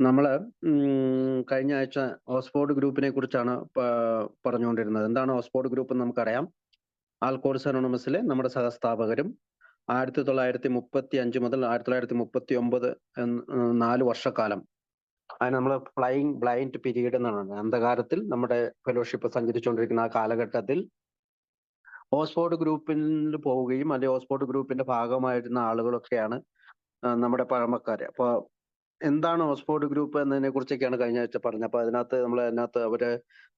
നമ്മള് കഴിഞ്ഞ ആഴ്ച ഓക്സ്ഫോർഡ് ഗ്രൂപ്പിനെ കുറിച്ചാണ് പറഞ്ഞുകൊണ്ടിരുന്നത്. എന്താണ് ഓക്സ്ഫോർഡ് ഗ്രൂപ്പ് എന്ന് നമുക്കറിയാം. ആൽക്കോഴ്സ് അനോണിമസിലെ നമ്മുടെ സഹസ്ഥാപകരും 1935 മുതൽ 1939 4 വർഷക്കാലം അതിന് നമ്മൾ ഫ്ലൈയിങ് ബ്ലൈൻഡ് പീരീഡ് എന്നാണ് പറയുന്നത്. അന്ധകാരത്തിൽ നമ്മുടെ ഫെലോഷിപ്പ് സഞ്ചരിച്ചുകൊണ്ടിരിക്കുന്ന ആ കാലഘട്ടത്തിൽ ഓക്സ്ഫോർഡ് ഗ്രൂപ്പിൽ പോവുകയും അല്ലെങ്കിൽ ഓക്സ്ഫോർഡ് ഗ്രൂപ്പിന്റെ ഭാഗമായിരുന്ന ആളുകളൊക്കെയാണ് നമ്മുടെ പഴമക്കാര്. അപ്പൊ എന്താണ് ഓക്സ്ഫോർഡ് ഗ്രൂപ്പ് എന്നതിനെ കുറിച്ചൊക്കെയാണ് കഴിഞ്ഞ ആഴ്ച പറഞ്ഞത്. അപ്പൊ അതിനകത്ത്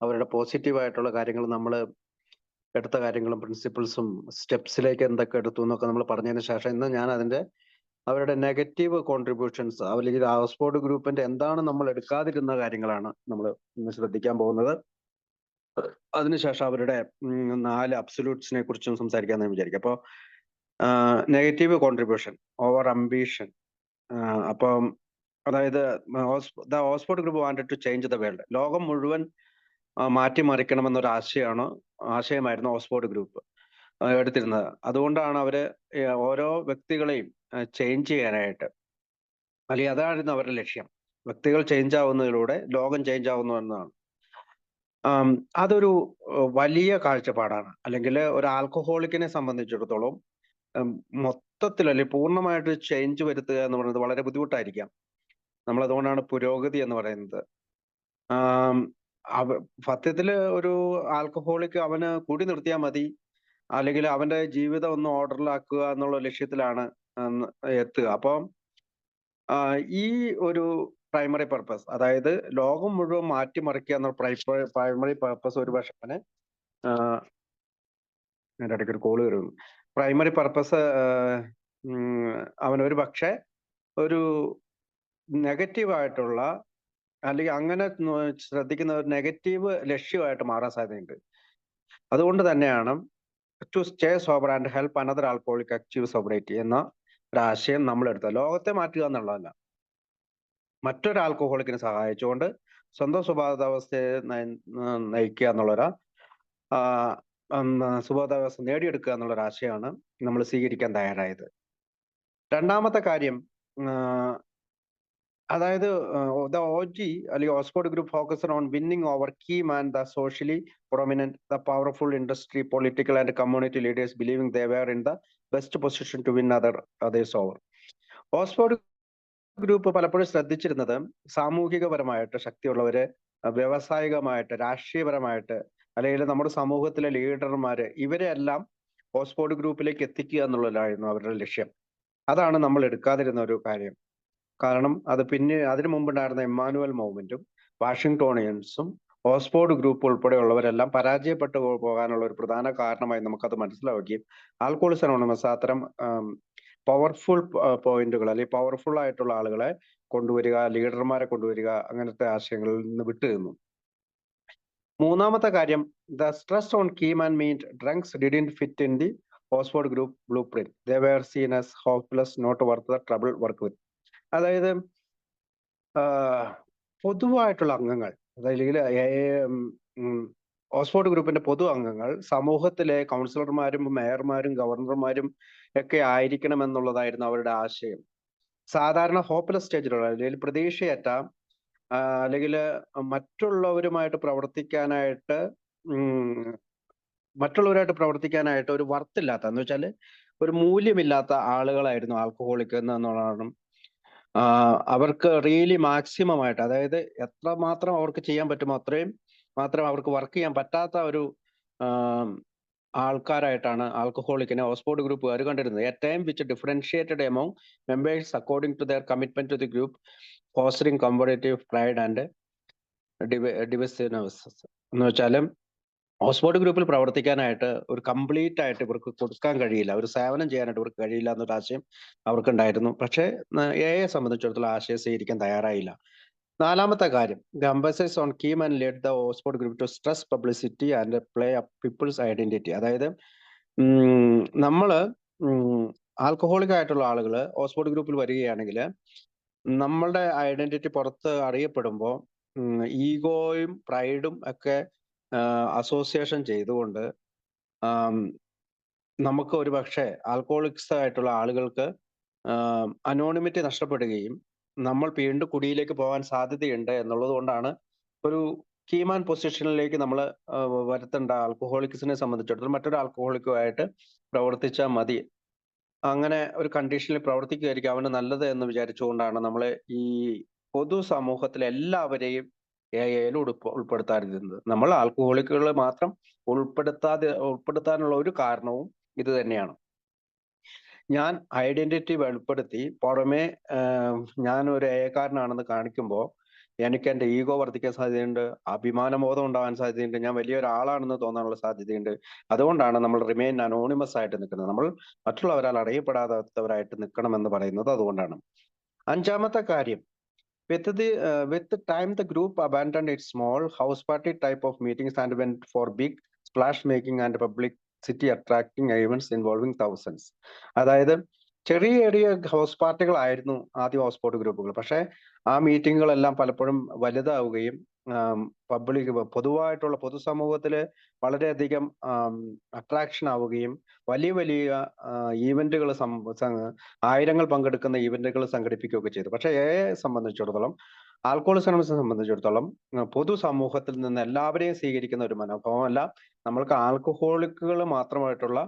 അവരുടെ പോസിറ്റീവ് ആയിട്ടുള്ള കാര്യങ്ങൾ നമ്മൾ എടുത്ത കാര്യങ്ങളും പ്രിൻസിപ്പിൾസും സ്റ്റെപ്സിലേക്ക് എന്തൊക്കെ എടുത്തു എന്നൊക്കെ നമ്മൾ പറഞ്ഞതിന് ശേഷം ഇന്ന് ഞാൻ അവരുടെ നെഗറ്റീവ് കോൺട്രിബ്യൂഷൻസ് അല്ലെങ്കിൽ ഓക്സ്ഫോർഡ് ഗ്രൂപ്പിന്റെ എന്താണ് നമ്മൾ എടുക്കാതിരുന്ന കാര്യങ്ങളാണ് നമ്മൾ ഇന്ന് ശ്രദ്ധിക്കാൻ പോകുന്നത്. അതിനുശേഷം അവരുടെ 4 അബ്സല്യൂട്ട്സിനെ കുറിച്ചും സംസാരിക്കാമെന്ന് വിചാരിക്കും. അപ്പോൾ നെഗറ്റീവ് കോൺട്രിബ്യൂഷൻ, ഓവർ അംബീഷൻ. അപ്പം അതായത് Oxford group wanted to change the world. ലോകം മുഴുവൻ മാറ്റിമറിക്കണമെന്നൊരു ആശയമായിരുന്നു ഓക്സ്ഫോർഡ് ഗ്രൂപ്പ് എടുത്തിരുന്നത്. അതുകൊണ്ടാണ് അവര് ഓരോ വ്യക്തികളെയും ചേഞ്ച് ചെയ്യാനായിട്ട്, അല്ലെങ്കിൽ അതായിരുന്നു അവരുടെ ലക്ഷ്യം. വ്യക്തികൾ ചേഞ്ച് ആവുന്നതിലൂടെ ലോകം ചേഞ്ച് ആവുന്നു എന്നതാണ്. അതൊരു വലിയ കാഴ്ചപ്പാടാണ്. അല്ലെങ്കിൽ ഒരു ആൽക്കഹോളിക്കിനെ സംബന്ധിച്ചിടത്തോളം മൊത്തത്തിൽ അല്ലെങ്കിൽ പൂർണ്ണമായിട്ട് ചേഞ്ച് വരുത്തുക എന്ന് പറയുന്നത് വളരെ ബുദ്ധിമുട്ടായിരിക്കാം. നമ്മൾ അതുകൊണ്ടാണ് പുരോഗതി എന്ന് പറയുന്നത്. ആം, സത്യത്തില് ഒരു ആൽക്കഹോളിക് അവന് കൂടി നിർത്തിയാൽ മതി, അല്ലെങ്കിൽ അവന്റെ ജീവിതം ഒന്ന് ഓർഡറിലാക്കുക എന്നുള്ള ലക്ഷ്യത്തിലാണ് എത്തുക. അപ്പം ഈ ഒരു പ്രൈമറി പർപ്പസ്, അതായത് ലോകം മുഴുവൻ മാറ്റിമറിക്കുക എന്ന പ്രൈമറി പർപ്പസ് ഒരു പക്ഷെ അവന് എൻ്റെ ഇടയ്ക്ക് ഒരു കോള് വരുന്നു. പ്രൈമറി പർപ്പസ് അവനൊരു പക്ഷെ ഒരു നെഗറ്റീവ് ആയിട്ടുള്ള, അല്ലെങ്കിൽ അങ്ങനെ ശ്രദ്ധിക്കുന്ന ഒരു നെഗറ്റീവ് ലക്ഷ്യമായിട്ട് മാറാൻ സാധ്യതയുണ്ട്. അതുകൊണ്ട് തന്നെയാണ് to stay sober and help another alcoholic achieve sobriety എന്ന ഒരാശയം നമ്മൾ എടുത്തത്. ലോകത്തെ മാറ്റുക എന്നുള്ളതല്ല, മറ്റൊരു ആൽക്കഹോളിക്കിനെ സഹായിച്ചുകൊണ്ട് സ്വന്തം സ്വഭാവാവസ്ഥയെ നയിക്കുക എന്നുള്ളൊരു സ്വഭാവാവസ്ഥ നേടിയെടുക്കുക എന്നുള്ള ഒരു ആശയമാണ് നമ്മൾ സ്വീകരിക്കാൻ തയ്യാറായത്. രണ്ടാമത്തെ കാര്യം, അതായത് ദ OG അല്ലെങ്കിൽ Oxford group focused on winning over key man, the socially prominent, the powerful industry, political and community leaders believing they were in the best position to win others over. Oxford group പലപ്പോഴും ശ്രദ്ധിച്ചിരുന്നത് സാമൂഹികപരമായിട്ട് ശക്തിയുള്ളവര്, വ്യവസായികമായിട്ട്, രാഷ്ട്രീയപരമായിട്ട്, അല്ലെങ്കിൽ നമ്മുടെ സമൂഹത്തിലെ ലീഡർമാര്, ഇവരെ എല്ലാം Oxford ഗ്രൂപ്പിലേക്ക് എത്തിക്കുക എന്നുള്ളതായിരുന്നു അവരുടെ ലക്ഷ്യം. അതാണ് നമ്മൾ എടുക്കാതിരുന്ന ഒരു കാര്യം. കാരണം അതിനു മുമ്പുണ്ടായിരുന്ന ഇമ്മാനുവൽ മൂവ്മെന്റും വാഷിംഗ്ടോണിയൻസും ഓക്സ്ഫോർഡ് ഗ്രൂപ്പ് ഉൾപ്പെടെയുള്ളവരെല്ലാം പരാജയപ്പെട്ടു പോകാനുള്ള ഒരു പ്രധാന കാരണമായി നമുക്കത് മനസ്സിലാവുകയും ആൽക്കഹോളിക്സ് അനോണിമസ് അത്തരം പവർഫുൾ പോയിന്റുകൾ, അല്ലെങ്കിൽ പവർഫുൾ ആയിട്ടുള്ള ആളുകളെ കൊണ്ടുവരിക, ലീഡർമാരെ കൊണ്ടുവരിക, അങ്ങനത്തെ ആശയങ്ങളിൽ നിന്ന് വിട്ടുനിന്നു. മൂന്നാമത്തെ കാര്യം, the stress on key man meant drunks didn't fit in the Oxford group blue print. They were seen as hopeless, not worth the trouble work with. അതായത് പൊതുവായിട്ടുള്ള അംഗങ്ങൾ, അല്ലെങ്കിൽ ഓക്സ്ഫോർഡ് ഗ്രൂപ്പിന്റെ പൊതു അംഗങ്ങൾ സമൂഹത്തിലെ കൗൺസിലർമാരും മേയർമാരും ഗവർണർമാരും ഒക്കെ ആയിരിക്കണം എന്നുള്ളതായിരുന്നു അവരുടെ ആശയം. സാധാരണ ഹോപ്പ്ലെസ് സ്റ്റേജിലുള്ള, അല്ലെങ്കിൽ പ്രതീക്ഷയറ്റ, അല്ലെങ്കിൽ മറ്റുള്ളവരുമായിട്ട് പ്രവർത്തിക്കാനായിട്ട് ഒരു വർത്തില്ലാത്ത, എന്ന് വെച്ചാൽ ഒരു മൂല്യമില്ലാത്ത ആളുകളായിരുന്നു ആൽക്കഹോളിക് എന്നുള്ളതാണ്. അവർക്ക് റിയലി മാക്സിമം ആയിട്ട്, അതായത് എത്രമാത്രം അവർക്ക് ചെയ്യാൻ പറ്റുമോ അത്രയും മാത്രം അവർക്ക് വർക്ക് ചെയ്യാൻ പറ്റാത്ത ഒരു ആൾക്കാരായിട്ടാണ് ആൽക്കഹോളിക്കിനെ ഓക്സ്ഫോർഡ് ഗ്രൂപ്പുകാർ കണ്ടിരുന്നത്. A time which differentiated among members according to their commitment to the group, fostering comparative pride and divisiveness. എന്ന് വെച്ചാലും ഓക്സ്ഫോർഡ് ഗ്രൂപ്പിൽ പ്രവർത്തിക്കാനായിട്ട് ഒരു കംപ്ലീറ്റ് ആയിട്ട് ഇവർക്ക് കൊടുക്കാൻ കഴിയില്ല, ഒരു സേവനം ചെയ്യാനായിട്ട് ഇവർക്ക് കഴിയില്ല എന്നൊരു ആശയം അവർക്കുണ്ടായിരുന്നു. പക്ഷേ എയെ സംബന്ധിച്ചിടത്തോളം ആശയം സ്വീകരിക്കാൻ തയ്യാറായില്ല. നാലാമത്തെ കാര്യം, the emphasis on key man led the Oxford group to stress publicity and play up people's identity. അതായത് നമ്മള് ആൽക്കഹോളിക് ആയിട്ടുള്ള ആളുകൾ ഓക്സ്ഫോർഡ് ഗ്രൂപ്പിൽ വരികയാണെങ്കിൽ നമ്മളുടെ ഐഡന്റിറ്റി പുറത്ത് അറിയപ്പെടുമ്പോൾ ഈഗോയും പ്രൈഡും ഒക്കെ അസോസിയേഷൻ ചെയ്തുകൊണ്ട് നമുക്ക് ഒരു പക്ഷേ ആൽക്കഹോളിക്സ് ആയിട്ടുള്ള ആളുകൾക്ക് അനോണിമിറ്റി നഷ്ടപ്പെടുകയും നമ്മൾ വീണ്ടും കുടിയിലേക്ക് പോകാൻ സാധ്യതയുണ്ട് എന്നുള്ളത് കൊണ്ടാണ് ഒരു കീമാൻ പൊസിഷനിലേക്ക് നമ്മൾ വരുത്തേണ്ട ആൽക്കഹോളിക്സിനെ സംബന്ധിച്ചിടത്തോളം മറ്റൊരു ആൽക്കഹോളിക്കുമായിട്ട് പ്രവർത്തിച്ചാൽ മതി, അങ്ങനെ ഒരു കണ്ടീഷനിൽ പ്രവർത്തിക്കുകയായിരിക്കും അവന് നല്ലത് എന്ന് വിചാരിച്ചുകൊണ്ടാണ് നമ്മൾ ഈ പൊതു സമൂഹത്തിലെ എല്ലാവരെയും എയിൽ ഉൾപ്പെടുത്താതിരുന്നത്. നമ്മൾ ആൽക്കഹോളിക്കുകളെ മാത്രം ഉൾപ്പെടുത്താനുള്ള ഒരു കാരണവും ഇത് തന്നെയാണ്. ഞാൻ ഐഡന്റിറ്റി വെളിപ്പെടുത്തി പുറമെ ഞാൻ ഒരു ഏകാരനാണെന്ന് കാണിക്കുമ്പോൾ എനിക്ക് എൻ്റെ ഈഗോ വർദ്ധിക്കാൻ സാധ്യതയുണ്ട്, അഭിമാനബോധം ഉണ്ടാകാൻ സാധ്യതയുണ്ട്, ഞാൻ വലിയൊരാളാണെന്ന് തോന്നാനുള്ള സാധ്യതയുണ്ട്. അതുകൊണ്ടാണ് നമ്മൾ റിമെയിൻ അനോണിമസ് ആയിട്ട് നിൽക്കുന്നത്. നമ്മൾ മറ്റുള്ളവരാൽ അറിയപ്പെടാത്തവരായിട്ട് നിൽക്കണമെന്ന് പറയുന്നത് അതുകൊണ്ടാണ്. അഞ്ചാമത്തെ കാര്യം, with time the group abandoned its small house party type of meetings and went for big splash making and publicity attracting events involving thousands. അതായത് ചെറിയ ചെറിയ ഹൗസ് പാർട്ടികളായിരുന്നു ആദ്യം ഹോട്ട്സ്പോട്ട് ഗ്രൂപ്പുകൾ. പക്ഷേ ആ മീറ്റിങ്ങുകളെല്ലാം പലപ്പോഴും വലുതാവുകയും പൊതുവായിട്ടുള്ള പൊതുസമൂഹത്തില് വളരെയധികം അട്രാക്ഷൻ ആവുകയും വലിയ വലിയ ഈവന്റുകൾ ആയിരങ്ങൾ പങ്കെടുക്കുന്ന ഈവന്റുകൾ സംഘടിപ്പിക്കുകയൊക്കെ ചെയ്തു. പക്ഷേ എയെ സംബന്ധിച്ചിടത്തോളം, ആൽക്കഹോളിസത്തെ സംബന്ധിച്ചിടത്തോളം പൊതുസമൂഹത്തിൽ നിന്ന് എല്ലാവരെയും സ്വീകരിക്കുന്ന ഒരു മനോഭാവമല്ല. നമ്മൾക്ക് ആൽക്കഹോളിക്കുകൾ മാത്രമായിട്ടുള്ള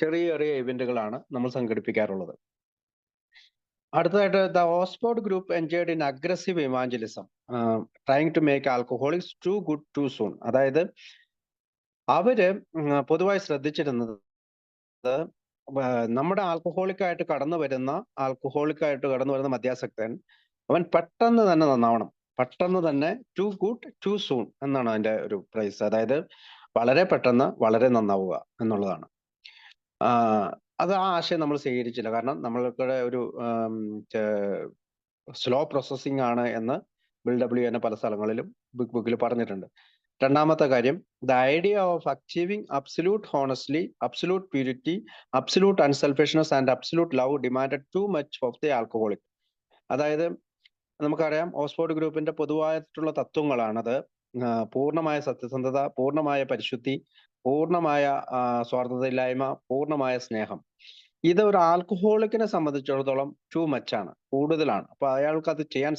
ചെറിയ ചെറിയ ഇവന്റുകളാണ് നമ്മൾ സംഘടിപ്പിക്കാറുള്ളത്. അടുത്തതായിട്ട് the Oxford group enjoyed in aggressive evangelism trying to make alcoholics too good too soon. അതായത് അവര് പൊതുവായി ശ്രദ്ധിച്ചിരുന്നത് നമ്മുടെ ആൽക്കഹോളിക്കായിട്ട് കടന്നു വരുന്ന മദ്യാസക്തൻ അവൻ പെട്ടെന്ന് തന്നെ നന്നാവണം, പെട്ടെന്ന് തന്നെ, ടു ഗുഡ് ടു സൂൺ എന്നാണ് അതിന്റെ ഒരു പ്രൈസ്. അതായത് വളരെ പെട്ടെന്ന് വളരെ നന്നാവുക എന്നുള്ളതാണ്. അത് ആ ആശയം നമ്മൾ സ്വീകരിച്ചില്ല. കാരണം നമ്മൾക്കിടെ ഒരു സ്ലോ പ്രോസസ്സിംഗ് ആണ് എന്ന് BW പല സ്ഥലങ്ങളിലും ബിഗ് ബുക്കിൽ പറഞ്ഞിട്ടുണ്ട്. രണ്ടാമത്തെ കാര്യം, the idea of achieving absolute honestly, absolute purity, absolute unselfishness and absolute love demanded too much of the alcoholic. അതായത് നമുക്കറിയാം ഓക്സ്ഫോർഡ് ഗ്രൂപ്പിന്റെ പൊതുവായിട്ടുള്ള തത്വങ്ങളാണത്. പൂർണ്ണമായ സത്യസന്ധത, പൂർണ്ണമായ പരിശുദ്ധി, പൂർണ്ണമായ സ്വാർത്ഥതയില്ലായ്മ, പൂർണ്ണമായ സ്നേഹം. ഇത് ഒരു ആൽക്കഹോളിക്കിനെ സംബന്ധിച്ചിടത്തോളം ടു മച്ചാണ്, കൂടുതലാണ്. അപ്പൊ അയാൾക്ക് അത് ചെയ്യാൻ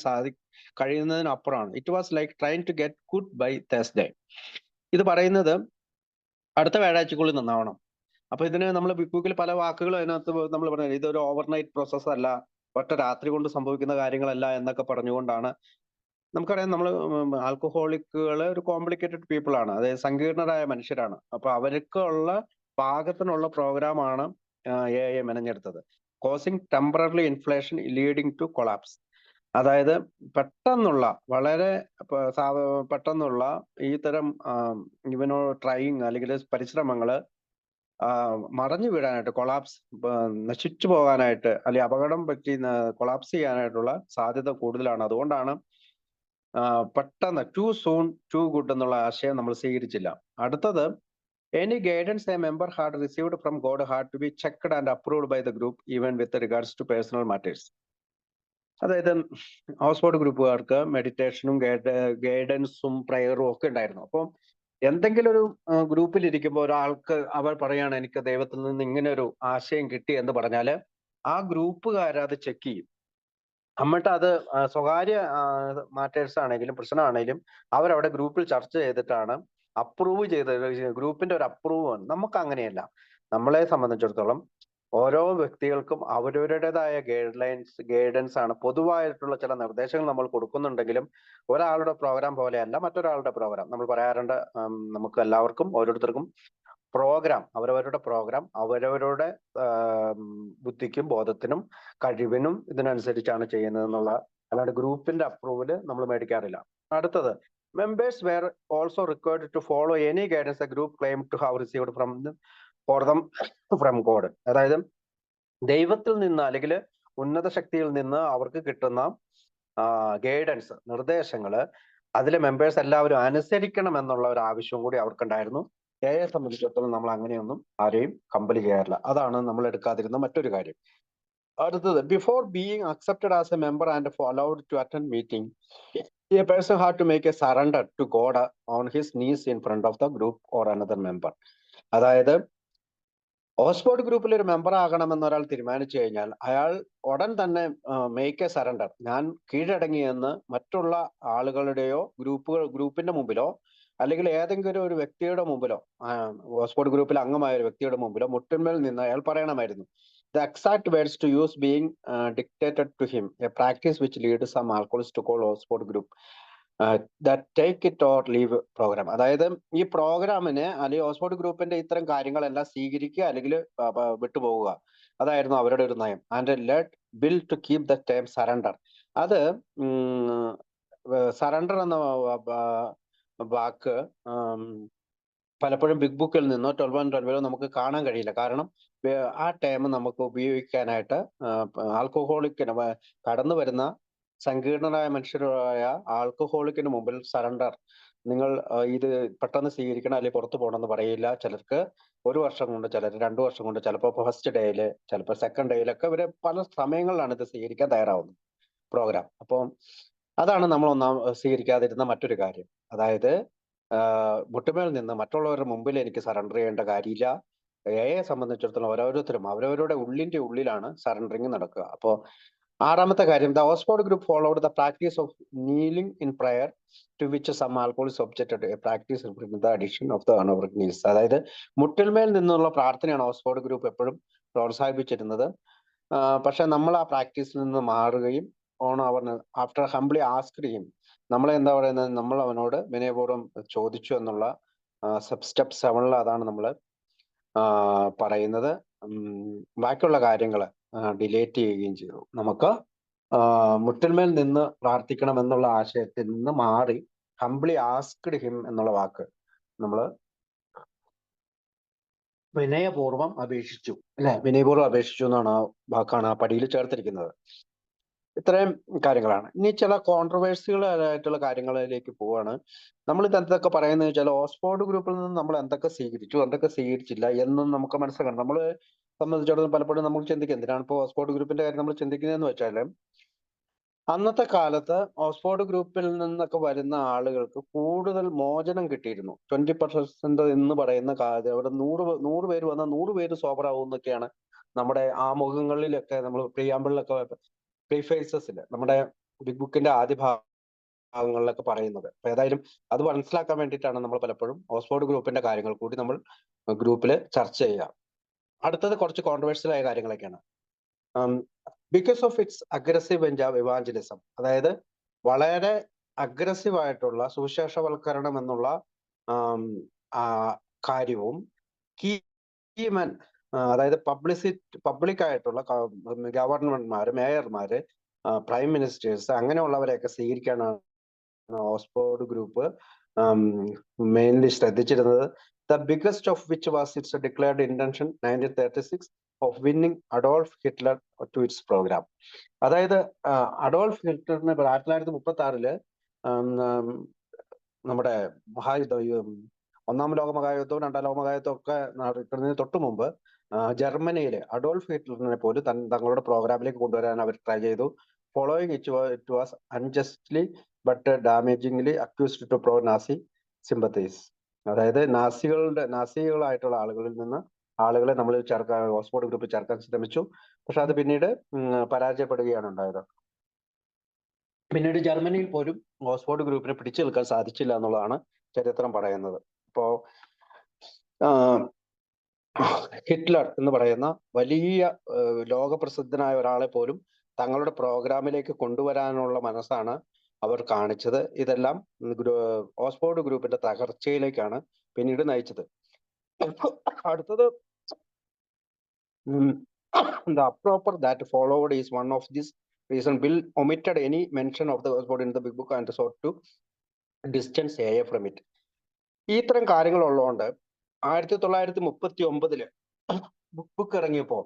കഴിയുന്നതിനപ്പുറമാണ്. It was like trying to get good by Thursday. ഇത് പറയുന്നത് അടുത്ത വ്യാഴാഴ്ചക്കുള്ളിൽ നന്നാവണം. അപ്പൊ ഇതിന് നമ്മൾ ബിഗ് ബുക്കിൽ പല വാക്കുകളും അതിനകത്ത് നമ്മൾ പറയുന്നത് ഇതൊരു ഓവർനൈറ്റ് പ്രോസസ് അല്ല, ഒറ്റ രാത്രി കൊണ്ട് സംഭവിക്കുന്ന കാര്യങ്ങളല്ല എന്നൊക്കെ പറഞ്ഞുകൊണ്ടാണ്. നമുക്കറിയാം നമ്മൾ ആൽക്കഹോളിക്കുകൾ ഒരു കോംപ്ലിക്കേറ്റഡ് പീപ്പിൾ ആണ്, അതായത് സങ്കീർണരായ മനുഷ്യരാണ്. അപ്പൊ അവർക്കുള്ള പാകത്തിനുള്ള പ്രോഗ്രാമാണ് എ മെനഞ്ഞെടുത്തത്. Causing temporary inflation leading to collapse. അതായത് വളരെ പെട്ടെന്നുള്ള ഈ തരം ട്രൈയിങ് അല്ലെങ്കിൽ പരിശ്രമങ്ങള് മറഞ്ഞു വീഴാനായിട്ട്, കൊളാപ്സ്, നശിച്ചു പോകാനായിട്ട്, അല്ലെങ്കിൽ അപകടം പറ്റി കൊളാപ്സ് ചെയ്യാനായിട്ടുള്ള സാധ്യത കൂടുതലാണ്. അതുകൊണ്ടാണ് പെട്ടെന്ന് ടു സൂൺ ടു ഗുഡ് എന്നുള്ള ആശയം നമ്മൾ സ്വീകരിച്ചില്ല. അടുത്തത്, any guidance a member had received from God had to be checked and approved by the group even with regards to personal matters. അതായത് ഓക്സ്ഫോർഡ് ഗ്രൂപ്പുകാർക്ക് മെഡിറ്റേഷനും ഗൈഡൻസും പ്രയറും ഒക്കെ ഉണ്ടായിരുന്നു. അപ്പം എന്തെങ്കിലും ഒരു ഗ്രൂപ്പിൽ ഇരിക്കുമ്പോൾ ഒരാൾക്ക് അവർ പറയാണ് എനിക്ക് ദൈവത്തിൽ നിന്ന് ഇങ്ങനെ ഒരു ആശയം കിട്ടി എന്ന് പറഞ്ഞാൽ ആ ഗ്രൂപ്പുകാർ അത് ചെക്ക് ചെയ്യും. എന്നിട്ട് അത് സ്വകാര്യ മാറ്റേഴ്സ് ആണെങ്കിലും പ്രശ്നമാണെങ്കിലും അവരവിടെ ഗ്രൂപ്പിൽ ചർച്ച ചെയ്തിട്ടാണ് അപ്രൂവ് ചെയ്ത്, ഗ്രൂപ്പിന്റെ ഒരു അപ്രൂവ് ആണ്. നമുക്ക് അങ്ങനെയല്ല. നമ്മളെ സംബന്ധിച്ചിടത്തോളം ഓരോ വ്യക്തികൾക്കും അവരവരുടേതായ ഗൈഡൻസ് ആണ്. പൊതുവായിട്ടുള്ള ചില നിർദ്ദേശങ്ങൾ നമ്മൾ കൊടുക്കുന്നുണ്ടെങ്കിലും ഒരാളുടെ പ്രോഗ്രാം പോലെയല്ല മറ്റൊരാളുടെ പ്രോഗ്രാം. നമ്മൾ പറയാറുണ്ട്, നമുക്ക് എല്ലാവർക്കും ഓരോരുത്തർക്കും അവരവരുടെ പ്രോഗ്രാം അവരവരുടെ ബുദ്ധിക്കും ബോധത്തിനും കഴിവിനും ഇതിനനുസരിച്ചാണ് ചെയ്യുന്നതെന്നുള്ള, അല്ലാണ്ട് ഗ്രൂപ്പിന്റെ അപ്രൂവല് നമ്മൾ മേടിക്കാറില്ല. അടുത്തത്, members were also required to follow any guidance the group claimed to have received from God. അതായത് ദൈവത്തിൽ നിന്ന് അല്ലെങ്കിൽ ഉന്നത ശക്തിയിൽ നിന്ന് അവർക്ക് കിട്ടുന്ന ഗൈഡൻസ്, നിർദ്ദേശങ്ങള് അതിലെ മെമ്പേഴ്സ് എല്ലാവരും അനുസരിക്കണം എന്നുള്ള ഒരു ആവശ്യവും കൂടി അവർക്കുണ്ടായിരുന്നു. എയെ സംബന്ധിച്ചിടത്തോളം നമ്മൾ അങ്ങനെയൊന്നും ആരെയും കമ്പൽ ചെയ്യാറില്ല. അതാണ് നമ്മൾ എടുക്കാതിരുന്ന മറ്റൊരു കാര്യം. അടുത്തത്, before being accepted as A member and allowed to attend meeting, a person had to make a surrender to God on his knees in front of the group or another member. അതായത് Oxford ഗ്രൂപ്പിൽ ഒരു member ആകണമെന്ന് ഒരാൾ തീരുമാനിച്ചു കഴിഞ്ഞാൽ അയാൾ ഉടൻ തന്നെ make A surrender, ഞാൻ കീഴടങ്ങിയെന്ന് മറ്റുള്ള ആളുകളുടെയോ ഗ്രൂപ്പിന്റെ മുമ്പിലോ അല്ലെങ്കിൽ ഏതെങ്കിലും ഒരു വ്യക്തിയുടെ മുമ്പിലോ, ഓക്സ്ഫോർഡ് ഗ്രൂപ്പിൽ അംഗമായ ഒരു വ്യക്തിയുടെ മുമ്പിലോ മുട്ടിന്മേൽ നിന്ന് അയാൾ പറയണമായിരുന്നു. The exact words to use being dictated to him, a practice which lead some alcoholics to call Oxford Group take it or leave programme. അതായത് ഈ പ്രോഗ്രാമിന് അല്ലെങ്കിൽ ഓക്സ്ഫോർഡ് ഗ്രൂപ്പിന്റെ ഇത്തരം കാര്യങ്ങളെല്ലാം സ്വീകരിക്കുക അല്ലെങ്കിൽ വിട്ടുപോകുക, അതായിരുന്നു അവരുടെ ഒരു നയം. And let Bill to keep the time surrender. അത് സറണ്ടർ എന്ന വാക്ക് പലപ്പോഴും ബിഗ് ബുക്കിൽ നിന്നോ 12 നമുക്ക് കാണാൻ കഴിയില്ല. കാരണം ആ ടൈം നമുക്ക് ഉപയോഗിക്കാനായിട്ട് ആൽക്കഹോളിക്കിന് കടന്നു വരുന്ന സങ്കീർണരായ മനുഷ്യരായ ആൽക്കഹോളിക്കിന് മുമ്പിൽ സറണ്ടർ, നിങ്ങൾ ഇത് പെട്ടെന്ന് സ്വീകരിക്കണം അല്ലെങ്കിൽ പുറത്തു പോകണമെന്ന് പറയില്ല. ചിലർക്ക് 1 വർഷം കൊണ്ട്, ചിലർ 2 വർഷം കൊണ്ട്, ചിലപ്പോൾ ഫസ്റ്റ് ഡേയില്, ചിലപ്പോൾ സെക്കൻഡ് ഡേയിലൊക്കെ ഇവര് പല സമയങ്ങളിലാണ് ഇത് സ്വീകരിക്കാൻ തയ്യാറാവുന്നത് പ്രോഗ്രാം. അപ്പോൾ അതാണ് നമ്മൾ സ്വീകരിക്കാതിരുന്ന മറ്റൊരു കാര്യം. അതായത് മുട്ടുമേൽ നിന്ന് മറ്റുള്ളവരുടെ മുമ്പിൽ എനിക്ക് സറണ്ടർ ചെയ്യേണ്ട കാര്യമില്ല. എയെ സംബന്ധിച്ചിടത്തോളം ഓരോരുത്തരും അവരവരുടെ ഉള്ളിലാണ് സറണ്ടറിങ് നടക്കുക. അപ്പോൾ 6ാമത്തെ കാര്യം, the Oxford Group followed the practice of kneeling in prayer to which some alcoholics objected, a practice the addition of the unheard knees. അതായത് മുട്ടിന്മേൽ നിന്നുള്ള പ്രാർത്ഥനയാണ് ഓക്സ്ഫോർഡ് ഗ്രൂപ്പ് എപ്പോഴും പ്രോത്സാഹിപ്പിച്ചിരുന്നത്. പക്ഷെ നമ്മൾ ആ പ്രാക്ടീസിൽ നിന്ന് മാറുകയും on hour after humbly asked him, നമ്മളെ എന്താ പറയുന്നത്, നമ്മൾ അവനോട് വിനയപൂർവ്വം ചോദിച്ചു എന്നുള്ള സ്റ്റെപ്പ് 7 അതാണ് നമ്മൾ പറയുന്നത്. ബാക്കിയുള്ള കാര്യങ്ങൾ ഡിലേറ്റ് ചെയ്യുകയും ചെയ്തു. നമുക്ക് മുട്ടിന്മേൽ നിന്ന് പ്രാർത്ഥിക്കണം എന്നുള്ള ആശയത്തിൽ നിന്ന് മാറി ഹംബ്ലി ആസ്ക്ഡ് ഹിം എന്നുള്ള വാക്ക് നമ്മൾ വിനയപൂർവ്വം അപേക്ഷിച്ചു, അല്ലെ? വിനയപൂർവ്വം അപേക്ഷിച്ചു എന്നാണ് ആ വാക്കാണ് ആ പടിയിൽ ചേർത്തിരിക്കുന്നത്. ഇത്രയും കാര്യങ്ങളാണ്. ഇനി ചില കോൺട്രവേഴ്സികളായിട്ടുള്ള കാര്യങ്ങളിലേക്ക് പോവാണ്. നമ്മൾ ഇത് എന്തൊക്കെ പറയുന്നത് വെച്ചാൽ, ഓക്സ്ഫോർഡ് ഗ്രൂപ്പിൽ നിന്ന് നമ്മൾ എന്തൊക്കെ സ്വീകരിച്ചു, എന്തൊക്കെ സ്വീകരിച്ചില്ല എന്നും നമുക്ക് മനസ്സിലാക്കണം. നമ്മൾ സംബന്ധിച്ചിടത്തോളം പലപ്പോഴും നമ്മൾ ചിന്തിക്കും, എന്തിനാണ് ഇപ്പോൾ ഓക്സ്ഫോർഡ് ഗ്രൂപ്പിന്റെ കാര്യം നമ്മൾ ചിന്തിക്കുന്നതെന്ന് വെച്ചാൽ, അന്നത്തെ കാലത്ത് ഓക്സ്ഫോർഡ് ഗ്രൂപ്പിൽ നിന്നൊക്കെ വരുന്ന ആളുകൾക്ക് കൂടുതൽ മോചനം കിട്ടിയിരുന്നു. 20% എന്ന് പറയുന്ന കാര്യം, അവിടെ 100 പേര് വന്നാൽ 100 പേര് സോബറാവും എന്നൊക്കെയാണ് നമ്മുടെ ആമുഖങ്ങളിലൊക്കെ, നമ്മൾ പ്രിയാമ്പിളിലൊക്കെ, പ്രീഫേസസിൽ, നമ്മുടെ ബിഗ് ബുക്കിന്റെ ആദ്യ ഭാഗങ്ങളിലൊക്കെ പറയുന്നത്. അപ്പൊ ഏതായാലും അത് മനസ്സിലാക്കാൻ വേണ്ടിയിട്ടാണ് നമ്മൾ പലപ്പോഴും ഓക്സ്ഫോർഡ് ഗ്രൂപ്പിന്റെ കാര്യങ്ങൾ കൂടി നമ്മൾ ഗ്രൂപ്പിൽ ചർച്ച ചെയ്യുക. അടുത്തത് കുറച്ച് കോൺട്രവേഴ്സ്യൽ ആയ കാര്യങ്ങളൊക്കെയാണ്. Because of its aggressive evangelism, അതായത് വളരെ അഗ്രസീവ് ആയിട്ടുള്ള സുവിശേഷവൽക്കരണം എന്നുള്ള കാര്യവും, കീമൻ, അതായത് പബ്ലിക് ആയിട്ടുള്ള ഗവർണർമാര്, മേയർമാര്, പ്രൈം മിനിസ്റ്റേഴ്സ്, അങ്ങനെയുള്ളവരെയൊക്കെ സ്വീകരിക്കാനാണ് ഓക്സ്ഫോർഡ് ഗ്രൂപ്പ് മെയിൻലി ശ്രദ്ധിച്ചിരുന്നത്. The biggest of which was its declared intention 1936 of winning Adolf Hitler to its programme. അതായത് അഡോൾഫ് ഹിറ്റ്ലറിന് 1936 നമ്മുടെ മഹായുദ്ധം, 1-ാം ലോക മഹായുദ്ധവും 2-ാം ലോക മഹായുദ്ധവും ഒക്കെ നടക്കുന്നതിന് തൊട്ടു മുമ്പ് ജർമ്മനിയിലെ അഡോൾഫ് ഹിറ്റ്ലറിനെ പോലും തങ്ങളുടെ പ്രോഗ്രാമിലേക്ക് കൊണ്ടുവരാൻ അവർ ട്രൈ ചെയ്തു. Following it was unjustly but damagingly accused to pro Nazi sympathies. അതായത് നാസികളായിട്ടുള്ള ആളുകളിൽ നിന്ന് ആളുകളെ നമ്മൾ ഓക്സ്ഫോർഡ് ഗ്രൂപ്പിൽ ചേർക്കാൻ ശ്രമിച്ചു. പക്ഷെ അത് പിന്നീട് പരാജയപ്പെടുകയാണ് ഉണ്ടായത്. പിന്നീട് ജർമ്മനിയിൽ പോലും ഓക്സ്ഫോർഡ് ഗ്രൂപ്പിനെ പിടിച്ചു നിൽക്കാൻ സാധിച്ചില്ല എന്നുള്ളതാണ് ചരിത്രം പറയുന്നത്. ഇപ്പോ ഹിറ്റ്ലർ എന്ന് പറയുന്ന വലിയ ലോകപ്രസിദ്ധനായ ഒരാളെ പോലും തങ്ങളുടെ പ്രോഗ്രാമിലേക്ക് കൊണ്ടുവരാനുള്ള മനസ്സാണ് അവർ കാണിച്ചത്. ഇതെല്ലാം ഓക്സ്ഫോർഡ് ഗ്രൂപ്പിന്റെ തകർച്ചയിലേക്കാണ് പിന്നീട് നയിച്ചത്. അടുത്തത്, the approper that followed is one of these reason. Bill omitted any mention of the Oxford in the big book and sought to distance AA from it. ഇത്തരം കാര്യങ്ങൾ ഉള്ളതുകൊണ്ട് 1939 ബുക്ക് ഇറങ്ങിയപ്പോ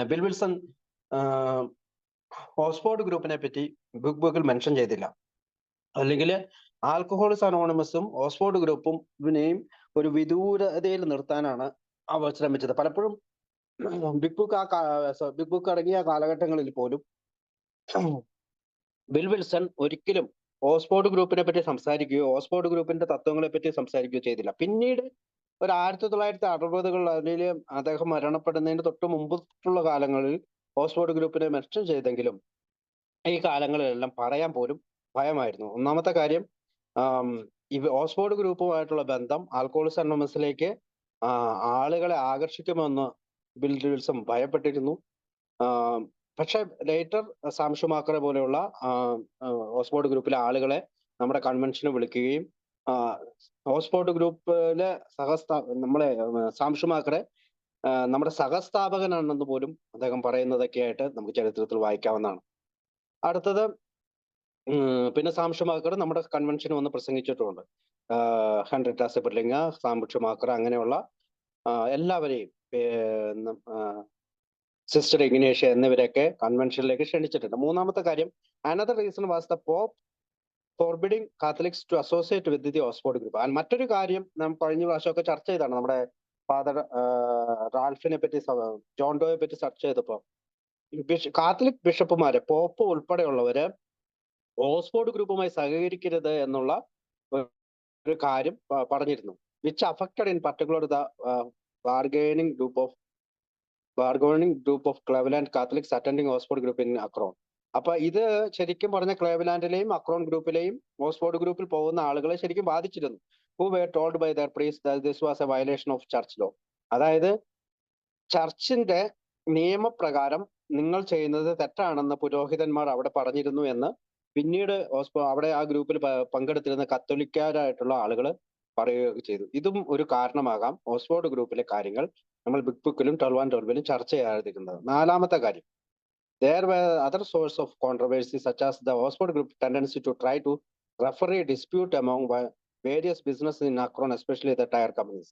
ബിൽ വിൽസൺ ഓക്സ്ഫോർഡ് ഗ്രൂപ്പിനെ പറ്റി big ബുക്കിൽ mention ചെയ്തില്ല. അല്ലെങ്കിൽ alcoholics അനോണിമസും Oxford ഗ്രൂപ്പും ഇതിനെയും ഒരു വിദൂരതയിൽ നിർത്താനാണ് അവർ ശ്രമിച്ചത്. പലപ്പോഴും ബിഗ് ബുക്ക് ഇറങ്ങിയ കാലഘട്ടങ്ങളിൽ പോലും ബിൽ വിൽസൺ ഒരിക്കലും ഓക്സ്ഫോർഡ് ഗ്രൂപ്പിനെ പറ്റി സംസാരിക്കുകയോ ഓക്സ്ഫോർഡ് ഗ്രൂപ്പിന്റെ തത്വങ്ങളെ പറ്റി സംസാരിക്കുകയോ ചെയ്തില്ല. പിന്നീട് ഒരു 1960-കളിൽ അതിൽ അദ്ദേഹം മരണപ്പെടുന്നതിന് തൊട്ട് മുമ്പുള്ള കാലങ്ങളിൽ ഓക്സ്ഫോർഡ് ഗ്രൂപ്പിനെ മെൻഷൻ ചെയ്തെങ്കിലും ഈ കാലങ്ങളിലെല്ലാം പറയാൻ പോലും ഭയമായിരുന്നു. ഒന്നാമത്തെ കാര്യം, ഈ ഓക്സ്ഫോർഡ് ഗ്രൂപ്പുമായിട്ടുള്ള ബന്ധം ആൽക്കഹോളിക്സ് അനോണിമസിലേക്ക് ആളുകളെ ആകർഷിക്കുമെന്ന് ബിൽ വിൽസൺ ഭയപ്പെട്ടിരുന്നു. പക്ഷെ ലേറ്റർ സാം ഷുമാക്കറെ പോലെയുള്ള ഓക്സ്ഫോർഡ് ഗ്രൂപ്പിലെ ആളുകളെ നമ്മുടെ കൺവെൻഷന് വിളിക്കുകയും ഓക്സ്ഫോർഡ് ഗ്രൂപ്പിലെ നമ്മളെ സാം ഷുമാക്കറെ നമ്മുടെ സഹസ്ഥാപകനാണെന്ന് പോലും അദ്ദേഹം പറയുന്നതൊക്കെ ആയിട്ട് നമുക്ക് ചരിത്രത്തിൽ വായിക്കാവുന്നതാണ്. അടുത്തത്, പിന്നെ സാം ഷുമാക്കർ നമ്മുടെ കൺവെൻഷന് വന്ന് പ്രസംഗിച്ചിട്ടുമുണ്ട്. ഹെൻറിറ്റ സെബർലിംഗ, സാം ഷുമാക്കർ, അങ്ങനെയുള്ള എല്ലാവരെയും, സിസ്റ്റർ ഇഗ്നേഷ്യ എന്നിവരെയൊക്കെ കൺവെൻഷനിലേക്ക് ക്ഷണിച്ചിട്ടുണ്ട്. മൂന്നാമത്തെ കാര്യം, another reason was the pope forbidding Catholics to associate with the Oxford group. മറ്റൊരു കാര്യം നാം കഴിഞ്ഞ പ്രാവശ്യമൊക്കെ ചർച്ച ചെയ്താണ്, നമ്മുടെ ഫാദർ റാൽഫിനെ പറ്റി, ജോൺ ഡോയെ പറ്റി ചർച്ച ചെയ്തപ്പോ കാത്തലിക് ബിഷപ്പുമാരെ, പോപ്പ് ഉൾപ്പെടെയുള്ളവര് ഓക്സ്ഫോർഡ് ഗ്രൂപ്പുമായി സഹകരിക്കരുത് എന്നുള്ള ഒരു കാര്യം പറഞ്ഞിരുന്നു. Which affected in particular the bargaining group of Cleveland Catholics attending Oxford Group in Akron. അപ്പൊ ഇത് ശരിക്കും പറഞ്ഞ ക്ലെവ്ലാൻഡിലെയും അക്രോൺ ഗ്രൂപ്പിലെയും ഓക്സ്ഫോർഡ് ഗ്രൂപ്പിൽ പോകുന്ന ആളുകളെ ശരിക്കും ബാധിച്ചിരുന്നു. Who were told by their priest that this was a violation of church law. അതായത് ചർച്ചിന്റെ നിയമപ്രകാരം നിങ്ങൾ ചെയ്യുന്നത് തെറ്റാണെന്ന് പുരോഹിതന്മാർ അവിടെ പറഞ്ഞിരുന്നു എന്ന് പിന്നീട് അവിടെ ആ ഗ്രൂപ്പിൽ പങ്കെടുത്തിരുന്ന കത്തോലിക്കാരായിട്ടുള്ള ആളുകൾ പറയുകയൊക്കെ ചെയ്തു. ഇതും ഒരു കാരണമാകാം ഓക്സ്ഫോർഡ് ഗ്രൂപ്പിലെ കാര്യങ്ങൾ നമ്മൾ ബിഗ് ബുക്കിലും 12 and 12-ലും ചർച്ച ചെയ്യാതിരിക്കുന്നത്. നാലാമത്തെ കാര്യം, there were other source of controversy such as the Oxford group tendency to try to referee dispute among various businesses in Akron, especially the tire companies.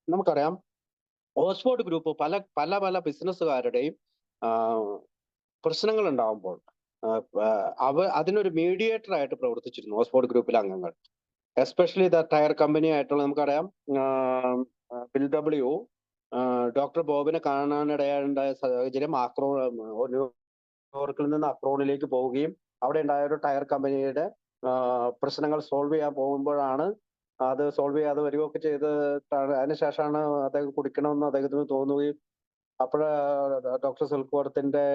നമുക്കറിയാം, ഓക്സ്ഫോർഡ് ഗ്രൂപ്പ് പല ബിസിനസ്സുകാരുടെയും പ്രശ്നങ്ങൾ ഉണ്ടാവുമ്പോൾ അതിനൊരു മീഡിയേറ്റർ ആയിട്ട് പ്രവർത്തിച്ചിരുന്നു ഓക്സ്ഫോർഡ് ഗ്രൂപ്പിലെ അംഗങ്ങൾ. എസ്പെഷ്യലി ദ ടയർ കമ്പനി ആയിട്ടുള്ള, നമുക്കറിയാം, ബിൽ ഡബ്ല്യു ഡോക്ടർ ബോബിനെ കാണാനിടയുണ്ടായ സാഹചര്യം ന്യൂയോർക്കിൽ നിന്ന് അക്രോണിലേക്ക് പോവുകയും അവിടെ ഉണ്ടായ ഒരു ടയർ കമ്പനിയുടെ പ്രശ്നങ്ങൾ സോൾവ് ചെയ്യാൻ പോകുമ്പോഴാണ് അത് സോൾവ് ചെയ്യാതെ വരികയൊക്കെ ചെയ്തിട്ടാണ്. അതിനുശേഷമാണ് അദ്ദേഹം കുടിക്കണമെന്ന് അദ്ദേഹത്തിന് തോന്നുകയും ഡോക്ടർ സിൽക്വർത്തിന്റെ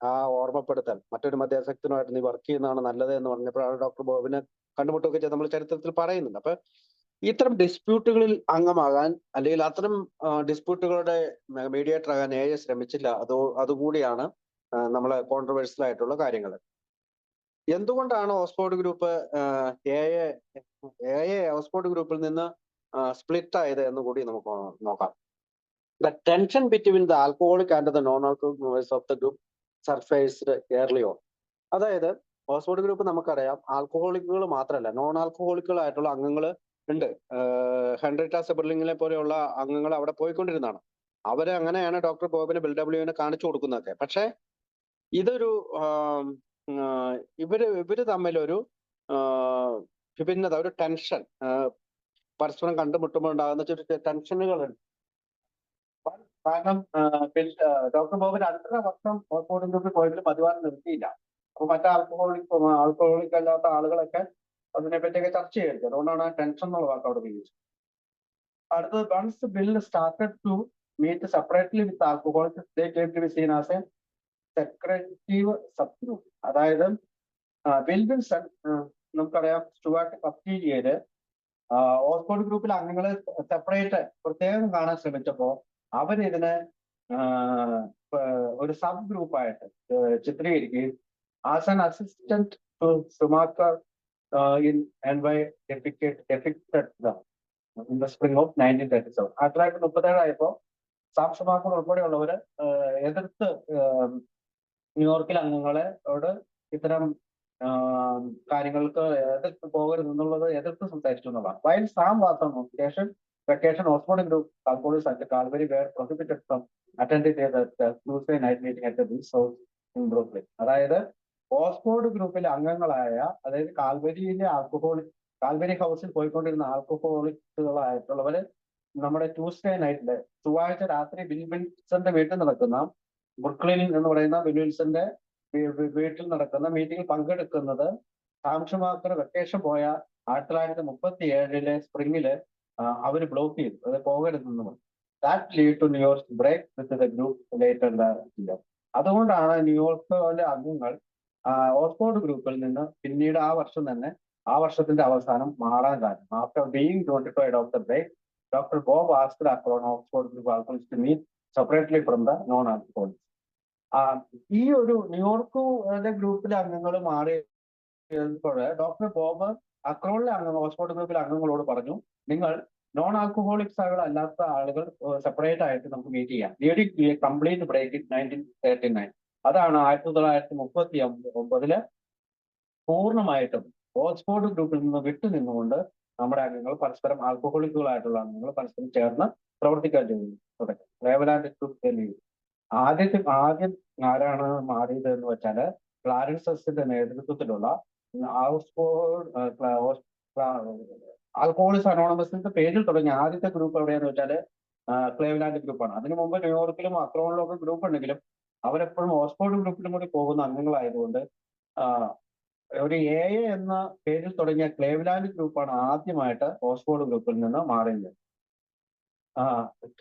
ആ ഓർമ്മപ്പെടുത്തൽ, മറ്റൊരു മദ്യാസക്തനുമായിട്ട് നീ വർക്ക് ചെയ്യുന്നതാണ് നല്ലത് എന്ന് പറഞ്ഞപ്പോഴാണ് ഡോക്ടർ ബോബിനെ കണ്ടുമുട്ടുകയൊക്കെ ചെയ്ത് നമ്മൾ ചരിത്രത്തിൽ പറയുന്നുണ്ട്. അപ്പൊ ഇത്തരം ഡിസ്പ്യൂട്ടുകളിൽ അംഗമാകാൻ, അല്ലെങ്കിൽ അത്തരം ഡിസ്പ്യൂട്ടുകളുടെ മീഡിയേറ്റർ ആകാൻ ശ്രമിച്ചില്ല. അതുകൂടിയാണ് നമ്മളെ കോൺട്രവേഴ്സ്യൽ ആയിട്ടുള്ള കാര്യങ്ങൾ. എന്തുകൊണ്ടാണ് ഓക്സ്ഫോർഡ് ഗ്രൂപ്പ് ഓക്സ്ഫോർഡ് ഗ്രൂപ്പിൽ നിന്ന് സ്പ്ലിറ്റ് ആയത് എന്ന് കൂടി നമുക്ക് നോക്കാം. The tension between the alcoholic and the non-alcoholic members of the group surfaced early on. അതായത് ഓക്സ്ഫോർഡ് ഗ്രൂപ്പ് നമുക്കറിയാം, ആൽക്കഹോളിക്കുകൾ മാത്രമല്ല, നോൺ ആൽക്കഹോളിക്കുകളായിട്ടുള്ള അംഗങ്ങൾ ഉണ്ട്. ഹെൻറിറ്റ സെബർലിംഗിനെ പോലെയുള്ള അംഗങ്ങൾ അവിടെ പോയിക്കൊണ്ടിരുന്നതാണ്. അവരെ അങ്ങനെയാണ് ഡോക്ടർ ബോബിനെ ബിൽ ഡബ്ല്യുവിനെ കാണിച്ചു കൊടുക്കുന്നതൊക്കെ. പക്ഷെ ഇതൊരു ഇവര് തമ്മിലൊരു വിഭിന്നത, ഒരു ടെൻഷൻ, പരസ്പരം കണ്ടുമുട്ടുമ്പോൾ ഉണ്ടാകുന്ന ടെൻഷനുകളുണ്ട്. കാരണം ഡോക്ടർ ബോബിന് 2.5 വർഷം ഓക്സ്ഫോർഡ് ഗ്രൂപ്പിൽ പോയെങ്കിലും പതിവാരം നിർത്തിയില്ല. അപ്പൊ മറ്റേ ആൽക്കഹോളിക് അല്ലാത്ത ആളുകളൊക്കെ അതിനെ പറ്റിയൊക്കെ ചർച്ച ചെയ്യരുത്. അതുകൊണ്ടാണ് ആ ടെൻഷൻ എന്നുള്ള വാക്ക് അവിടെ ഉപയോഗിച്ചത്. അടുത്തത്, once Bill started to meet separately with alcoholic, they came to be seen as a secretive sub group. അതായത് ബിൽ വിൽസൺ, നമുക്കറിയാം, സ്റ്റുവാർട്ട് കപ്റ്റീരിയയില് ഓക്സ്ഫോർഡ് ഗ്രൂപ്പിലെ അംഗങ്ങളെ സെപ്പറേറ്റ് പ്രത്യേകം കാണാൻ ശ്രമിച്ചപ്പോ അവരിതിനെ ഒരു സബ് ഗ്രൂപ്പായിട്ട് ചിത്രീകരിക്കുകയും as an assistant to Schumacher in NY depicted in the spring of 1937. 1937 ആയപ്പോ സാം ഷുമാക്കർ ഉൾപ്പെടെയുള്ളവര് എതിർത്ത് ന്യൂയോർക്കിലെ അംഗങ്ങളോട് ഇത്തരം കാര്യങ്ങൾക്ക് എതിർത്ത് പോകരുതെന്നുള്ളത് എതിർത്ത് സംസാരിച്ചു എന്നുള്ളതാണ്. While Sam was on vacation, Oxford group alcoholics at the Calvary were prohibited from attending the Tuesday night meeting at the Beach House in Brooklyn. അതായത് ഓക്സ്ഫോർഡ് ഗ്രൂപ്പിലെ അംഗങ്ങളായ, അതായത് കാൽവരി ഹൗസിൽ പോയിക്കൊണ്ടിരുന്ന ആൽക്കഹോളിക്കുകളായിട്ടുള്ളവര് നമ്മുടെ ട്യൂസ്ഡേ നൈറ്റില്, ചൊവ്വാഴ്ച രാത്രി ബിൽ വിൽസന്റെ വീട്ടിൽ നടക്കുന്ന, ബ്രുക്ലിനിൽ എന്ന് പറയുന്ന ബിൽ വിൽസന്റെ വീട്ടിൽ നടക്കുന്ന മീറ്റിംഗിൽ പങ്കെടുക്കുന്നത് സാം ഷുമാക്കർ വെക്കേഷൻ പോയ 1937 സ്പ്രിങ്ങില് അവർ ബ്ലോക്ക് ചെയ്തു, അത് പോകരുതെന്ന് പറഞ്ഞു. That lead to New York break with the group later year. അതുകൊണ്ടാണ് ന്യൂയോർക്കിലെ അംഗങ്ങൾ ഓക്സ്ഫോർഡ് ഗ്രൂപ്പിൽ നിന്ന് പിന്നീട് ആ വർഷം തന്നെ, ആ വർഷത്തിന്റെ അവസാനം മാറാൻ കാരണം. After being notified of the break, doctor Bob asked Akron Oxford Group alcoholics to meet separately from the non alcoholics. ഈ ഒരു ന്യൂയോർക്കിലെ ഗ്രൂപ്പിലെ അംഗങ്ങൾ മാറിയപ്പോൾ ഡോക്ടർ ബോബ് അക്രോണിലെ അംഗങ്ങൾ, ഓക്സ്ഫോർഡ് ഗ്രൂപ്പിലെ അംഗങ്ങളോട് പറഞ്ഞു, നിങ്ങൾ നോൺ ആൽക്കഹോളിക്സ് അല്ലാത്ത ആളുകൾ സെപ്പറേറ്റ് ആയിട്ട് നമുക്ക് മീറ്റ് ചെയ്യാം. Leading complete break in 1939. അതാണ് 1939 പൂർണ്ണമായിട്ടും ഓക്സ്ഫോർഡ് ഗ്രൂപ്പിൽ നിന്ന് വിട്ടു നിന്നുകൊണ്ട് നമ്മുടെ അംഗങ്ങൾ പരസ്പരം, ആൽക്കഹോളിക്കുകളായിട്ടുള്ള അംഗങ്ങൾ പരസ്പരം ചേർന്ന് പ്രവർത്തിക്കാൻ തുടങ്ങി. ക്ലേവ്ലാൻഡ് ഗ്രൂപ്പ് ആദ്യം ആരാണ് മാറിയത് എന്ന് വെച്ചാൽ, ക്ലാരൻസസിന്റെ നേതൃത്വത്തിലുള്ള ആൽക്കഹോളിക്സ് അനോണമസിന്റെ പേരിൽ തുടങ്ങിയ ആദ്യത്തെ ഗ്രൂപ്പ് എവിടെയാന്ന് വെച്ചാൽ ക്ലേവ്ലാൻഡ് ഗ്രൂപ്പാണ്. അതിനു മുമ്പ് ന്യൂയോർക്കിലും അക്രോണിലും ഒക്കെ ഗ്രൂപ്പ് ഉണ്ടെങ്കിലും അവരെപ്പോഴും ഓക്സ്ഫോർഡ് ഗ്രൂപ്പിലും കൂടി പോകുന്ന അംഗങ്ങളായതുകൊണ്ട് ഒരു എ എന്ന പേരിൽ തുടങ്ങിയ ക്ലേവ്ലാൻഡ് ഗ്രൂപ്പാണ് ആദ്യമായിട്ട് ഓക്സ്ഫോർഡ് ഗ്രൂപ്പിൽ നിന്ന് മാറിയത്.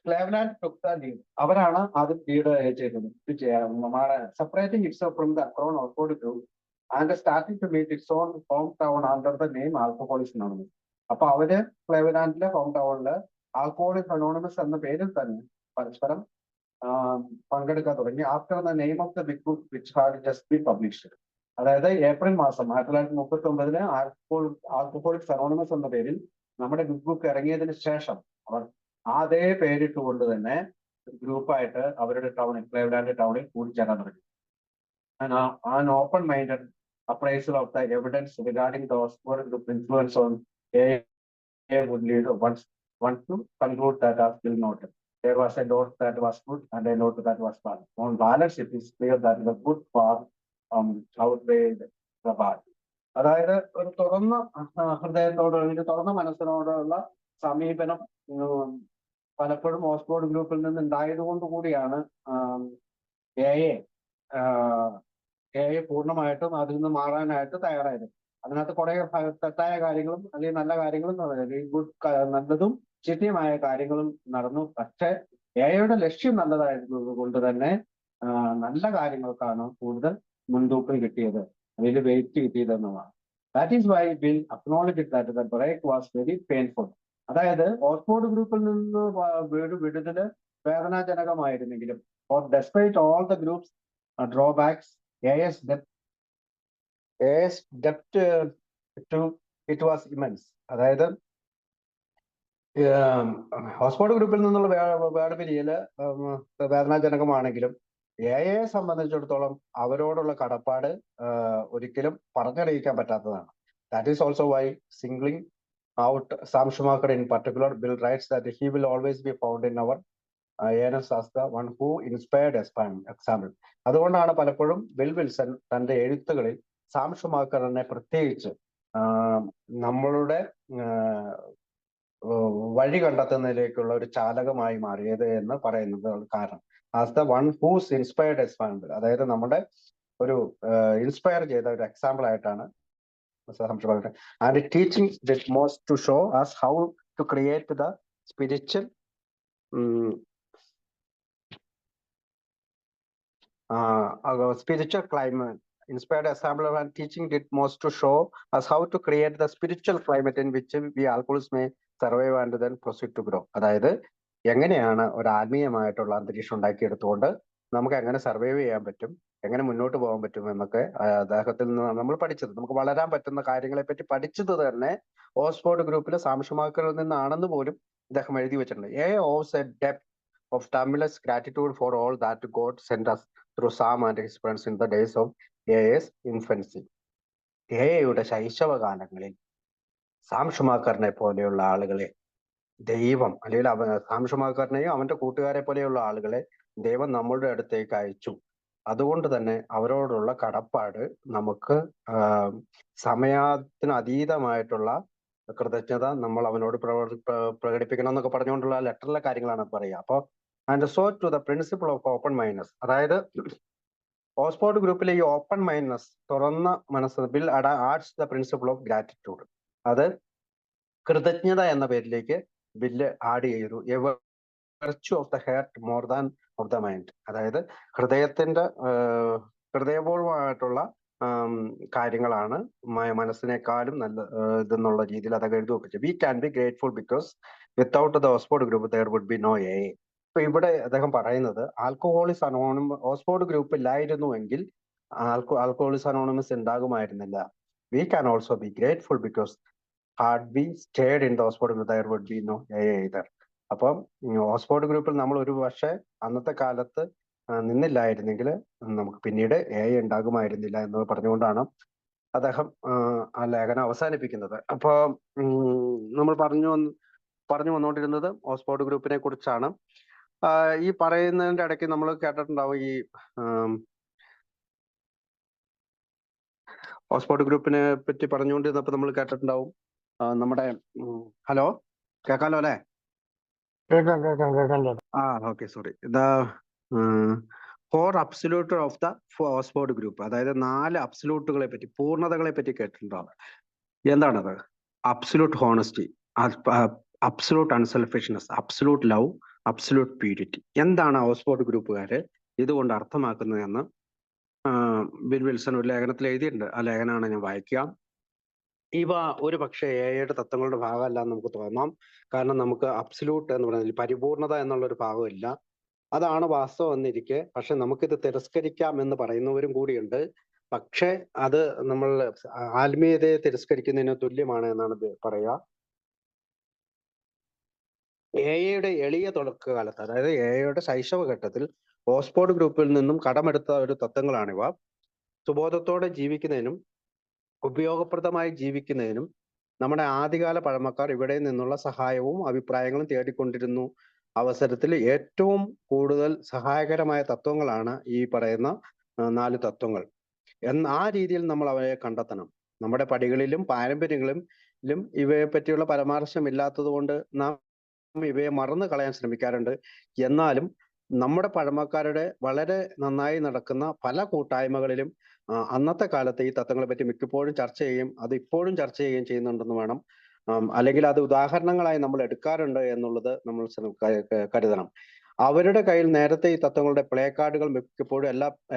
ക്ലേവ്ലാൻഡ് ലീഡ്, അവരാണ് ആദ്യം ലീഡ് ചെയ്തത്. Separating its from the Akron Oxford group and starting to meet its own home town under the name Alcoholics Anonymous. അപ്പൊ അവര് ക്ലേവ്ലാൻഡിലെ ഹോം ടൗണില് ആൽക്കഹോളിക്സ് അനോണിമസ് എന്ന പേരിൽ തന്നെ പരസ്പരം പങ്കെടുക്കാൻ തുടങ്ങി. After the name of the big book which had just been published. അതായത് ഏപ്രിൽ മാസം 1939 ആൽക്കഹോളിക്സ് അനോണിമസ് എന്ന പേരിൽ നമ്മുടെ ബിഗ് ബുക്ക് ഇറങ്ങിയതിന് ശേഷം അവർ അതേ പേരിട്ടുകൊണ്ട് തന്നെ ഗ്രൂപ്പായിട്ട് അവരുടെ ടൗണിൽ, ക്ലേവ്ലാൻഡ് ടൗണിൽ കൂടിച്ചേരാൻ തുടങ്ങി. An open-minded appraisal of the evidence regarding the Oxford Group influence on AA would lead one to conclude that, as Bill noted, there was a note that was good and a note that was bad. On balance, it is clear that the good far outweighed the bad. അതായത് ഒരു തുറന്ന ഹൃദയത്തോടുള്ള, തുറന്ന മനസ്സിനോടുള്ള സമീപനം പലപ്പോഴും Oxford ഗ്രൂപ്പിൽ നിന്ന് ഉണ്ടായതുകൊണ്ട് കൂടിയാണ് എ പൂർണ്ണമായിട്ടും അതിൽ നിന്ന് മാറാനായിട്ട് തയ്യാറായത്. അതിനകത്ത് കുറെ തെറ്റായ കാര്യങ്ങളും അല്ലെങ്കിൽ നല്ല കാര്യങ്ങളും നല്ലതും ചീത്തയുമായ കാര്യങ്ങളും നടന്നു. പക്ഷെ എയുടെ ലക്ഷ്യം നല്ലതായിരുന്നത് കൊണ്ട് തന്നെ നല്ല കാര്യങ്ങൾക്കാണ് കൂടുതൽ മുൻതൂക്കം കിട്ടിയത്, അതിൽ വെയിറ്റ് കിട്ടിയതെന്നുമാണ്. That is why Bill acknowledged that the break was very painful. അതായത് ഓക്സ്ഫോർഡ് ഗ്രൂപ്പിൽ നിന്ന് വിടുതല് വേദനാജനകമായിരുന്നെങ്കിലും, for despite all the group's drawbacks, AS depth to it was immense. അതായത് ഓക്സ്ഫോർഡ് ഗ്രൂപ്പിൽ നിന്നുള്ള വേർപിരിയല് വേദനാജനകമാണെങ്കിലും എയെ സംബന്ധിച്ചിടത്തോളം അവരോടുള്ള കടപ്പാട് ഒരിക്കലും പറഞ്ഞറിയിക്കാൻ പറ്റാത്തതാണ്. That is also why singling out Sam Schumacher in particular, Bill writes that he will always be found in our ANS as the one who inspired example. അതുകൊണ്ടാണ് പലപ്പോഴും ബിൽ വിൽസൺ തന്റെ എഴുത്തുകളിൽ സാം ഷുമാക്കറിനെ പ്രത്യേകിച്ച് നമ്മളുടെ വഴി കണ്ടെത്തുന്നതിലേക്കുള്ള ഒരു ചാലകമായി മാറിയത് എന്ന് പറയുന്നത് കാരണം. As the one whose inspired example, അതായത് നമ്മുടെ ഒരു ഇൻസ്പയർ ചെയ്ത ഒരു എക്സാമ്പിൾ ആയിട്ടാണ് and teaching did most to show us how to create the spiritual spiritual climate. Inspired example and teaching did most to show us how to create the spiritual climate in which we alcoholics may survive and then proceed to grow. അതായത് എങ്ങനെയാണ് ഒരു ആത്മീയമായിട്ടുള്ള അന്തരീക്ഷം ഉണ്ടാക്കിയെടുത്തുകൊണ്ട് നമുക്ക് എങ്ങനെ survive ചെയ്യാൻ പറ്റും, എങ്ങനെ മുന്നോട്ട് പോകാൻ പറ്റും എന്നൊക്കെ അദ്ദേഹത്തിൽ നിന്ന് നമ്മൾ പഠിച്ചത്. നമുക്ക് വളരാൻ പറ്റുന്ന കാര്യങ്ങളെ പറ്റി പഠിച്ചത് തന്നെ ഓക്സ്ഫോർഡ് ഗ്രൂപ്പിലെ സാം ഷുമാക്കറിൽ നിന്നാണെന്ന് പോലും അദ്ദേഹം എഴുതി വെച്ചിട്ടുണ്ട്. As a depth of timeless gratitude for all that God send us through Sam and his friends in the days of AA's infancy. എയുടെ ശൈശവകാലങ്ങളിൽ സാം ഷുമാക്കറിനെ പോലെയുള്ള ആളുകളെ ദൈവം, അല്ലെങ്കിൽ സാം ഷുമാക്കറിനെയും അവന്റെ കൂട്ടുകാരെ പോലെയുള്ള ആളുകളെ ദൈവം നമ്മളുടെ അടുത്തേക്ക് അയച്ചു. അതുകൊണ്ട് തന്നെ അവരോടുള്ള കടപ്പാട് നമുക്ക് സമയത്തിന് അതീതമായിട്ടുള്ള കൃതജ്ഞത നമ്മൾ അവനോട് പ്രകടിപ്പിക്കണം എന്നൊക്കെ പറഞ്ഞുകൊണ്ടുള്ള ലെറ്ററിലെ കാര്യങ്ങളാണ് പറയുക. അപ്പോൾ and so to the principle of open mindedness, അതായത് ഓക്സ്ഫോർഡ് ഗ്രൂപ്പിലെ ഈ ഓപ്പൺ മൈൻഡ്നെസ്, തുറന്ന മനസ്സ്, Bill adds the principle of gratitude. അത് കൃതജ്ഞത എന്ന പേരിലേക്ക് ബില്ല് ആഡ് ചെയ്തു. Virtue of the heart more than of the mind. അതായത് ഹൃദയത്തിന്റെ ഹൃദയപൂർവമായിട്ടുള്ള കാര്യങ്ങളാണ് മനസ്സിനേക്കാളും നല്ല ഇതെന്നുള്ള രീതിയിൽ അതൊക്കെ എഴുതി വെപ്പിച്ചു. We can be grateful because without the Oxford Group there would be no A. ഇപ്പൊ ഇവിടെ അദ്ദേഹം പറയുന്നത് ആൽക്കഹോളിസ് അനോണിമസ് ഓക്സ്ഫോർഡ് ഗ്രൂപ്പ് ഇല്ലായിരുന്നുവെങ്കിൽ ആൽക്കഹോളിസ് അനോണിമസ് ഉണ്ടാകുമായിരുന്നില്ല. We can also be grateful because had be stayed in the Oxford Group there would be no A either. അപ്പം Oxford ഗ്രൂപ്പിൽ നമ്മൾ ഒരു പക്ഷേ അന്നത്തെ കാലത്ത് നിന്നില്ലായിരുന്നെങ്കിൽ നമുക്ക് പിന്നീട് എ ഉണ്ടാകുമായിരുന്നില്ല എന്ന് പറഞ്ഞുകൊണ്ടാണ് അദ്ദേഹം ആ ലേഖനം അവസാനിപ്പിക്കുന്നത്. അപ്പൊ നമ്മൾ പറഞ്ഞു വന്നുകൊണ്ടിരുന്നത് ഓക്സ്ഫോർഡ് ഗ്രൂപ്പിനെ കുറിച്ചാണ്. ഈ പറയുന്നതിന്റെ ഇടയ്ക്ക് നമ്മൾ കേട്ടിട്ടുണ്ടാവും ഈ ഓക്സ്ഫോർഡ് ഗ്രൂപ്പിനെ പറ്റി പറഞ്ഞുകൊണ്ടിരുന്നപ്പോ നമ്മൾ കേട്ടിട്ടുണ്ടാവും നമ്മുടെ ഹലോ കേൾക്കാലോ അല്ലെ? Okay, sorry. The 4 absolute of the Oxford Group, അതായത് 4 അബ്സല്യൂട്ടുകളെ പറ്റി, പൂർണ്ണതകളെ പറ്റി കേട്ടിട്ടുണ്ടാവും. എന്താണത്? Absolute honesty, absolute unselfishness, absolute love, absolute purity. എന്താണ് ഓക്സ്ഫോർഡ് ഗ്രൂപ്പുകാര് ഇതുകൊണ്ട് അർത്ഥമാക്കുന്നതെന്ന് ബിൽ വിൽസൺ ഒരു ലേഖനത്തിൽ എഴുതിയിട്ടുണ്ട്. ആ ലേഖനമാണ് ഞാൻ വായിക്കാം. ഇവ ഒരു പക്ഷേ എയുടെ തത്വങ്ങളുടെ ഭാഗമല്ല എന്ന് നമുക്ക് തോന്നാം. കാരണം നമുക്ക് അബ്സല്യൂട്ട് എന്ന് പറയുന്നതിൽ പരിപൂർണത എന്നുള്ള ഒരു ഭാഗമില്ല. അതാണ് വാസ്തവം എന്നിരിക്കെ പക്ഷെ നമുക്കിത് തിരസ്കരിക്കാം എന്ന് പറയുന്നവരും കൂടിയുണ്ട്. പക്ഷെ അത് നമ്മൾ ആത്മീയതയെ തിരസ്കരിക്കുന്നതിന് തുല്യമാണ് എന്നാണ് പറയുക. എയുടെ എളിയ തുടക്കകാലത്ത്, അതായത് എയുടെ ശൈശവഘട്ടത്തിൽ ഓക്സ്ഫോർഡ് ഗ്രൂപ്പിൽ നിന്നും കടമെടുത്ത ഒരു തത്വങ്ങളാണിവ. സുബോധത്തോടെ ജീവിക്കുന്നതിനും ഉപയോഗപ്രദമായി ജീവിക്കുന്നതിനും നമ്മുടെ ആദ്യകാല പഴമക്കാർ ഇവിടെ നിന്നുള്ള സഹായവും അഭിപ്രായങ്ങളും തേടിക്കൊണ്ടിരുന്നു. അവസരത്തിൽ ഏറ്റവും കൂടുതൽ സഹായകരമായ തത്വങ്ങളാണ് ഈ പറയുന്ന 4 തത്വങ്ങൾ. ആ രീതിയിൽ നമ്മൾ അവയെ കണ്ടെത്തണം. നമ്മുടെ പടികളിലും പാരമ്പര്യങ്ങളിലും ഇവയെ പറ്റിയുള്ള പരാമർശം ഇല്ലാത്തത് കൊണ്ട് നാം ഇവയെ മറന്നു കളയാൻ ശ്രമിക്കാറുണ്ട്. എന്നാലും നമ്മുടെ പഴമക്കാരുടെ വളരെ നന്നായി നടക്കുന്ന പല കൂട്ടായ്മകളിലും അന്നത്തെ കാലത്ത് ഈ തത്വങ്ങളെ പറ്റി മിക്കപ്പോഴും ചർച്ച ചെയ്യും, അത് ഇപ്പോഴും ചർച്ച ചെയ്യുകയും ചെയ്യുന്നുണ്ടെന്ന് വേണം. അല്ലെങ്കിൽ അത് ഉദാഹരണങ്ങളായി നമ്മൾ എടുക്കാറുണ്ട് എന്നുള്ളത് നമ്മൾ കരുതണം. അവരുടെ കയ്യിൽ നേരത്തെ ഈ തത്വങ്ങളുടെ പ്ലേ കാർഡുകൾ മിക്കപ്പോഴും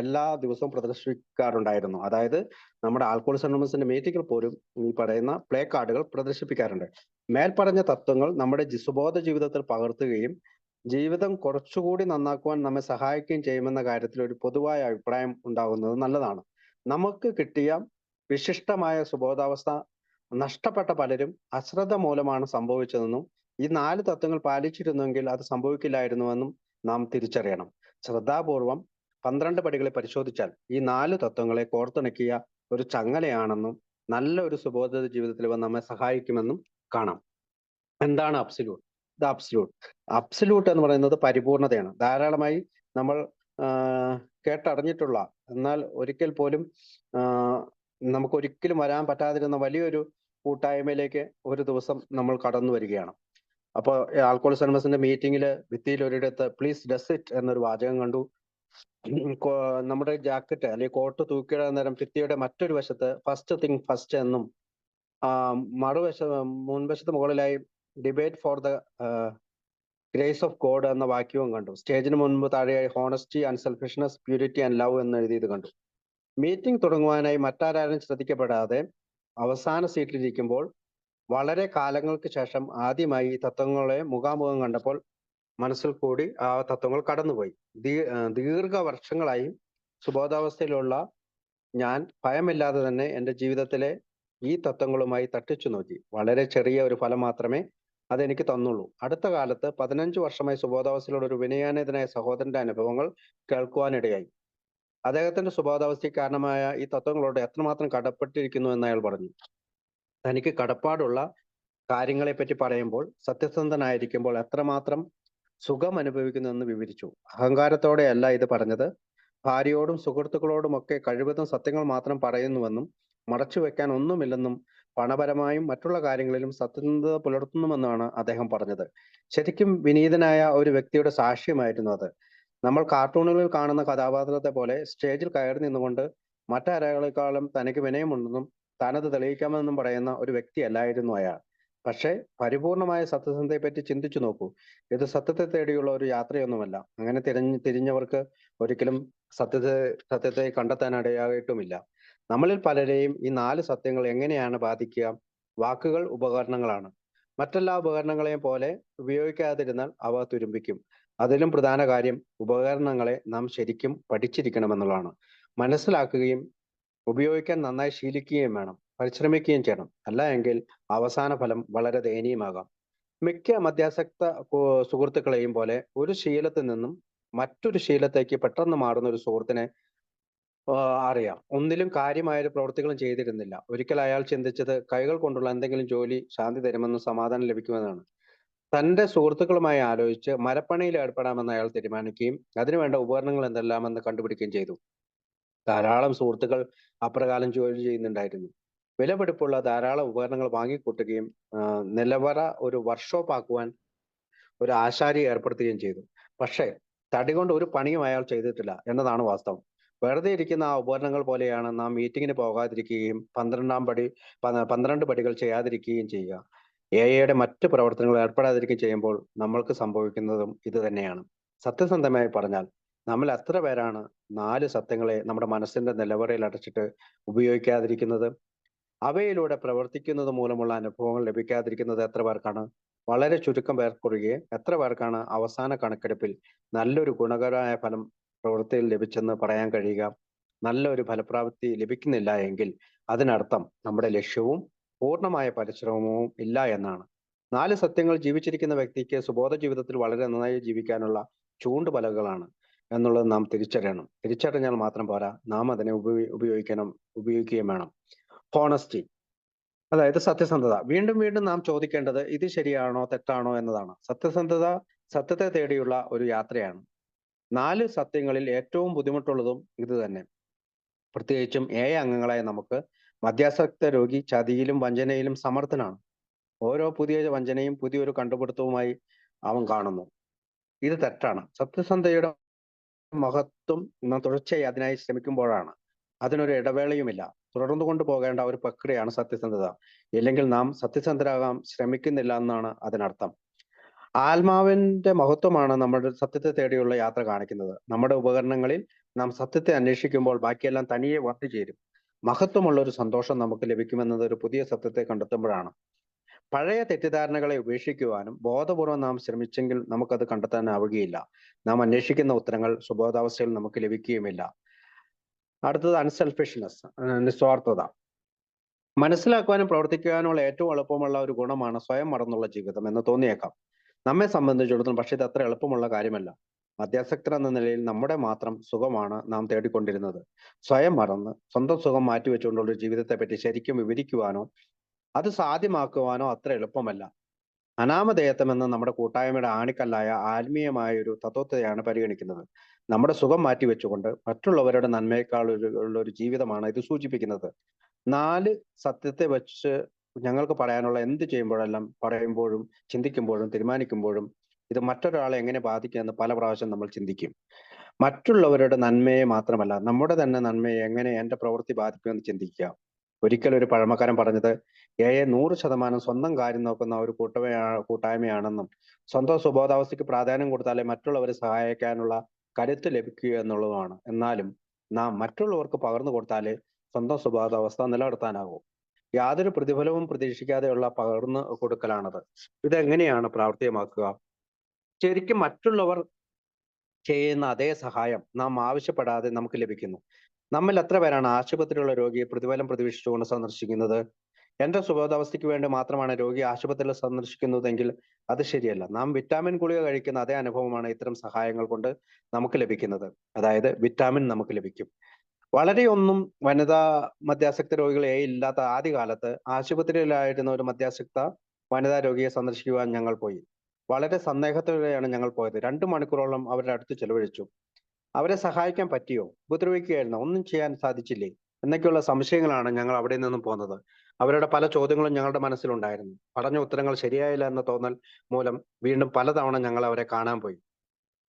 എല്ലാ ദിവസവും പ്രദർശിപ്പിക്കാറുണ്ടായിരുന്നു. അതായത് നമ്മുടെ ആൽക്കഹോളിസ് അനോണിമസിന്റെ മീറ്റിംഗിൽ പോലും ഈ പറയുന്ന പ്ലേ കാർഡുകൾ പ്രദർശിപ്പിക്കാറുണ്ട്. മേൽപ്പറഞ്ഞ തത്വങ്ങൾ നമ്മുടെ സുബോധ ജീവിതത്തിൽ പകർത്തുകയും ജീവിതം കുറച്ചുകൂടി നന്നാക്കുവാൻ നമ്മെ സഹായിക്കുകയും ചെയ്യുമെന്ന കാര്യത്തിൽ ഒരു പൊതുവായ അഭിപ്രായം ഉണ്ടാകുന്നത് നല്ലതാണ്. നമുക്ക് കിട്ടിയ വിശിഷ്ടമായ സുബോധാവസ്ഥ നഷ്ടപ്പെട്ട പലരും അശ്രദ്ധ മൂലമാണ് സംഭവിച്ചതെന്നും ഈ 4 തത്വങ്ങൾ പാലിച്ചിരുന്നെങ്കിൽ അത് സംഭവിക്കില്ലായിരുന്നുവെന്നും നാം തിരിച്ചറിയണം. ശ്രദ്ധാപൂർവം 12 പടികളെ പരിശോധിച്ചാൽ ഈ 4 തത്വങ്ങളെ കോർത്തിണക്കിയ ഒരു ചങ്ങലയാണെന്നും നല്ല ഒരു സുബോധ ജീവിതത്തിൽ നമ്മെ സഹായിക്കുമെന്നും കാണാം. എന്താണ് അബ്സല്യൂട്ട്? The absolute. അബ്സല്യൂട്ട് എന്ന് പറയുന്നത് പരിപൂർണതയാണ്. ധാരാളമായി നമ്മൾ കേട്ടറിഞ്ഞിട്ടുള്ള, എന്നാൽ ഒരിക്കൽ പോലും നമുക്ക് ഒരിക്കലും വരാൻ പറ്റാതിരുന്ന വലിയൊരു കൂട്ടായ്മയിലേക്ക് ഒരു ദിവസം നമ്മൾ കടന്നു വരികയാണ്. അപ്പോൾ ആൽക്കഹോളിസ് അനോണിമസിന്റെ മീറ്റിംഗിൽ ഭിത്തിയിൽ ഒരിടത്ത് പ്ലീസ് ഡസ് ഇറ്റ് എന്നൊരു വാചകം കണ്ടു. നമ്മുടെ ജാക്കറ്റ് അല്ലെങ്കിൽ കോട്ട് തൂക്കിയിടാൻ നേരം ഭിത്തിയുടെ മറ്റൊരു വശത്ത് ഫസ്റ്റ് തിങ് ഫസ്റ്റ് എന്നും മുൻവശത്ത് മുകളിലായി debate for the grace of God എന്ന വാക്യവും കണ്ടു. സ്റ്റേജിന് മുൻപ് താഴെയായി ഹോണസ്റ്റി, അൺസെൽഫിഷ്നെസ്, പ്യൂരിറ്റി ആൻഡ് ലവ് എന്ന് എഴുതിയത് കണ്ടു. മീറ്റിംഗ് തുടങ്ങുവാനായി മറ്റാരും ശ്രദ്ധിക്കപ്പെടാതെ അവസാന സീറ്റിലിരിക്കുമ്പോൾ വളരെ കാലങ്ങൾക്ക് ശേഷം ആദ്യമായി ഈ തത്വങ്ങളെ മുഖാമുഖം കണ്ടപ്പോൾ മനസ്സിൽ കൂടി ആ തത്വങ്ങൾ കടന്നുപോയി. ദീർഘവർഷങ്ങളായി സുബോധാവസ്ഥയിലുള്ള ഞാൻ ഭയമില്ലാതെ തന്നെ എൻ്റെ ജീവിതത്തിലെ ഈ തത്വങ്ങളുമായി തട്ടിച്ചു നോക്കി. വളരെ ചെറിയ ഒരു ഫലം മാത്രമേ അതെനിക്ക് തന്നുള്ളൂ. അടുത്ത കാലത്ത് 15 വർഷമായി സുബോധാവസ്ഥയിലുള്ള ഒരു വിനയാനിതനായ സഹോദരന്റെ അനുഭവങ്ങൾ കേൾക്കുവാനിടയായി. അദ്ദേഹത്തിന്റെ സുബോധാവസ്ഥയ്ക്ക് കാരണമായ ഈ തത്വങ്ങളോട് എത്രമാത്രം കടപ്പെട്ടിരിക്കുന്നു എന്ന് അയാൾ പറഞ്ഞു. തനിക്ക് കടപ്പാടുള്ള കാര്യങ്ങളെ പറ്റി പറയുമ്പോൾ സത്യസന്ധനായിരിക്കുമ്പോൾ എത്രമാത്രം സുഖം അനുഭവിക്കുന്നു എന്ന് വിവരിച്ചു. അഹങ്കാരത്തോടെയല്ല ഇത് പറഞ്ഞത്. ഭാര്യയോടും സുഹൃത്തുക്കളോടും ഒക്കെ കഴിവതും സത്യങ്ങൾ മാത്രം പറയുന്നുവെന്നും മറച്ചു വെക്കാൻ ഒന്നുമില്ലെന്നും പണപരമായും മറ്റുള്ള കാര്യങ്ങളിലും സത്യസന്ധത പുലർത്തുന്നുമെന്നാണ് അദ്ദേഹം പറഞ്ഞത്. ശരിക്കും വിനീതനായ ഒരു വ്യക്തിയുടെ സാക്ഷ്യമായിരുന്നു അത്. നമ്മൾ കാർട്ടൂണുകളിൽ കാണുന്ന കഥാപാത്രത്തെ പോലെ സ്റ്റേജിൽ കയറി നിന്നുകൊണ്ട് മറ്റാരേക്കാളും തനിക്ക് വിനയമുണ്ടെന്നും താനത് തെളിയിക്കാമെന്നും പറയുന്ന ഒരു വ്യക്തിയല്ലായിരുന്നു അയാൾ. പക്ഷേ പരിപൂർണമായ സത്യസന്ധതയെപ്പറ്റി ചിന്തിച്ചു നോക്കൂ. ഇത് സത്യത്തെ തേടിയുള്ള ഒരു യാത്രയൊന്നുമല്ല. അങ്ങനെ തിരിഞ്ഞവർക്ക് ഒരിക്കലും സത്യത്തെ സത്യത്തെ കണ്ടെത്താൻ ഇടയായിട്ടുമില്ല. നമ്മളിൽ പലരെയും ഈ 4 സത്യങ്ങൾ എങ്ങനെയാണ് ബാധിക്കുക? വാക്കുകൾ ഉപകരണങ്ങളാണ്. മറ്റെല്ലാ ഉപകരണങ്ങളെയും പോലെ ഉപയോഗിക്കാതിരുന്നാൽ അവ തുരുമ്പിക്കും. അതിലും പ്രധാന കാര്യം ഉപകരണങ്ങളെ നാം ശരിക്കും പഠിച്ചിരിക്കണമെന്നുള്ളതാണ്. മനസ്സിലാക്കുകയും ഉപയോഗിക്കാൻ നന്നായി ശീലിക്കുകയും വേണം. പരിശ്രമിക്കുകയും ചെയ്യണം. അല്ല എങ്കിൽ അവസാന ഫലം വളരെ ദയനീയമാകാം. മിക്ക മദ്യാസക്ത സുഹൃത്തുക്കളെയും പോലെ ഒരു ശീലത്തിൽ നിന്നും മറ്റൊരു ശീലത്തേക്ക് പെട്ടെന്ന് മാറുന്ന ഒരു സുഹൃത്തിനെ അറിയാം. ഒന്നിലും കാര്യമായ ഒരു പ്രവൃത്തികളും ചെയ്തിരുന്നില്ല. ഒരിക്കൽ അയാൾ ചിന്തിച്ചത് കൈകൾ കൊണ്ടുള്ള എന്തെങ്കിലും ജോലി ശാന്തി തരുമെന്നും സമാധാനം ലഭിക്കുമെന്നാണ്. തന്റെ സുഹൃത്തുക്കളുമായി ആലോചിച്ച് മരപ്പണിയിൽ ഏർപ്പെടാമെന്ന് അയാൾ തീരുമാനിക്കുകയും അതിനുവേണ്ട ഉപകരണങ്ങൾ എന്തെല്ലാമെന്ന് കണ്ടുപിടിക്കുകയും ചെയ്തു. ധാരാളം സുഹൃത്തുക്കൾ അപ്രകാരം ജോലി ചെയ്യുന്നുണ്ടായിരുന്നു. വിലപിടിപ്പുള്ള ധാരാളം ഉപകരണങ്ങൾ വാങ്ങിക്കൂട്ടുകയും നിലവറ ഒരു വർക്ക്ഷോപ്പ് ആക്കുവാൻ ഒരു ആശാരിയെ ഏർപ്പെടുത്തുകയും ചെയ്തു. പക്ഷേ തടി കൊണ്ട് ഒരു പണിയും അയാൾ ചെയ്തിട്ടില്ല എന്നതാണ് വാസ്തവം. വെറുതെ ഇരിക്കുന്ന ആ ഉപകരണങ്ങൾ പോലെയാണ് നാം മീറ്റിങ്ങിന് പോകാതിരിക്കുകയും 12 പടികൾ ചെയ്യാതിരിക്കുകയും ചെയ്യുക. എഐയുടെ മറ്റ് പ്രവർത്തനങ്ങളിൽ ഏർപ്പെടാതിരിക്കുകയും ചെയ്യുമ്പോൾ നമ്മൾക്ക് സംഭവിക്കുന്നതും ഇത് തന്നെയാണ്. സത്യസന്ധമായി പറഞ്ഞാൽ നമ്മൾ എത്ര പേരാണ് 4 സത്യങ്ങളെ നമ്മുടെ മനസ്സിന്റെ നിലവറയിൽ അടച്ചിട്ട് ഉപയോഗിക്കാതിരിക്കുന്നത്? അവയിലൂടെ പ്രവർത്തിക്കുന്നത് മൂലമുള്ള അനുഭവങ്ങൾ ലഭിക്കാതിരിക്കുന്നത് എത്ര പേർക്കാണ്? വളരെ ചുരുക്കം പേർക്കൊഴികെ എത്ര പേർക്കാണ് അവസാന കണക്കെടുപ്പിൽ നല്ലൊരു ഗുണകരമായ ഫലം പ്രവൃത്തിയിൽ ലഭിച്ചെന്ന് പറയാൻ കഴിയുക? നല്ലൊരു ഫലപ്രാപ്തി ലഭിക്കുന്നില്ല എങ്കിൽ അതിനർത്ഥം നമ്മുടെ ലക്ഷ്യവും പൂർണ്ണമായ പരിശ്രമവും ഇല്ല എന്നാണ്. 4 സത്യങ്ങൾ ജീവിച്ചിരിക്കുന്ന വ്യക്തിക്ക് സുബോധ ജീവിതത്തിൽ വളരെ നന്നായി ജീവിക്കാനുള്ള ചൂണ്ടുപലകളാണ് എന്നുള്ളത് നാം തിരിച്ചറിയണം. തിരിച്ചറിഞ്ഞാൽ മാത്രം പോരാ, നാം അതിനെ ഉപയോഗിക്കുകയും വേണം. ഹോണസ്റ്റി, അതായത് സത്യസന്ധത. വീണ്ടും വീണ്ടും നാം ചോദിക്കേണ്ടത് ഇത് ശരിയാണോ തെറ്റാണോ എന്നതാണ്. സത്യസന്ധത സത്യത്തെ തേടിയുള്ള ഒരു യാത്രയാണ്. 4 സത്യങ്ങളിൽ ഏറ്റവും ബുദ്ധിമുട്ടുള്ളതും ഇത് തന്നെ. പ്രത്യേകിച്ചും അംഗങ്ങളായ നമുക്ക്. മദ്യാസക്ത രോഗി ചതിയിലും വഞ്ചനയിലും സമർത്ഥനാണ്. ഓരോ പുതിയ വഞ്ചനയും പുതിയൊരു കണ്ടുപിടുത്തവുമായി അവൻ കാണുന്നു. ഇത് തെറ്റാണ്. സത്യസന്ധതയുടെ മഹത്വം നാം തുടർച്ചയായി അതിനായി ശ്രമിക്കുമ്പോഴാണ്. അതിനൊരു ഇടവേളയുമില്ല. തുടർന്നു കൊണ്ടുപോകേണ്ട ഒരു പ്രക്രിയയാണ് സത്യസന്ധത. ഇല്ലെങ്കിൽ നാം സത്യസന്ധരാകാൻ ശ്രമിക്കുന്നില്ല എന്നാണ് അതിനർത്ഥം. ആത്മാവിന്റെ മഹത്വമാണ് നമ്മുടെ സത്യത്തെ തേടിയുള്ള യാത്ര കാണിക്കുന്നത്. നമ്മുടെ ഉപകരണങ്ങളിൽ നാം സത്യത്തെ അന്വേഷിക്കുമ്പോൾ ബാക്കിയെല്ലാം തനിയെ വന്നുചേരും. മഹത്വമുള്ള ഒരു സന്തോഷം നമുക്ക് ലഭിക്കുമെന്നത് ഒരു പുതിയ സത്യത്തെ കണ്ടെത്തുമ്പോഴാണ്. പഴയ തെറ്റിദ്ധാരണകളെ ഉപേക്ഷിക്കുവാനും ബോധപൂർവം നാം ശ്രമിച്ചെങ്കിൽ നമുക്കത് കണ്ടെത്താനാവുകയില്ല. നാം അന്വേഷിക്കുന്ന ഉത്തരങ്ങൾ സുബോധാവസ്ഥയിൽ നമുക്ക് ലഭിക്കുകയുമില്ല. അടുത്തത് അൺസെൽഫിഷ്നെസ്, നിസ്വാർത്ഥത. മനസ്സിലാക്കുവാനും പ്രവർത്തിക്കുവാനുമുള്ള ഏറ്റവും എളുപ്പമുള്ള ഒരു ഗുണമാണ് സ്വയം മറന്നുള്ള ജീവിതം എന്ന് തോന്നിയേക്കാം. നമ്മെ സംബന്ധിച്ചിടത്തോളം പക്ഷെ ഇത് അത്ര എളുപ്പമുള്ള കാര്യമല്ല. മദ്യാസക്തർ എന്ന നിലയിൽ നമ്മുടെ മാത്രം സുഖമാണ് നാം തേടിക്കൊണ്ടിരുന്നത്. സ്വയം മറന്ന് സ്വന്തം സുഖം മാറ്റിവെച്ചുകൊണ്ടുള്ള ഒരു ജീവിതത്തെ പറ്റി ശരിക്കും വിവരിക്കുവാനോ അത് സാധ്യമാക്കുവാനോ അത്ര എളുപ്പമല്ല. അനാമധേയത്വം എന്ന നമ്മുടെ കൂട്ടായ്മയുടെ ആണിക്കല്ലായ ആത്മീയമായ ഒരു തത്വത്തെയാണ് പരിഗണിക്കുന്നത്. നമ്മുടെ സുഖം മാറ്റിവെച്ചുകൊണ്ട് മറ്റുള്ളവരുടെ നന്മയേക്കാൾ ഉള്ള ഒരു ജീവിതമാണ് ഇത് സൂചിപ്പിക്കുന്നത്. 4 സത്യത്തെ വെച്ച് ഞങ്ങൾക്ക് പറയാനുള്ള എന്ത് പറയുമ്പോഴും ചിന്തിക്കുമ്പോഴും തീരുമാനിക്കുമ്പോഴും ഇത് മറ്റൊരാളെ എങ്ങനെ ബാധിക്കുമെന്ന് പല പ്രാവശ്യം നമ്മൾ ചിന്തിക്കും. മറ്റുള്ളവരുടെ നന്മയെ മാത്രമല്ല നമ്മുടെ തന്നെ നന്മയെ എങ്ങനെ എന്റെ പ്രവൃത്തി ബാധിക്കുമെന്ന് ചിന്തിക്കുക. ഒരിക്കൽ ഒരു പഴമക്കാരൻ പറഞ്ഞത് 100% സ്വന്തം കാര്യം നോക്കുന്ന ഒരു കൂട്ടായ്മയാണെന്നും സ്വന്തം സുബോധാവസ്ഥയ്ക്ക് പ്രാധാന്യം കൊടുത്താലേ മറ്റുള്ളവരെ സഹായിക്കാനുള്ള കരുത്ത് ലഭിക്കുക എന്നുള്ളതുമാണ്. എന്നാലും നാം മറ്റുള്ളവർക്ക് പകർന്നു കൊടുത്താലേ സ്വന്തം സുബോധാവസ്ഥ നിലനിർത്താനാകൂ. യാതൊരു പ്രതിഫലവും പ്രതീക്ഷിക്കാതെയുള്ള പകർന്നു കൊടുക്കലാണത്. ഇതെങ്ങനെയാണ് പ്രാവർത്തികമാക്കുക? ശരിക്കും മറ്റുള്ളവർ ചെയ്യുന്ന അതേ സഹായം നാം ആവശ്യപ്പെടാതെ നമുക്ക് ലഭിക്കുന്നു. നമ്മിൽ എത്ര പേരാണ് ആശുപത്രിയിലുള്ള രോഗിയെ പ്രതിഫലം പ്രതീക്ഷിച്ചുകൊണ്ട് സന്ദർശിക്കുന്നത്? എന്റെ സുബോധാവസ്ഥയ്ക്ക് വേണ്ടി മാത്രമാണ് രോഗി ആശുപത്രിയിൽ സന്ദർശിക്കുന്നതെങ്കിൽ അത് ശരിയല്ല. നാം വിറ്റാമിൻ ഗുളിക കഴിക്കുന്ന അതേ അനുഭവമാണ് ഇത്തരം സഹായങ്ങൾ കൊണ്ട് നമുക്ക് ലഭിക്കുന്നത്. അതായത് വിറ്റാമിൻ നമുക്ക് ലഭിക്കും. വളരെയൊന്നും വനിതാ മദ്യാസക്ത രോഗികൾ ഇല്ലാത്ത ആദ്യകാലത്ത് ആശുപത്രിയിലായിരുന്ന ഒരു മദ്യാസക്ത വനിതാ രോഗിയെ സന്ദർശിക്കുവാൻ ഞങ്ങൾ പോയി. വളരെ സന്ദേഹത്തോടെയാണ് ഞങ്ങൾ പോയത്. 2 മണിക്കൂറോളം അവരുടെ അടുത്ത് ചെലവഴിച്ചു. അവരെ സഹായിക്കാൻ പറ്റിയോ? ഉപദ്രവിക്കുകയായിരുന്നോ? ഒന്നും ചെയ്യാൻ സാധിച്ചില്ലേ എന്നൊക്കെയുള്ള സംശയങ്ങളാണ് ഞങ്ങൾ അവിടെ നിന്നും പോന്നത്. അവരുടെ പല ചോദ്യങ്ങളും ഞങ്ങളുടെ മനസ്സിലുണ്ടായിരുന്നു. പറഞ്ഞ ഉത്തരങ്ങൾ ശരിയായില്ല എന്ന തോന്നൽ മൂലം വീണ്ടും പലതവണ ഞങ്ങൾ അവരെ കാണാൻ പോയി.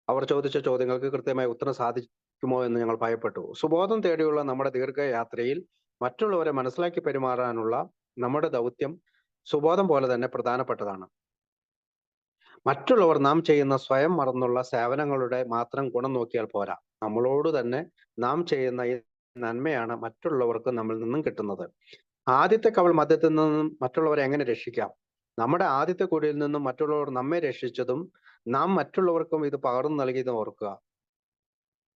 അവർ ചോദിച്ച ചോദ്യങ്ങൾക്ക് കൃത്യമായി ഉത്തരം സാധിക്കുമോ എന്ന് ഞങ്ങൾ ഭയപ്പെട്ടു. സുബോധം തേടിയുള്ള നമ്മുടെ ദീർഘയാത്രയിൽ മറ്റുള്ളവരെ മനസ്സിലാക്കി പെരുമാറാനുള്ള നമ്മുടെ ദൗത്യം സുബോധം പോലെ തന്നെ പ്രധാനപ്പെട്ടതാണ്. മറ്റുള്ളവർ നാം ചെയ്യുന്ന സ്വയം മറന്നുള്ള സേവനങ്ങളുടെ മാത്രം ഗുണം നോക്കിയാൽ പോരാ. നമ്മളോട് തന്നെ നാം ചെയ്യുന്ന ഈ നന്മയാണ് മറ്റുള്ളവർക്ക് നമ്മളിൽ നിന്നും കിട്ടുന്നത്. ആദ്യത്തെ കവൾ മദ്യത്തിൽ നിന്നും മറ്റുള്ളവരെ എങ്ങനെ രക്ഷിക്കാം? നമ്മുടെ ആദ്യത്തെ കുടിയിൽ നിന്നും മറ്റുള്ളവർ നമ്മെ രക്ഷിച്ചതും നാം മറ്റുള്ളവർക്കും ഇത് പകർന്നു നൽകിയതും ഓർക്കുക.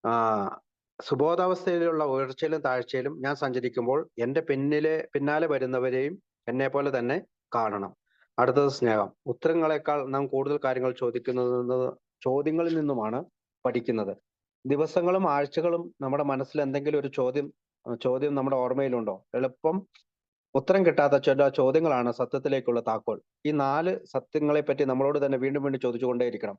ആ സുബോധാവസ്ഥയിലുള്ള ഉയർച്ചയിലും താഴ്ചയിലും ഞാൻ സഞ്ചരിക്കുമ്പോൾ എൻ്റെ പിന്നാലെ വരുന്നവരെയും എന്നെ പോലെ തന്നെ കാണണം. അടുത്തത് സ്നേഹം. ഉത്തരങ്ങളെക്കാൾ നാം കൂടുതൽ കാര്യങ്ങൾ ചോദ്യങ്ങളിൽ നിന്നുമാണ് പഠിക്കുന്നത്. ദിവസങ്ങളും ആഴ്ചകളും നമ്മുടെ മനസ്സിൽ എന്തെങ്കിലും ഒരു ചോദ്യം നമ്മുടെ ഓർമ്മയിലുണ്ടോ? എളുപ്പം ഉത്തരം കിട്ടാത്ത ചില ചോദ്യങ്ങളാണ് സത്യത്തിലേക്കുള്ള താക്കോൽ. ഈ 4 സത്യങ്ങളെ പറ്റി നമ്മളോട് തന്നെ വീണ്ടും വീണ്ടും ചോദിച്ചുകൊണ്ടേയിരിക്കണം.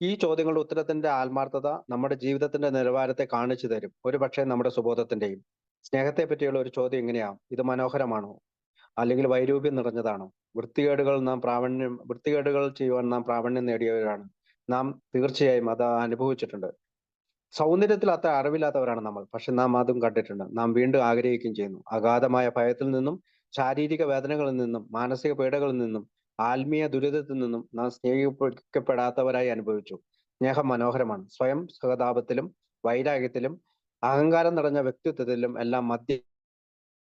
ഈ ചോദ്യങ്ങളുടെ ഉത്തരത്തിന്റെ ആത്മാർത്ഥത നമ്മുടെ ജീവിതത്തിന്റെ നിലവാരത്തെ കാണിച്ചു തരും. ഒരുപക്ഷെ നമ്മുടെ സുബോധത്തിന്റെയും. സ്നേഹത്തെ പറ്റിയുള്ള ഒരു ചോദ്യം എങ്ങനെയാ? ഇത് മനോഹരമാണോ? അല്ലെങ്കിൽ വൈരൂപ്യം നിറഞ്ഞതാണോ? വൃത്തികേടുകൾ ചെയ്യുവാൻ നാം പ്രാവീണ്യം നേടിയവരാണ്. നാം തീർച്ചയായും അത് അനുഭവിച്ചിട്ടുണ്ട്. സൗന്ദര്യത്തിൽ അത്ര അറിവില്ലാത്തവരാണ് നമ്മൾ. പക്ഷെ നാം അതും കണ്ടിട്ടുണ്ട്. നാം വീണ്ടും ആഗ്രഹിക്കുകയും ചെയ്യുന്നു. അഗാധമായ ഭയത്തിൽ നിന്നും ശാരീരിക വേദനകളിൽ നിന്നും മാനസിക പീഡകളിൽ നിന്നും ആത്മീയ ദുരിതത്തിൽ നിന്നും നാം സ്നേഹിക്കപ്പെടാത്തവരായി അനുഭവിച്ചു. സ്നേഹം മനോഹരമാണ്. സ്വയം സഹതാപത്തിലും വൈരാഗ്യത്തിലും അഹങ്കാരം നിറഞ്ഞ വ്യക്തിത്വത്തിലും എല്ലാം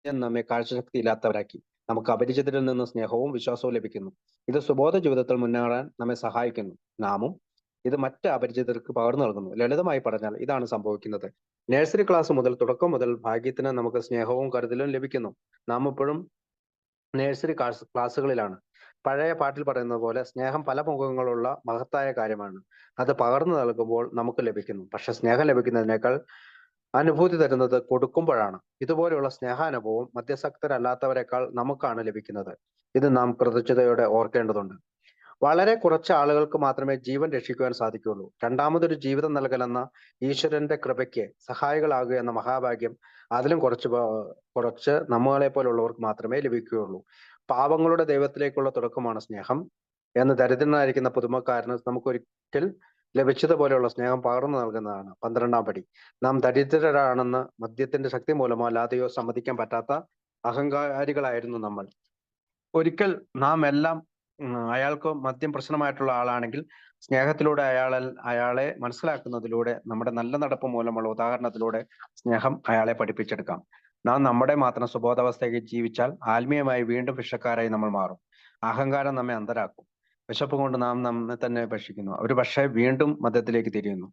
നമ്മെ കാഴ്ചശക്തി ഇല്ലാത്തവരാക്കി. നമുക്ക് അപരിചിതരിൽ നിന്ന് സ്നേഹവും വിശ്വാസവും ലഭിക്കുന്നു. ഇത് സുബോധ ജീവിതത്തിൽ മുന്നേറാൻ നമ്മെ സഹായിക്കുന്നു. നാമും ഇത് മറ്റ് അപരിചിതർക്ക് പകർന്നു നൽകുന്നു. ലളിതമായി പറഞ്ഞാൽ ഇതാണ് സംഭവിക്കുന്നത്. നഴ്സറി ക്ലാസ് മുതൽ തുടക്കം മുതൽ ഭാഗ്യത്തിന് നമുക്ക് സ്നേഹവും കരുതലും ലഭിക്കുന്നു. നാം ഇപ്പോഴും നഴ്സറി ക്ലാസ്സുകളിലാണ്. പഴയ പാട്ടിൽ പറയുന്നത് പോലെ സ്നേഹം പല മുഖങ്ങളുള്ള മഹത്തായ കാര്യമാണ്. അത് പകർന്നു നൽകുമ്പോൾ നമുക്ക് ലഭിക്കുന്നു. പക്ഷെ സ്നേഹം ലഭിക്കുന്നതിനേക്കാൾ അനുഭൂതി തരുന്നത് കൊടുക്കുമ്പോഴാണ്. ഇതുപോലെയുള്ള സ്നേഹാനുഭവം മധ്യസ്ഥരല്ലാത്തവരെക്കാൾ നമുക്കാണ് ലഭിക്കുന്നത്. ഇത് നാം കൃതജ്ഞതയോടെ ഓർക്കേണ്ടതുണ്ട്. വളരെ കുറച്ച് ആളുകൾക്ക് മാത്രമേ ജീവൻ രക്ഷിക്കുവാൻ സാധിക്കുകയുള്ളൂ. രണ്ടാമതൊരു ജീവിതം നൽകലെന്ന ഈശ്വരന്റെ കൃപയ്ക്ക് സഹായികളാകുക എന്ന മഹാഭാഗ്യം അതിലും കുറച്ച് നമ്മളെ പോലുള്ളവർക്ക് മാത്രമേ ലഭിക്കുകയുള്ളൂ. പാവങ്ങളുടെ ദൈവത്തിലേക്കുള്ള തുടക്കമാണ് സ്നേഹം എന്ന് ദരിദ്രനായിരിക്കുന്ന പുതുമക്കാരന് നമുക്കൊരിക്കൽ ലഭിച്ചതുപോലെയുള്ള സ്നേഹം പകർന്നു നൽകുന്നതാണ് 12-ാം പടി. നാം ദരിദ്രരാണെന്ന് മദ്യത്തിന്റെ ശക്തി മൂലമോ അല്ലാതെയോ സമ്മതിക്കാൻ പറ്റാത്ത അഹങ്കാരികളായിരുന്നു നമ്മൾ. ഒരിക്കൽ നാം എല്ലാം അയാൾക്ക് മദ്യം പ്രശ്നമായിട്ടുള്ള ആളാണെങ്കിൽ സ്നേഹത്തിലൂടെ അയാളെ മനസ്സിലാക്കുന്നതിലൂടെ നമ്മുടെ നല്ല നടപ്പ് മൂലമുള്ള ഉദാഹരണത്തിലൂടെ സ്നേഹം അയാളെ പഠിപ്പിച്ചെടുക്കാം. നാം നമ്മുടെ മാത്രം സുബോധാവസ്ഥയ്ക്ക് ജീവിച്ചാൽ ആത്മീയമായി വീണ്ടും ഭിക്ഷക്കാരായി നമ്മൾ മാറും. അഹങ്കാരം നമ്മെ അന്ധരാക്കും. വിശപ്പ് കൊണ്ട് നാം നമ്മെ തന്നെ ഭക്ഷിക്കുന്നു. ഒരു പക്ഷേ വീണ്ടും മദ്യത്തിലേക്ക് തിരിയുന്നു.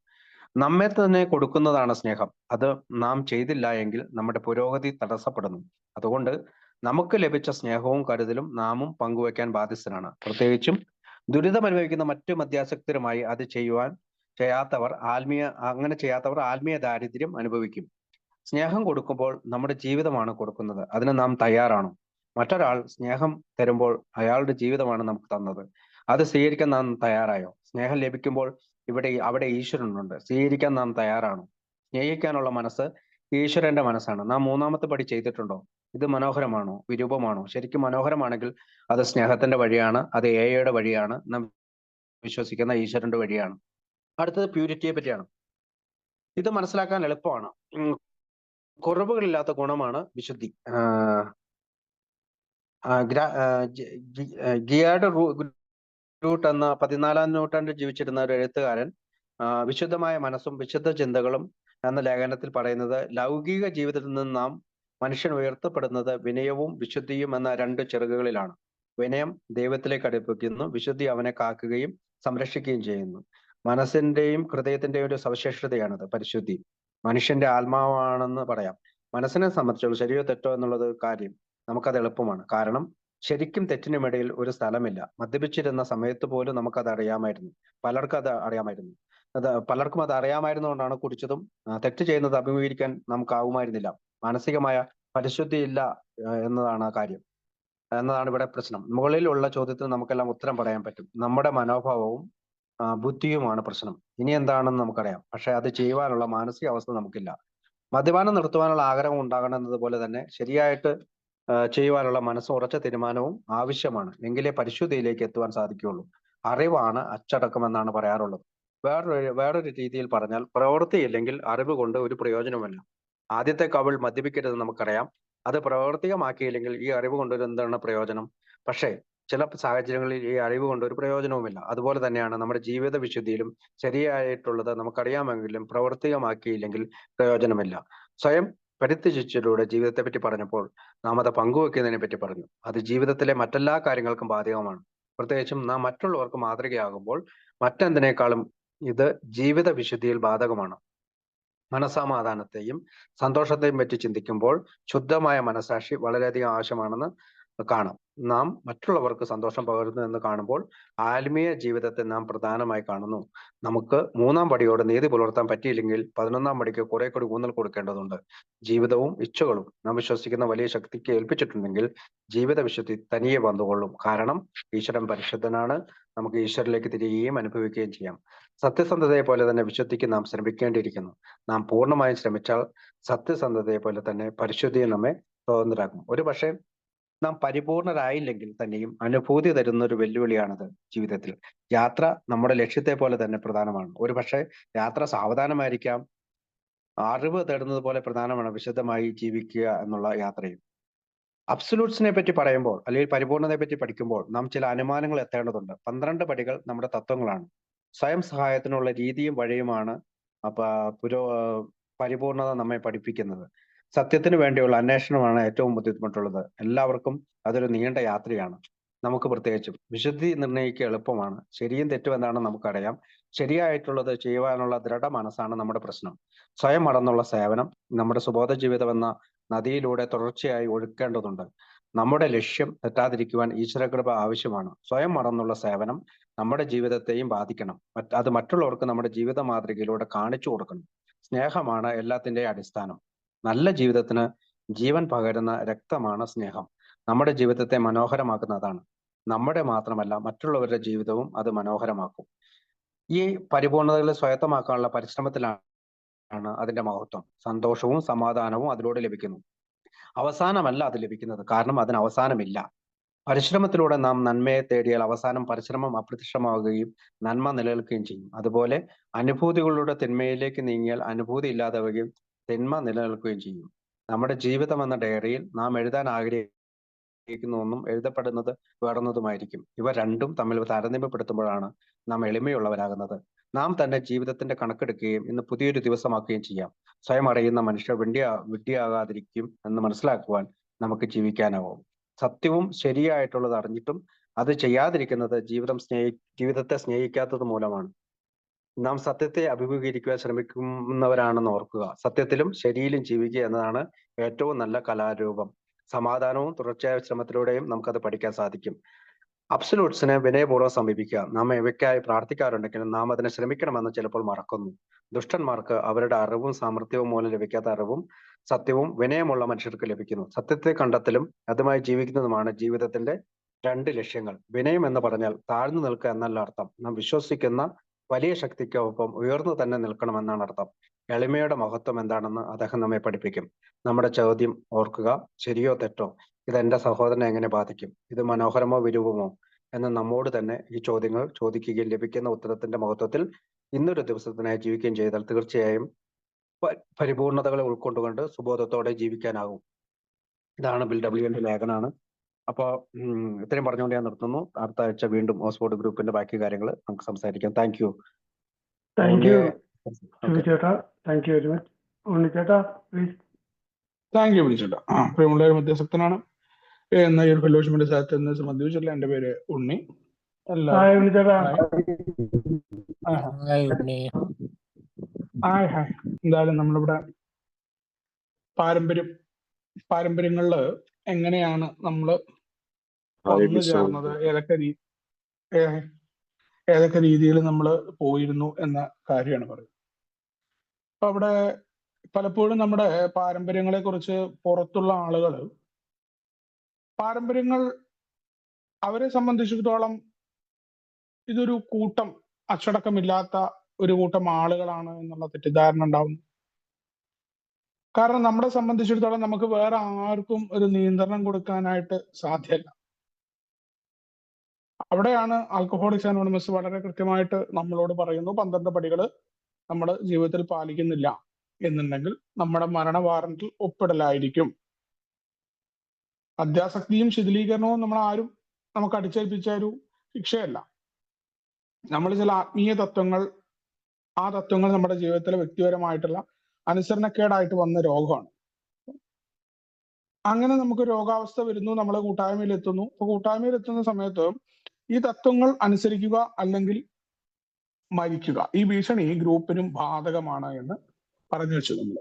നമ്മെ തന്നെ കൊടുക്കുന്നതാണ് സ്നേഹം. അത് നാം ചെയ്തില്ല എങ്കിൽ നമ്മുടെ പുരോഗതി തടസ്സപ്പെടുന്നു. അതുകൊണ്ട് നമുക്ക് ലഭിച്ച സ്നേഹവും കരുതലും നാമും പങ്കുവയ്ക്കാൻ ബാധ്യസ്ഥരാണ്. പ്രത്യേകിച്ചും ദുരിതം അനുഭവിക്കുന്ന മറ്റു മദ്യാസക്തരുമായി അത് ചെയ്യാത്തവർ ആത്മീയ ദാരിദ്ര്യം അനുഭവിക്കും. സ്നേഹം കൊടുക്കുമ്പോൾ നമ്മുടെ ജീവിതമാണ് കൊടുക്കുന്നത്. അതിന് നാം തയ്യാറാണോ? മറ്റൊരാൾ സ്നേഹം തരുമ്പോൾ അയാളുടെ ജീവിതമാണ് നമുക്ക് തന്നത്. അത് സ്വീകരിക്കാൻ നാം തയ്യാറായോ? സ്നേഹം ലഭിക്കുമ്പോൾ അവിടെ ഈശ്വരനുണ്ട്. സ്വീകരിക്കാൻ നാം തയ്യാറാണോ? സ്നേഹിക്കാനുള്ള മനസ്സ് ഈശ്വരന്റെ മനസ്സാണ്. നാം 3-ാമത്തെ പടി ചെയ്തിട്ടുണ്ടോ? ഇത് മനോഹരമാണോ? വിരൂപമാണോ? ശരിക്കും മനോഹരമാണെങ്കിൽ അത് സ്നേഹത്തിന്റെ വഴിയാണ്. അത് ഏയുടെ വഴിയാണ്. നാം വിശ്വസിക്കുന്ന ഈശ്വരന്റെ വഴിയാണ്. അടുത്തത് പ്യൂരിറ്റിയെ പറ്റിയാണ്. ഇത് മനസ്സിലാക്കാൻ എളുപ്പമാണ്. കുറവുകളില്ലാത്ത ഗുണമാണ് വിശുദ്ധി. ഗിയാർഡ് റൂട്ട് എന്ന 14-ാം നൂറ്റാണ്ടിൽ ജീവിച്ചിരുന്ന ഒരു എഴുത്തുകാരൻ വിശുദ്ധമായ മനസ്സും വിശുദ്ധ ചിന്തകളും എന്ന ലേഖനത്തിൽ പറയുന്നത് ലൗകിക ജീവിതത്തിൽ നിന്ന് നാം മനുഷ്യൻ ഉയർത്തപ്പെടുന്നത് വിനയവും വിശുദ്ധിയും എന്ന 2 ചിറകുകളിലാണ്. വിനയം ദൈവത്തിലേക്ക് അടുപ്പിക്കുന്നു. വിശുദ്ധി അവനെ കാക്കുകയും സംരക്ഷിക്കുകയും ചെയ്യുന്നു. മനസ്സിന്റെയും ഹൃദയത്തിന്റെയും ഒരു സവിശേഷതയാണിത് പരിശുദ്ധി. മനുഷ്യന്റെ ആത്മാവാണെന്ന് പറയാം. മനസ്സിനെ സംബന്ധിച്ചുള്ള ശരിയോ തെറ്റോ എന്നുള്ളത് കാര്യം നമുക്കത് എളുപ്പമാണ്. കാരണം ശരിക്കും തെറ്റിനുമിടയിൽ ഒരു സ്ഥലമില്ല. മദ്യപിച്ചിരുന്ന സമയത്ത് പോലും നമുക്കത് അറിയാമായിരുന്നു. പലർക്കും അത് അറിയാമായിരുന്നുകൊണ്ടാണ് കുടിച്ചതും തെറ്റ് ചെയ്യുന്നത് അഭിമുഖീകരിക്കാൻ നമുക്കാവുമായിരുന്നില്ല. മാനസികമായ പരിശുദ്ധി ഇല്ല എന്നതാണ് ഇവിടെ പ്രശ്നം. മുകളിലുള്ള ചോദ്യത്തിന് നമുക്കെല്ലാം ഉത്തരം പറയാൻ പറ്റും. നമ്മുടെ മനോഭാവവും ബുദ്ധിയുമാണ് പ്രശ്നം. ഇനി എന്താണെന്ന് നമുക്കറിയാം. പക്ഷെ അത് ചെയ്യുവാനുള്ള മാനസികാവസ്ഥ നമുക്കില്ല. മദ്യപാനം നിർത്തുവാനുള്ള ആഗ്രഹം ഉണ്ടാകണമെന്നതുപോലെ തന്നെ ശരിയായിട്ട് ചെയ്യുവാനുള്ള മനസ്സും ഉറച്ച തീരുമാനവും ആവശ്യമാണ്. എങ്കിലേ പരിശുദ്ധിയിലേക്ക് എത്തുവാൻ സാധിക്കുകയുള്ളൂ. അറിവാണ് അച്ചടക്കം എന്നാണ് പറയാറുള്ളത്. വേറൊരു രീതിയിൽ പറഞ്ഞാൽ പ്രവൃത്തിയില്ലെങ്കിൽ അറിവ് കൊണ്ട് ഒരു പ്രയോജനവുമില്ല. ആദ്യത്തെ കവിൾ മദ്യപിക്കരുതെന്ന് നമുക്കറിയാം. അത് പ്രാവർത്തികമാക്കിയില്ലെങ്കിൽ ഈ അറിവ് കൊണ്ട് എന്താണ് പ്രയോജനം? പക്ഷേ ചില സാഹചര്യങ്ങളിൽ ഈ അറിവ് കൊണ്ട് ഒരു പ്രയോജനവുമില്ല. അതുപോലെ തന്നെയാണ് നമ്മുടെ ജീവിത വിശുദ്ധിയിലും ശരിയായിട്ടുള്ളത് നമുക്കറിയാമെങ്കിലും പ്രവർത്തികമാക്കിയില്ലെങ്കിൽ പ്രയോജനമില്ല. സ്വയം പരിത്യജിച്ചതിലൂടെ ജീവിതത്തെ പറ്റി പറഞ്ഞപ്പോൾ നാം അത് പങ്കുവെക്കുന്നതിനെ പറ്റി പറഞ്ഞു. അത് ജീവിതത്തിലെ മറ്റെല്ലാ കാര്യങ്ങൾക്കും ബാധകമാണ്. പ്രത്യേകിച്ചും നാം മറ്റുള്ളവർക്ക് മാതൃകയാകുമ്പോൾ മറ്റെന്തിനേക്കാളും ഇത് ജീവിത വിശുദ്ധിയിൽ ബാധകമാണ്. മനസ്സമാധാനത്തെയും സന്തോഷത്തെയും പറ്റി ചിന്തിക്കുമ്പോൾ ശുദ്ധമായ മനസ്സാക്ഷി വളരെയധികം ആവശ്യമാണെന്ന് കാണാം. നാം മറ്റുള്ളവർക്ക് സന്തോഷം പകരുന്നു എന്ന് കാണുമ്പോൾ ആത്മീയ ജീവിതത്തെ നാം പ്രധാനമായി കാണുന്നു. നമുക്ക് 3-ാം പടിയോട് നീതി പുലർത്താൻ പറ്റിയില്ലെങ്കിൽ 11-ാം പടിക്ക് കുറെ കൂടി ഊന്നൽ കൊടുക്കേണ്ടതുണ്ട്. ജീവിതവും ഇച്ഛകളും നാം വിശ്വസിക്കുന്ന വലിയ ശക്തിക്ക് ഏൽപ്പിച്ചിട്ടുണ്ടെങ്കിൽ ജീവിത വിശുദ്ധി തനിയെ വന്നുകൊള്ളും. കാരണം ഈശ്വരൻ പരിശുദ്ധനാണ്. നമുക്ക് ഈശ്വരനിലേക്ക് തിരികുകയും അനുഭവിക്കുകയും ചെയ്യാം. സത്യസന്ധതയെ പോലെ തന്നെ വിശുദ്ധിക്ക് നാം ശ്രമിക്കേണ്ടിയിരിക്കുന്നു. നാം പൂർണ്ണമായും ശ്രമിച്ചാൽ സത്യസന്ധതയെ പോലെ തന്നെ പരിശുദ്ധിയെ നമ്മെ സ്വതന്ത്രരാക്കും. ഒരു പക്ഷേ നാം പരിപൂർണരായില്ലെങ്കിൽ തന്നെയും അനുഭൂതി തരുന്ന ഒരു വെല്ലുവിളിയാണത് ജീവിതത്തിൽ. യാത്ര നമ്മുടെ ലക്ഷ്യത്തെ പോലെ തന്നെ പ്രധാനമാണ്. ഒരു പക്ഷേ യാത്ര സാവധാനമായിരിക്കാം. അറിവ് തേടുന്നത് പോലെ പ്രധാനമാണ് വിശുദ്ധമായി ജീവിക്കുക എന്നുള്ള യാത്രയും. അബ്സൊല്യൂട്ട്സിനെ പറ്റി പറയുമ്പോൾ അല്ലെങ്കിൽ പരിപൂർണതയെ പറ്റി പഠിക്കുമ്പോൾ നാം ചില അനുമാനങ്ങൾ എത്തേണ്ടതുണ്ട്. 12 പടികൾ നമ്മുടെ തത്വങ്ങളാണ്. സ്വയം സഹായത്തിനുള്ള രീതിയും വഴിയുമാണ് പരിപൂർണത നമ്മെ പഠിപ്പിക്കുന്നത്. സത്യത്തിന് വേണ്ടിയുള്ള അന്വേഷണമാണ് ഏറ്റവും ബുദ്ധിമുട്ടുള്ളത്. എല്ലാവർക്കും അതൊരു നീണ്ട യാത്രയാണ്. നമുക്ക് പ്രത്യേകിച്ചും വിശുദ്ധി നിർണ്ണയിക്കുക എളുപ്പമാണ്. ശരിയും തെറ്റും എന്താണെന്ന് നമുക്കറിയാം. ശരിയായിട്ടുള്ളത് ചെയ്യുവാനുള്ള ദൃഢ മനസ്സാണ് നമ്മുടെ പ്രശ്നം. സ്വയം മറന്നുള്ള സേവനം നമ്മുടെ സുബോധ ജീവിതം എന്ന നദിയിലൂടെ തുടർച്ചയായി ഒഴുക്കേണ്ടതുണ്ട്. നമ്മുടെ ലക്ഷ്യം തെറ്റാതിരിക്കുവാൻ ഈശ്വരകൃപ ആവശ്യമാണ്. സ്വയം മറന്നുള്ള സേവനം നമ്മുടെ ജീവിതത്തെയും ബാധിക്കണം. അത് മറ്റുള്ളവർക്ക് നമ്മുടെ ജീവിത മാതൃകയിലൂടെ കാണിച്ചു കൊടുക്കണം. സ്നേഹമാണ് എല്ലാത്തിന്റെയും അടിസ്ഥാനം. നല്ല ജീവിതത്തിന് ജീവൻ പകരുന്ന രക്തമാണ് സ്നേഹം. നമ്മുടെ ജീവിതത്തെ മനോഹരമാക്കുന്നതാണ്. നമ്മുടെ മാത്രമല്ല മറ്റുള്ളവരുടെ ജീവിതവും അത് മനോഹരമാക്കും. ഈ പരിപൂർണതകളെ സ്വായത്തമാക്കാനുള്ള പരിശ്രമത്തിലാണ് അതിന്റെ മഹത്വം. സന്തോഷവും സമാധാനവും അതിലൂടെ ലഭിക്കുന്നു. അവസാനമല്ല അത് ലഭിക്കുന്നത്, കാരണം അതിന് അവസാനമില്ല. പരിശ്രമത്തിലൂടെ നാം നന്മയെ തേടിയാൽ അവസാനം പരിശ്രമം അപ്രത്യക്ഷമാവുകയും നന്മ നിലനിൽക്കുകയും ചെയ്യും. അതുപോലെ അനുഭൂതികളുടെ തിന്മയിലേക്ക് നീങ്ങിയാൽ അനുഭൂതി ഇല്ലാതാവുകയും തിന്മ നിലനിൽക്കുകയും ചെയ്യും. നമ്മുടെ ജീവിതം എന്ന ഡയറിയിൽ നാം എഴുതാൻ ആഗ്രഹിക്കുന്ന ഒന്നും എഴുതപ്പെടുന്നത് വേറുന്നതുമായിരിക്കും. ഇവ രണ്ടും തമ്മിൽ താരതമ്യപ്പെടുത്തുമ്പോഴാണ് നാം എളിമയുള്ളവരാകുന്നത്. നാം തന്നെ ജീവിതത്തിന്റെ കണക്കെടുക്കുകയും ഇന്ന് പുതിയൊരു ദിവസമാക്കുകയും ചെയ്യാം. സ്വയം അറിയുന്ന മനുഷ്യർ വിഡ്ഢിയാകാതിരിക്കും എന്ന് മനസ്സിലാക്കുവാൻ നമുക്ക് ജീവിക്കാനാവും. സത്യവും ശരിയായിട്ടുള്ളത് അറിഞ്ഞിട്ടും അത് ചെയ്യാതിരിക്കുന്നത് ജീവിതത്തെ സ്നേഹിക്കാത്തത് മൂലമാണ്. നാം സത്യത്തെ അഭിമുഖീകരിക്കുവാൻ ശ്രമിക്കുന്നവരാണെന്ന് ഓർക്കുക. സത്യത്തിലും ശരിയിലും ജീവിക്കുക എന്നതാണ് ഏറ്റവും നല്ല കലാരൂപം. സമാധാനവും തുടർച്ചയായ ശ്രമത്തിലൂടെയും നമുക്കത് പഠിക്കാൻ സാധിക്കും. അബ്സൊല്യൂട്ട്സിനെ വിനയപൂർവ്വം സമീപിക്കുക. നാം ഇവയ്ക്കായി പ്രാർത്ഥിക്കാറുണ്ടെങ്കിലും നാം അതിനെ ശ്രമിക്കണമെന്ന് ചിലപ്പോൾ മറക്കുന്നു. ദുഷ്ടന്മാർക്ക് അവരുടെ അറിവും സാമർഥ്യവും മൂലം ലഭിക്കാത്ത അറിവും സത്യവും വിനയമുള്ള മനുഷ്യർക്ക് ലഭിക്കുന്നു. സത്യത്തെ കണ്ടെത്തലും അതുമായി ജീവിക്കുന്നതുമാണ് ജീവിതത്തിന്റെ 2 ലക്ഷ്യങ്ങൾ. വിനയം എന്ന് പറഞ്ഞാൽ താഴ്ന്നു നിൽക്കുക എന്നല്ല അർത്ഥം. നാം വിശ്വസിക്കുന്ന വലിയ ശക്തിക്കൊപ്പം ഉയർന്നു തന്നെ നിൽക്കണമെന്നാണ് അർത്ഥം. എളിമയുടെ മഹത്വം എന്താണെന്ന് അദ്ദേഹം നമ്മെ പഠിപ്പിക്കും. നമ്മുടെ ചോദ്യം ഓർക്കുക, ശരിയോ തെറ്റോ, ഇത് എന്റെ സഹോദരനെ എങ്ങനെ ബാധിക്കും, ഇത് മനോഹരമോ വിരൂപമോ എന്ന് നമ്മോട് തന്നെ ഈ ചോദ്യങ്ങൾ ചോദിക്കുകയും ലഭിക്കുന്ന ഉത്തരത്തിന്റെ മഹത്വത്തിൽ ഇന്നൊരു ദിവസത്തിനായി ജീവിക്കുകയും ചെയ്താൽ തീർച്ചയായും പരിപൂർണതകളെ ഉൾക്കൊണ്ടുകൊണ്ട് സുബോധത്തോടെ ജീവിക്കാനാകും. ഇതാണ് ബിൽ ഡബ്ല്യുവിന്റെ ലേഖനാണ്. അപ്പോ ഇത്രയും പറഞ്ഞുകൊണ്ട് ഞാൻ നിർത്തുന്നു. അടുത്ത ആഴ്ച വീണ്ടും ഓക്സ്ഫോർഡ് ഗ്രൂപ്പിന്റെ ബാക്കി കാര്യങ്ങൾ നമുക്ക് സംസാരിക്കാം. Thank you. താങ്ക് യു ചേട്ടാ. Thank you very much. ഉണ്ണിച്ചേട്ടാ പ്ലീസ്. താങ്ക് യു വിളിച്ചേട്ടാ. പ്രിയമുള്ള മധ്യസ്ഥനാണ് എന്ന ഈ ഒരു ഫെലോഷിപ്പിന്റെ സ്ഥലത്ത് മധ്യവിച്ചിട്ടില്ല. എന്റെ പേര് ഉണ്ണി. എന്തായാലും നമ്മളിവിടെ പാരമ്പര്യങ്ങളില് എങ്ങനെയാണ് നമ്മള് വന്നു ചേർന്നത്, ഏതൊക്കെ രീതിയിൽ നമ്മൾ പോയിരുന്നു എന്ന കാര്യമാണ് പറയുന്നത്. അപ്പൊ അവിടെ പലപ്പോഴും നമ്മുടെ പാരമ്പര്യങ്ങളെ കുറിച്ച് പുറത്തുള്ള ആളുകൾ പാരമ്പര്യങ്ങൾ അവരെ സംബന്ധിച്ചിടത്തോളം ഇതൊരു കൂട്ടം അച്ചടക്കമില്ലാത്ത ഒരു കൂട്ടം ആളുകളാണ് എന്നുള്ള തെറ്റിദ്ധാരണ ഉണ്ടാവുന്നു. കാരണം നമ്മളെ സംബന്ധിച്ചിടത്തോളം നമുക്ക് വേറെ ആർക്കും ഒരു നിയന്ത്രണം കൊടുക്കാനായിട്ട് സാധ്യമല്ല. അവിടെയാണ് ആൽക്കഹോളിക്സ് അനോണിമസ് വളരെ കൃത്യമായിട്ട് നമ്മളോട് പറയുന്നു, 12 പടികൾ നമ്മൾ ജീവിതത്തിൽ പാലിക്കുന്നില്ല എന്നുണ്ടെങ്കിൽ നമ്മുടെ മരണ വാറന്റിൽ ഒപ്പിടലായിരിക്കും. അത്യാസക്തിയും ശിഥിലീകരണവും നമ്മൾ ആരും നമുക്ക് അടിച്ചേൽപ്പിച്ച ഒരു ശിക്ഷയല്ല. നമ്മൾ ചില ആത്മീയ തത്വങ്ങൾ, ആ തത്വങ്ങൾ നമ്മുടെ ജീവിതത്തിലെ വ്യക്തിപരമായിട്ടുള്ള അനുസരണക്കേടായിട്ട് വന്ന രോഗമാണ്. അങ്ങനെ നമുക്ക് രോഗാവസ്ഥ വരുന്നു, നമ്മൾ കൂട്ടായ്മയിൽ എത്തുന്നു. അപ്പൊ കൂട്ടായ്മയിൽ എത്തുന്ന സമയത്ത് ഈ തത്വങ്ങൾ അനുസരിക്കുക അല്ലെങ്കിൽ മരിക്കുക, ഈ ഭീഷണി ഗ്രൂപ്പിനും ബാധകമാണ് എന്ന് പറഞ്ഞു വെച്ചു. നമ്മൾ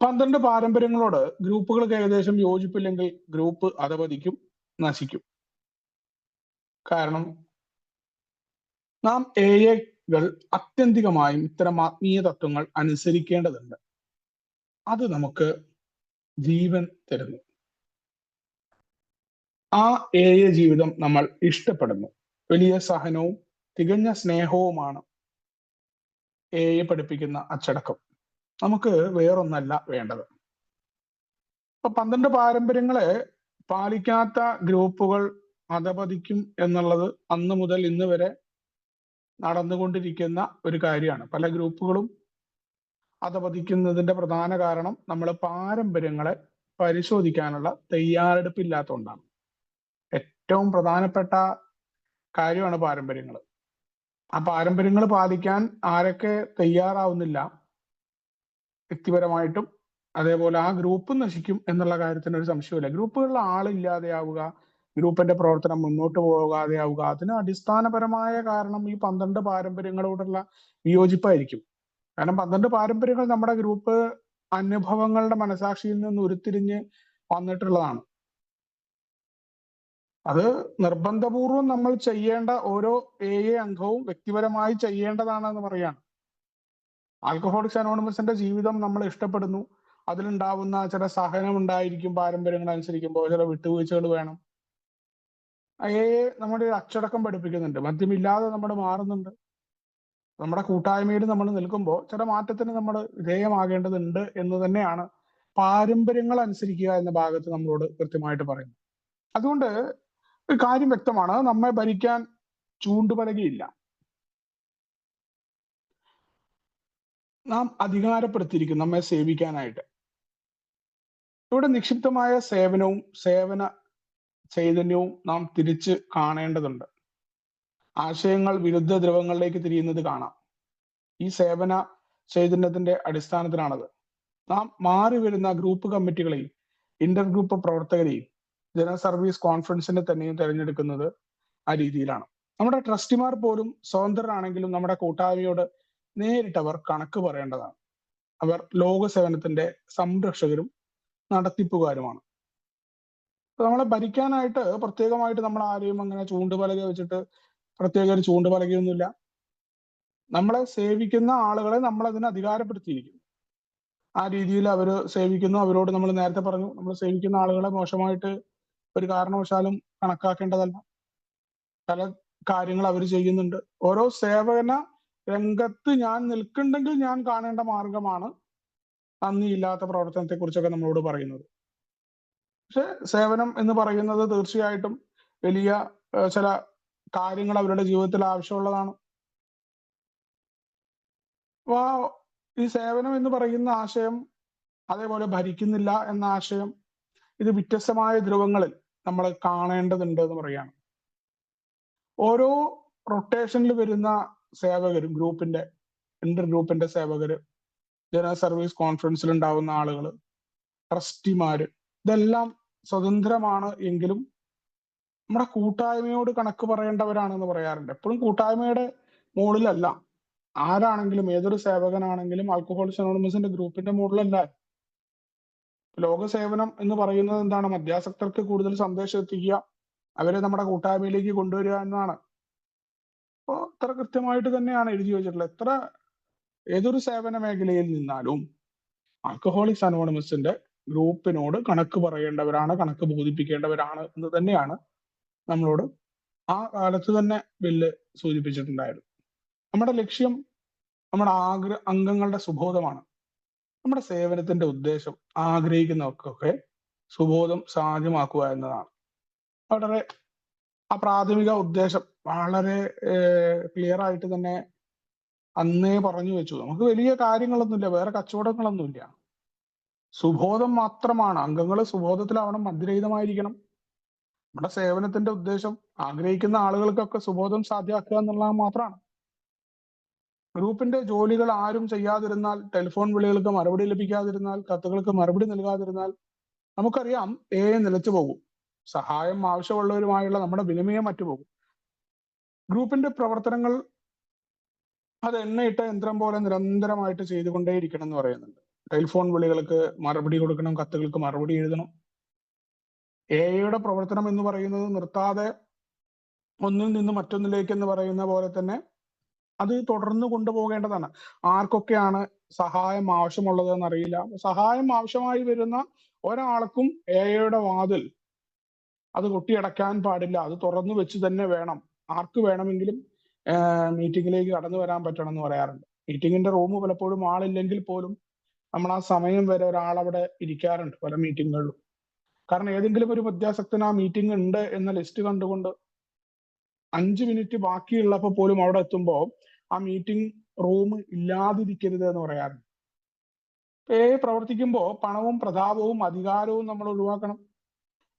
12 പാരമ്പര്യങ്ങളോട് ഗ്രൂപ്പുകൾക്ക് ഏകദേശം യോജിപ്പില്ലെങ്കിൽ ഗ്രൂപ്പ് അധപതിക്കും, നശിക്കും. കാരണം നാം കൾ അത്യന്തികമായും ഇത്തരം ആത്മീയ തത്വങ്ങൾ അനുസരിക്കേണ്ടതുണ്ട്. അത് നമുക്ക് ജീവൻ തരുന്നു. ആ ജീവിതം നമ്മൾ ഇഷ്ടപ്പെടുന്നു. വലിയ സഹനവും തികഞ്ഞ സ്നേഹവുമാണ് പഠിപ്പിക്കുന്ന അച്ചടക്കം. നമുക്ക് വേറൊന്നല്ല വേണ്ടത്. അപ്പൊ 12 പാരമ്പര്യങ്ങളെ പാലിക്കാത്ത ഗ്രൂപ്പുകൾ അധപതിക്കും എന്നുള്ളത് അന്ന് മുതൽ ഇന്ന് വരെ നടന്നുകൊണ്ടിരിക്കുന്ന ഒരു കാര്യമാണ്. പല ഗ്രൂപ്പുകളും അധപതിക്കുന്നതിന്റെ പ്രധാന കാരണം നമ്മൾ പാരമ്പര്യങ്ങളെ പരിശോധിക്കാനുള്ള തയ്യാറെടുപ്പില്ലാത്തതുകൊണ്ടാണ്. ഏറ്റവും പ്രധാനപ്പെട്ട കാര്യമാണ് പാരമ്പര്യങ്ങൾ. ആ പാരമ്പര്യങ്ങൾ പാലിക്കാൻ ആരൊക്കെ തയ്യാറാവുന്നില്ല, വ്യക്തിപരമായിട്ടും അതേപോലെ ആ ഗ്രൂപ്പ് നശിക്കും എന്നുള്ള കാര്യത്തിന് ഒരു സംശയമില്ല. ഗ്രൂപ്പുകളിൽ ആളില്ലാതെയാവുക, ഗ്രൂപ്പിന്റെ പ്രവർത്തനം മുന്നോട്ട് പോകാതെയാവുക, അതിന് അടിസ്ഥാനപരമായ കാരണം ഈ 12 പാരമ്പര്യങ്ങളോടുള്ള വിയോജിപ്പായിരിക്കും. കാരണം 12 പാരമ്പര്യങ്ങൾ നമ്മുടെ ഗ്രൂപ്പ് അനുഭവങ്ങളുടെ മനസാക്ഷിയിൽ നിന്ന് ഉരുത്തിരിഞ്ഞ് വന്നിട്ടുള്ളതാണ്. അത് നിർബന്ധപൂർവം നമ്മൾ ചെയ്യേണ്ട ഓരോ അംഗവും വ്യക്തിപരമായി ചെയ്യേണ്ടതാണെന്ന് പറയാണ്. ആൽക്കഹോളിക്സ് അനോണിമസിന്റെ ജീവിതം നമ്മൾ ഇഷ്ടപ്പെടുന്നു. അതിലുണ്ടാവുന്ന ചില സഹനം ഉണ്ടായിരിക്കും, പാരമ്പര്യങ്ങൾ അനുസരിക്കുമ്പോൾ ചില വിട്ടുവീഴ്ചകൾ വേണം. നമ്മുടെ അച്ചടക്കം പഠിപ്പിക്കുന്നുണ്ട്. മദ്യമില്ലാതെ നമ്മൾ മാറുന്നുണ്ട്. നമ്മുടെ കൂട്ടായ്മയിൽ നമ്മൾ നിൽക്കുമ്പോൾ ചില മാറ്റത്തിന് നമ്മൾ വിധേയമാകേണ്ടതുണ്ട് എന്ന് തന്നെയാണ് പാരമ്പര്യങ്ങൾ അനുസരിക്കുക എന്ന ഭാഗത്ത് നമ്മളോട് കൃത്യമായിട്ട് പറയുന്നത്. അതുകൊണ്ട് ഒരു കാര്യം വ്യക്തമാണ്, നമ്മെ ഭരിക്കാൻ ചൂണ്ടുപലകയില്ല. നാം അധികാരപ്പെടുത്തിയിരിക്കും നമ്മെ സേവിക്കാനായിട്ട്. ഇവിടെ നിക്ഷിപ്തമായ സേവനവും സേവന ചൈതന്യവും നാം തിരിച്ച് കാണേണ്ടതുണ്ട്. ആശയങ്ങൾ വിരുദ്ധ ധ്രുവങ്ങളിലേക്ക് തിരിയുന്നത് കാണാം. ഈ സേവന ചൈതന്യത്തിന്റെ അടിസ്ഥാനത്തിലാണത്. നാം മാറി വരുന്ന ഗ്രൂപ്പ് കമ്മിറ്റികളെയും ഇന്റർ ഗ്രൂപ്പ് പ്രവർത്തകരെയും ജനറൽ സർവീസ് കോൺഫറൻസിനെ തന്നെയും തിരഞ്ഞെടുക്കുന്നത് ആ രീതിയിലാണ്. നമ്മുടെ ട്രസ്റ്റിമാർ പോലും സ്വതന്ത്രരാണെങ്കിലും നമ്മുടെ കൂട്ടായ്മയോട് നേരിട്ടവർ കണക്ക് പറയേണ്ടതാണ്. അവർ ലോക സേവനത്തിന്റെ സംരക്ഷകരും നടത്തിപ്പുകാരുമാണ്. നമ്മളെ ഭരിക്കാനായിട്ട് പ്രത്യേകമായിട്ട് നമ്മൾ ആരെയും അങ്ങനെ ചൂണ്ടുപലക വെച്ചിട്ട് പ്രത്യേക ഒരു ചൂണ്ടുപലകയൊന്നുമില്ല. നമ്മളെ സേവിക്കുന്ന ആളുകളെ നമ്മൾ അതിന് അധികാരപ്പെടുത്തിയിരിക്കും. ആ രീതിയിൽ അവർ സേവിക്കുന്നു. അവരോട് നമ്മൾ നേരത്തെ പറഞ്ഞു, നമ്മൾ സേവിക്കുന്ന ആളുകളെ മോശമായിട്ട് ഒരു കാരണവശാലും കണക്കാക്കേണ്ടതല്ല. പല കാര്യങ്ങൾ അവർ ചെയ്യുന്നുണ്ട്. ഓരോ സേവന രംഗത്ത് ഞാൻ നിൽക്കുന്നുണ്ടെങ്കിൽ ഞാൻ കാണേണ്ട മാർഗമാണ് നന്ദിയില്ലാത്ത പ്രവർത്തനത്തെ കുറിച്ചൊക്കെ നമ്മളോട് പറയുന്നത്. പക്ഷെ സേവനം എന്ന് പറയുന്നത് തീർച്ചയായിട്ടും വലിയ ചില കാര്യങ്ങൾ അവരുടെ ജീവിതത്തിൽ ആവശ്യമുള്ളതാണ്. അപ്പൊ ഈ സേവനം എന്ന് പറയുന്ന ആശയം, അതേപോലെ ഭരിക്കുന്നില്ല എന്ന ആശയം, ഇത് വ്യത്യസ്തമായ ധ്രുവങ്ങളിൽ നമ്മൾ കാണേണ്ടതുണ്ട് എന്ന് പറയാണ്. ഓരോ റൊട്ടേഷനിൽ വരുന്ന സേവകരും, ഗ്രൂപ്പിന്റെ ഇന്റർ ഗ്രൂപ്പിന്റെ സേവകര്, ജനറൽ സർവീസ് കോൺഫറൻസിൽ ഉണ്ടാവുന്ന ആളുകൾ, ട്രസ്റ്റിമാര്, ഇതെല്ലാം സ്വതന്ത്രമാണ് എങ്കിലും നമ്മുടെ കൂട്ടായ്മയോട് കണക്ക് പറയേണ്ടവരാണെന്ന് പറയാറുണ്ട്. എപ്പോഴും കൂട്ടായ്മയുടെ മുകളിലല്ല. ആരാണെങ്കിലും, ഏതൊരു സേവകനാണെങ്കിലും ആൽക്കഹോളിക്സ് അനോണിമസിന്റെ ഗ്രൂപ്പിന്റെ മുകളിലല്ല. ലോക സേവനം എന്ന് പറയുന്നത് എന്താണ്? മദ്യാസക്തർക്ക് കൂടുതൽ സന്ദേശം എത്തിക്കുക, അവരെ നമ്മുടെ കൂട്ടായ്മയിലേക്ക് കൊണ്ടുവരിക എന്നാണ്. അപ്പോൾ അത്ര കൃത്യമായിട്ട് തന്നെയാണ് എഴുതി വെച്ചിട്ടുള്ളത്. ഏതൊരു സേവന മേഖലയിൽ നിന്നാലും ആൽക്കഹോളിക്സ് അനോണിമസിന്റെ ഗ്രൂപ്പിനോട് കണക്ക് പറയേണ്ടവരാണ്, കണക്ക് ബോധിപ്പിക്കേണ്ടവരാണ് എന്ന് തന്നെയാണ് നമ്മളോട് ആ കാലത്ത് തന്നെ ബില്ല് സൂചിപ്പിച്ചിട്ടുണ്ടായിരുന്നു. നമ്മുടെ ലക്ഷ്യം നമ്മുടെ അംഗങ്ങളുടെ സുബോധമാണ്. നമ്മുടെ സേവനത്തിന്റെ ഉദ്ദേശം ആഗ്രഹിക്കുന്നവർക്കൊക്കെ സുബോധം സാധ്യമാക്കുക എന്നതാണ്. വളരെ ആ പ്രാഥമിക ഉദ്ദേശം വളരെ ക്ലിയർ ആയിട്ട് തന്നെ അന്നേ പറഞ്ഞു വെച്ചു. നമുക്ക് വലിയ കാര്യങ്ങളൊന്നുമില്ല, വേറെ കച്ചവടങ്ങളൊന്നുമില്ല. സുബോധം മാത്രമാണ്. അംഗങ്ങൾ സുബോധത്തിലാവണം, മദ്യരഹിതമായിരിക്കണം. നമ്മുടെ സേവനത്തിന്റെ ഉദ്ദേശം ആഗ്രഹിക്കുന്ന ആളുകൾക്കൊക്കെ സുബോധം സാധ്യമാക്കുക എന്നുള്ളത് മാത്രമാണ്. ഗ്രൂപ്പിന്റെ ജോലികൾ ആരും ചെയ്യാതിരുന്നാൽ, ടെലിഫോൺ വിളികൾക്ക് മറുപടി ലഭിക്കാതിരുന്നാൽ, കത്തുകൾക്ക് മറുപടി നൽകാതിരുന്നാൽ നമുക്കറിയാം നിലച്ചു പോകും. സഹായം ആവശ്യമുള്ളവരുമായുള്ള നമ്മുടെ വിനിമയം മറ്റുപോകും. ഗ്രൂപ്പിന്റെ പ്രവർത്തനങ്ങൾ അത് എണ്ണയിട്ട യന്ത്രം പോലെ നിരന്തരമായിട്ട് ചെയ്തുകൊണ്ടേയിരിക്കണം എന്ന് പറയുന്നുണ്ട്. ടെലിഫോൺ വിളികൾക്ക് മറുപടി കൊടുക്കണം, കത്തുകൾക്ക് മറുപടി എഴുതണം. എയുടെ പ്രവർത്തനം എന്ന് പറയുന്നത് നിർത്താതെ ഒന്നിൽ നിന്ന് മറ്റൊന്നിലേക്ക് എന്ന് പറയുന്ന പോലെ തന്നെ അത് തുടർന്ന് കൊണ്ടുപോകേണ്ടതാണ്. ആർക്കൊക്കെയാണ് സഹായം ആവശ്യമുള്ളത് എന്നറിയില്ല. സഹായം ആവശ്യമായി വരുന്ന ഒരാൾക്കും എയുടെ വാതിൽ അത് കൊട്ടിയടയ്ക്കാൻ പാടില്ല. അത് തുറന്നു വെച്ച് തന്നെ വേണം. ആർക്ക് വേണമെങ്കിലും മീറ്റിങ്ങിലേക്ക് കടന്നു വരാൻ പറ്റണം എന്ന് പറയാറുണ്ട്. മീറ്റിങ്ങിന്റെ റൂം പലപ്പോഴും ആളില്ലെങ്കിൽ പോലും നമ്മൾ ആ സമയം വരെ ഒരാൾ അവിടെ ഇരിക്കാറുണ്ട് പല മീറ്റിങ്ങുകളിലും. കാരണം ഏതെങ്കിലും ഒരു മധ്യാസക്തന് ആ മീറ്റിംഗ് ഉണ്ട് എന്ന ലിസ്റ്റ് കണ്ടുകൊണ്ട് 5 മിനിറ്റ് ബാക്കിയുള്ളപ്പോൾ പോലും അവിടെ എത്തുമ്പോൾ ആ മീറ്റിംഗ് റൂം ഇല്ലാതിരിക്കരുത് എന്ന് പറയാറുണ്ട്. പ്രവർത്തിക്കുമ്പോൾ പണവും പ്രതാപവും അധികാരവും നമ്മൾ ഒഴിവാക്കണം.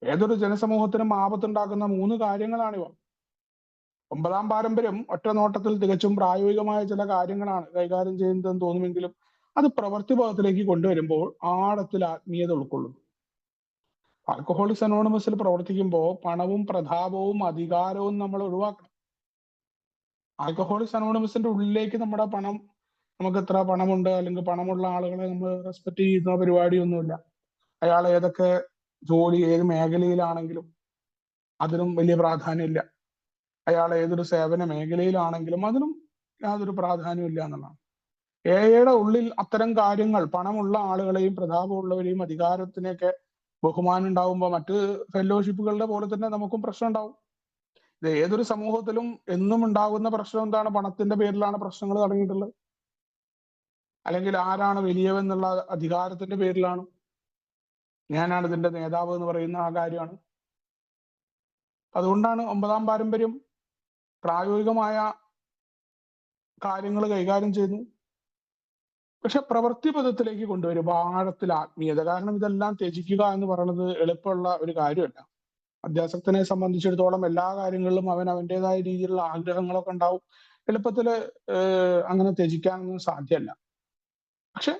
ഏതൊരു ജനസമൂഹത്തിനും ആപത്തുണ്ടാക്കുന്ന 3 കാര്യങ്ങളാണിവ. 9-ാം പാരമ്പര്യം ഒറ്റ നോട്ടത്തിൽ തികച്ചും പ്രായോഗികമായ ചില കാര്യങ്ങളാണ് കൈകാര്യം ചെയ്യുന്നതെന്ന് തോന്നുമെങ്കിലും അത് പ്രവൃത്തിപഥത്തിലേക്ക് കൊണ്ടുവരുമ്പോൾ ആഴത്തിൽ ആത്മീയത ഉൾക്കൊള്ളുന്നു. ആൽക്കഹോളിക്സ് അനോണിമസിൽ പ്രവർത്തിക്കുമ്പോൾ പണവും പ്രതാപവും അധികാരവും നമ്മൾ ഒഴിവാക്കണം. ആൽക്കഹോളിക്സ് അനോണിമസിന്റെ ഉള്ളിലേക്ക് നമ്മുടെ പണം, നമുക്ക് എത്ര പണമുണ്ട് അല്ലെങ്കിൽ പണമുള്ള ആളുകളെ നമ്മൾ റെസ്പെക്ട് ചെയ്യുന്ന പരിപാടിയൊന്നുമില്ല. അയാൾ ഏതൊക്കെ ജോലി, ഏത് മേഖലയിലാണെങ്കിലും അതിനും വലിയ പ്രാധാന്യമില്ല. അയാൾ ഏതൊരു സേവന മേഖലയിലാണെങ്കിലും അതിനും യാതൊരു പ്രാധാന്യമില്ല എന്നുള്ളതാണ്. എയുടെ ഉള്ളിൽ അത്തരം കാര്യങ്ങൾ, പണമുള്ള ആളുകളെയും പ്രതാപമുള്ളവരെയും അധികാരത്തിനെയൊക്കെ ബഹുമാനം ഉണ്ടാവുമ്പോൾ മറ്റ് ഫെലോഷിപ്പുകളുടെ പോലെ തന്നെ നമുക്കും പ്രശ്നം ഉണ്ടാവും. ഇത് ഏതൊരു സമൂഹത്തിലും എന്നും ഉണ്ടാകുന്ന പ്രശ്നം എന്താണ്? പണത്തിന്റെ പേരിലാണ് പ്രശ്നങ്ങൾ തുടങ്ങിയിട്ടുള്ളത്. അല്ലെങ്കിൽ ആരാണ് വലിയവെന്നുള്ള അധികാരത്തിന്റെ പേരിലാണ്. ഞാനാണ് ഇതിന്റെ നേതാവ് എന്ന് പറയുന്ന ആ കാര്യമാണ്. അതുകൊണ്ടാണ് 9-ാം പാരമ്പര്യം പ്രായോഗികമായ കാര്യങ്ങൾ കൈകാര്യം ചെയ്യുന്നു. പക്ഷെ പ്രവൃത്തി പദത്തിലേക്ക് കൊണ്ടുവരുമ്പോൾ ആഴത്തിൽ ആത്മീയത. കാരണം ഇതെല്ലാം ത്യജിക്കുക എന്ന് പറയുന്നത് എളുപ്പമുള്ള ഒരു കാര്യമല്ല. അധ്യാസക്തനെ സംബന്ധിച്ചിടത്തോളം എല്ലാ കാര്യങ്ങളിലും അവൻ അവൻ്റെതായ രീതിയിലുള്ള ആഗ്രഹങ്ങളൊക്കെ ഉണ്ടാവും. എളുപ്പത്തിൽ അങ്ങനെ ത്യജിക്കാനൊന്നും സാധ്യമല്ല. പക്ഷെ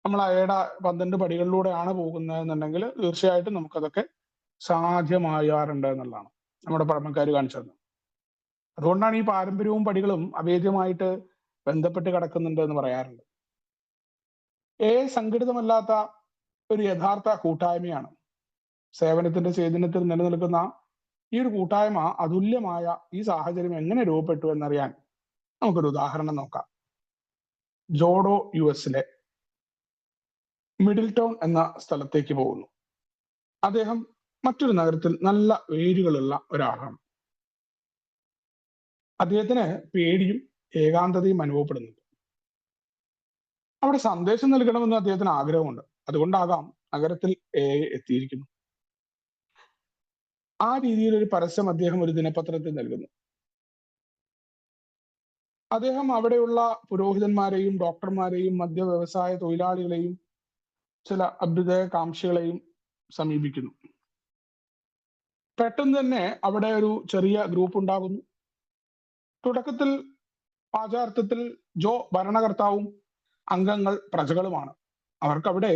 നമ്മൾ അയയുടെ 12 പടികളിലൂടെയാണ് പോകുന്നതെന്നുണ്ടെങ്കിൽ തീർച്ചയായിട്ടും നമുക്കതൊക്കെ സാധ്യമാകാറുണ്ട് എന്നുള്ളതാണ് നമ്മുടെ പഴമക്കാർ കാണിച്ചത്. അതുകൊണ്ടാണ് ഈ പാരമ്പര്യവും പടികളും അഭേദ്യമായിട്ട് ബന്ധപ്പെട്ട് കിടക്കുന്നുണ്ട് എന്ന് പറയാറുണ്ട്. സംഘടിതമല്ലാത്ത ഒരു യഥാർത്ഥ കൂട്ടായ്മയാണ്. സേവനത്തിന്റെ ചൈതന്യത്തിൽ നിലനിൽക്കുന്ന ഈ ഒരു കൂട്ടായ്മ അതുല്യമായ ഈ സാഹചര്യം എങ്ങനെ രൂപപ്പെട്ടു എന്നറിയാൻ നമുക്കൊരു ഉദാഹരണം നോക്കാം. ജോഡോ US-ലെ മിഡിൽ ടൗൺ എന്ന സ്ഥലത്തേക്ക് പോകുന്നു. അദ്ദേഹം മറ്റൊരു നഗരത്തിൽ നല്ല വേരുകളുള്ള ഒരാളാണ്. അദ്ദേഹത്തിന് പേടിയും ഏകാന്തതയും അനുഭവപ്പെടുന്നുണ്ട്. അവിടെ സന്ദേശം നൽകണമെന്ന് അദ്ദേഹത്തിന് ആഗ്രഹമുണ്ട്. അതുകൊണ്ടാകാം നഗരത്തിൽ എത്തിയിരിക്കുന്നു. ആ രീതിയിൽ ഒരു പരസ്യം അദ്ദേഹം ഒരു ദിനപത്രത്തിൽ നൽകുന്നു. അദ്ദേഹം അവിടെയുള്ള പുരോഹിതന്മാരെയും ഡോക്ടർമാരെയും മദ്യ വ്യവസായ തൊഴിലാളികളെയും ചില അഭ്യുദയകാംക്ഷികളെയും സമീപിക്കുന്നു. പെട്ടെന്ന് തന്നെ അവിടെ ഒരു ചെറിയ ഗ്രൂപ്പ് ഉണ്ടാകുന്നു. തുടക്കത്തിൽ ആചാർത്ഥത്തിൽ ജോ ഭരണകർത്താവും അംഗങ്ങൾ പ്രജകളുമാണ്. അവർക്കവിടെ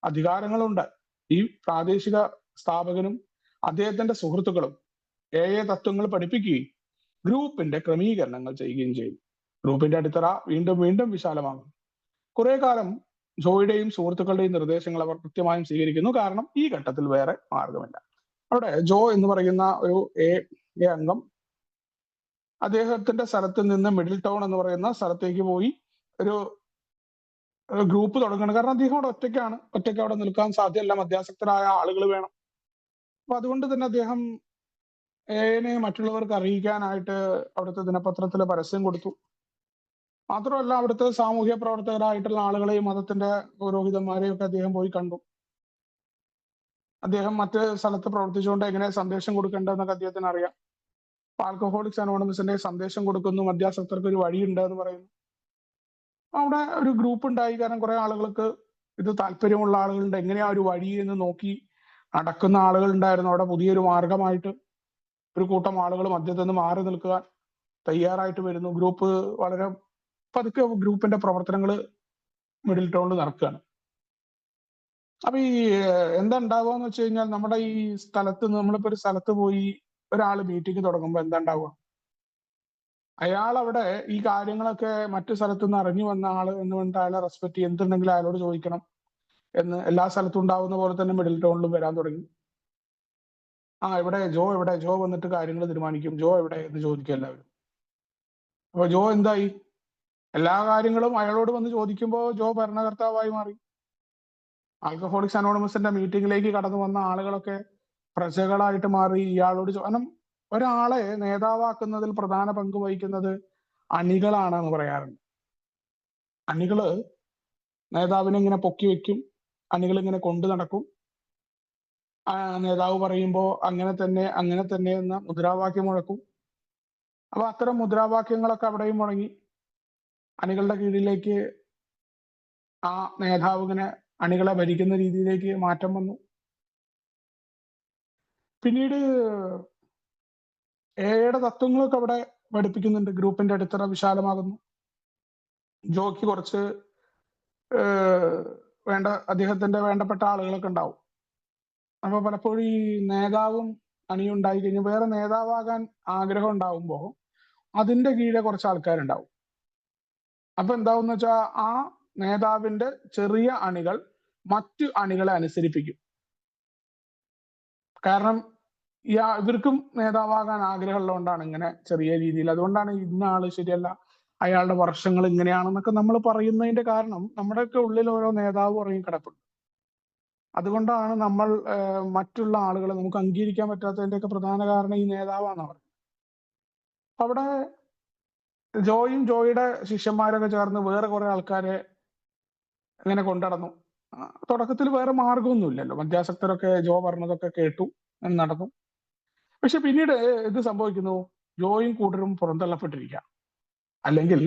അധികാരങ്ങളുണ്ട്. ഈ പ്രാദേശിക സ്ഥാപകനും അദ്ദേഹത്തിന്റെ സുഹൃത്തുക്കളും തത്വങ്ങൾ പഠിപ്പിക്കുകയും ഗ്രൂപ്പിന്റെ ക്രമീകരണങ്ങൾ ചെയ്യുകയും ചെയ്യും. ഗ്രൂപ്പിന്റെ അടിത്തറ വീണ്ടും വീണ്ടും വിശാലമാകും. കുറെ കാലം ജോയുടെയും സുഹൃത്തുക്കളുടെയും നിർദ്ദേശങ്ങൾ അവർ കൃത്യമായും സ്വീകരിക്കുന്നു. കാരണം ഈ ഘട്ടത്തിൽ വേറെ മാർഗമില്ല. അവിടെ ജോ എന്ന് പറയുന്ന ഒരു അംഗം അദ്ദേഹത്തിന്റെ സ്ഥലത്ത് നിന്ന് മിഡിൽ ടൗൺ എന്ന് പറയുന്ന സ്ഥലത്തേക്ക് പോയി ഒരു ഗ്രൂപ്പ് തുടങ്ങണം. കാരണം അദ്ദേഹം അവിടെ ഒറ്റയ്ക്കാണ്. ഒറ്റയ്ക്ക് അവിടെ നിൽക്കാൻ സാധ്യമല്ല. മധ്യാസക്തരായ ആളുകൾ വേണം. അപ്പൊ അതുകൊണ്ട് തന്നെ അദ്ദേഹം മറ്റുള്ളവർക്ക് അറിയിക്കാനായിട്ട് അവിടുത്തെ ദിനപത്രത്തിലെ പരസ്യം കൊടുത്തു. മാത്രമല്ല അവിടുത്തെ സാമൂഹ്യ പ്രവർത്തകരായിട്ടുള്ള ആളുകളെയും മതത്തിന്റെ പുരോഹിതന്മാരെയും ഒക്കെ അദ്ദേഹം പോയി കണ്ടു. അദ്ദേഹം മറ്റ് സ്ഥലത്ത് പ്രവർത്തിച്ചുകൊണ്ട് എങ്ങനെ സന്ദേശം കൊടുക്കേണ്ടതെന്നൊക്കെ അദ്ദേഹത്തിന് അറിയാം. ആൽക്കഹോളിക്സ് അനോണിമസിന്റെ സന്ദേശം കൊടുക്കുന്നു, മദ്യാസക്തർക്ക് ഒരു വഴിയുണ്ട് എന്ന് പറയുന്നു. അവിടെ ഒരു ഗ്രൂപ്പ് ഉണ്ടായി. കാരണം കുറെ ആളുകൾക്ക് ഇത് താല്പര്യമുള്ള ആളുകളുണ്ട്. എങ്ങനെയാ ഒരു വഴി എന്ന് നോക്കി അടക്കുന്ന ആളുകൾ ഉണ്ടായിരുന്നു. അവിടെ പുതിയൊരു മാർഗമായിട്ട് ഒരു കൂട്ടം ആളുകൾ മധ്യത്തിൽ നിന്ന് മാറി നിൽക്കാൻ തയ്യാറായിട്ട് വരുന്നു. ഗ്രൂപ്പ് വളരെ പതുക്കെ ഗ്രൂപ്പിന്റെ പ്രവർത്തനങ്ങൾ മിഡിൽ ടൗണിൽ നടക്കുകയാണ്. അപ്പൊ ഈ എന്താ ഉണ്ടാവുക എന്ന് വെച്ച് കഴിഞ്ഞാൽ, നമ്മുടെ ഈ സ്ഥലത്ത് നമ്മളിപ്പോ ഒരു സ്ഥലത്ത് പോയി ഒരാൾ മീറ്റിംഗ് തുടങ്ങുമ്പോൾ എന്താ ഉണ്ടാവുക? അയാൾ അവിടെ ഈ കാര്യങ്ങളൊക്കെ മറ്റു സ്ഥലത്തു നിന്ന് അറിഞ്ഞു വന്ന ആള് എന്ന് പറഞ്ഞിട്ട് അയാളെ റെസ്പെക്ട് ചെയ്യും. എന്തുണ്ടെങ്കിലും അയാളോട് ചോദിക്കണം എന്ന് എല്ലാ സ്ഥലത്തും ഉണ്ടാവുന്ന പോലെ തന്നെ മിഡിൽ ടൗണിലും വരാൻ തുടങ്ങി. എവിടെ ജോ വന്നിട്ട് കാര്യങ്ങൾ തീരുമാനിക്കും. ജോ എവിടെ എന്ന് ചോദിക്കും എല്ലാവരും. അപ്പൊ ജോ എന്തായി? എല്ലാ കാര്യങ്ങളും അയാളോട് വന്ന് ചോദിക്കുമ്പോൾ ജോ ഭരണകർത്താവായി മാറി. ആൽക്കഹോളിക്സ് അനോണിമസിന്റെ മീറ്റിംഗിലേക്ക് കടന്നു വന്ന ആളുകളൊക്കെ പ്രജകളായിട്ട് മാറി. ഇയാളോട് കാരണം ഒരാളെ നേതാവാക്കുന്നതിൽ പ്രധാന പങ്ക് വഹിക്കുന്നത് അണികളാണ് എന്ന് പറയാറുണ്ട്. അണികള് നേതാവിനെ ഇങ്ങനെ പൊക്കി വെക്കും, അണികൾ ഇങ്ങനെ കൊണ്ടു നടക്കും. നേതാവ് പറയുമ്പോൾ അങ്ങനെ തന്നെ എന്ന മുദ്രാവാക്യം മുഴക്കും. അപ്പൊ അത്തരം മുദ്രാവാക്യങ്ങളൊക്കെ അവിടെയും മുഴങ്ങി അണികളുടെ കീഴിലേക്ക് ആ നേതാവ് ഇങ്ങനെ അണികളെ ഭരിക്കുന്ന രീതിയിലേക്ക് മാറ്റം വന്നു. പിന്നീട് എയുടെ തത്വങ്ങളൊക്കെ അവിടെ പഠിപ്പിക്കുന്നുണ്ട്. ഗ്രൂപ്പിന്റെ അടിത്തറ വിശാലമാകുന്നു. ജോയ്ക്ക് കുറച്ച് അദ്ദേഹത്തിന്റെ വേണ്ടപ്പെട്ട ആളുകളൊക്കെ ഉണ്ടാവും. അപ്പൊ പലപ്പോഴും ഈ നേതാവും അണിയും ഉണ്ടായി കഴിഞ്ഞാൽ വേറെ നേതാവാകാൻ ആഗ്രഹം ഉണ്ടാവുമ്പോൾ അതിന്റെ കീഴിലെ കുറച്ച് ആൾക്കാരുണ്ടാവും. അപ്പൊ എന്താവെന്ന് വെച്ചാൽ ആ നേതാവിന്റെ ചെറിയ അണികൾ മറ്റു അണികളെ അനുസരിപ്പിക്കും. കാരണം ഇവർക്കും നേതാവാകാൻ ആഗ്രഹമുള്ളതുകൊണ്ടാണ് ഇങ്ങനെ ചെറിയ രീതിയിൽ. അതുകൊണ്ടാണ് ഇന്ന ആള് ശരിയല്ല, അയാളുടെ വർഷങ്ങൾ ഇങ്ങനെയാണെന്നൊക്കെ നമ്മൾ പറയുന്നതിന്റെ കാരണം നമ്മുടെയൊക്കെ ഉള്ളിൽ ഓരോ നേതാവ് ഉറങ്ങി കിടപ്പുണ്ട്. അതുകൊണ്ടാണ് നമ്മൾ മറ്റുള്ള ആളുകളെ നമുക്ക് അംഗീകരിക്കാൻ പറ്റാത്തതിന്റെയൊക്കെ പ്രധാന കാരണം ഈ നേതാവാണ് അവർ. അവിടെ ജോയും ജോയുടെ ശിഷ്യന്മാരൊക്കെ ചേർന്ന് വേറെ കുറെ ആൾക്കാരെ ഇങ്ങനെ കൊണ്ടുനടന്നു. തുടക്കത്തിൽ വേറെ മാർഗമൊന്നുമില്ലല്ലോ, മദ്യാസക്തരൊക്കെ ജോ പറഞ്ഞതൊക്കെ കേട്ടു, നടന്നു. പക്ഷെ പിന്നീട് ഇത് സംഭവിക്കുന്നു, ജോയും കൂട്ടരും പുറന്തള്ളപ്പെട്ടിരിക്കാം, അല്ലെങ്കിൽ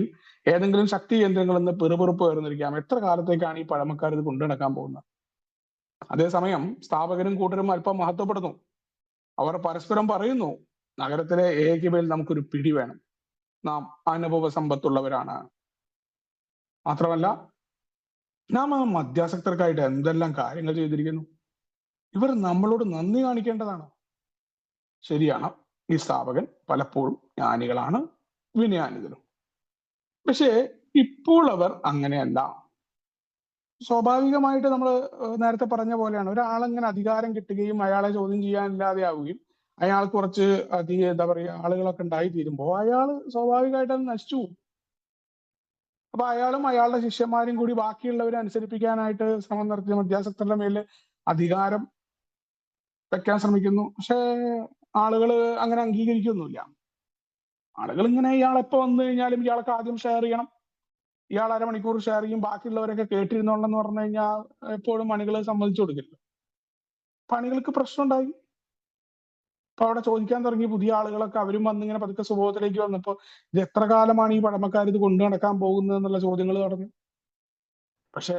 ഏതെങ്കിലും ശക്തി കേന്ദ്രങ്ങളിൽ നിന്ന് പിറുപിറുപ്പ് വരുന്നിരിക്കാം. എത്ര കാലത്തേക്കാണ് ഈ പഴമക്കാർ ഇത് കൊണ്ടു നടക്കാൻ പോകുന്നത്? അതേസമയം സ്ഥാപകരും കൂട്ടരും അല്പം മഹത്വപ്പെടുന്നു. അവർ പരസ്പരം പറയുന്നു, നഗരത്തിലെ എയ്ക്ക് മേൽ നമുക്കൊരു പിടി വേണം, നാം അനുഭവ സമ്പത്തുള്ളവരാണ്. മാത്രമല്ല നാം ആ മദ്യാസക്തർക്കായിട്ട് എന്തെല്ലാം കാര്യങ്ങൾ ചെയ്തിരിക്കുന്നു. ഇവർ നമ്മളോട് നന്ദി കാണിക്കേണ്ടതാണ്. ശരിയാണ്, ഈ സ്ഥാപകൻ പലപ്പോഴും ജ്ഞാനികളാണ്, വിനയാനിതരും. പക്ഷേ ഇപ്പോൾ അവർ അങ്ങനെയല്ല. സ്വാഭാവികമായിട്ട് നമ്മൾ നേരത്തെ പറഞ്ഞ പോലെയാണ്, ഒരാളിങ്ങനെ അധികാരം കിട്ടുകയും അയാളെ ചോദ്യം ചെയ്യാനില്ലാതെ ആവുകയും അയാൾ കുറച്ച് എന്താ പറയുക ആളുകളൊക്കെ ഉണ്ടായി തീരുമ്പോൾ അയാൾ സ്വാഭാവികമായിട്ട് അത് നശിച്ചു. അപ്പൊ അയാളും അയാളുടെ ശിഷ്യന്മാരും കൂടി ബാക്കിയുള്ളവരെ അനുസരിപ്പിക്കാനായിട്ട് ശ്രമം നടത്തി മദ്യാസക്തരുടെ മേല് അധികാരം വെക്കാൻ ശ്രമിക്കുന്നു. പക്ഷെ ആളുകൾ അങ്ങനെ അംഗീകരിക്കൊന്നുമില്ല. ആളുകൾ ഇങ്ങനെ ഇയാൾ എപ്പോ വന്നു കഴിഞ്ഞാലും ഇയാൾക്ക് ആദ്യം ഷെയർ ചെയ്യണം, ഇയാൾ അരമണിക്കൂർ ഷെയർ ചെയ്യും, ബാക്കിയുള്ളവരൊക്കെ കേട്ടിരുന്നോളെന്ന് പറഞ്ഞു കഴിഞ്ഞാൽ എപ്പോഴും അണികൾ സമ്മതിച്ചു കൊടുക്കില്ല. പണികൾക്ക് പ്രശ്നം ഉണ്ടായി. അപ്പൊ അവിടെ ചോദിക്കാൻ തുടങ്ങി പുതിയ ആളുകളൊക്കെ, അവരും വന്നിങ്ങനെ പതുക്കെ സ്വഭാവത്തിലേക്ക് വന്നപ്പോ ഇത് എത്ര കാലമാണ് ഈ പഴമക്കാർ ഇത് കൊണ്ടു നടക്കാൻ പോകുന്നത് എന്നുള്ള ചോദ്യങ്ങൾ തുടങ്ങി. പക്ഷെ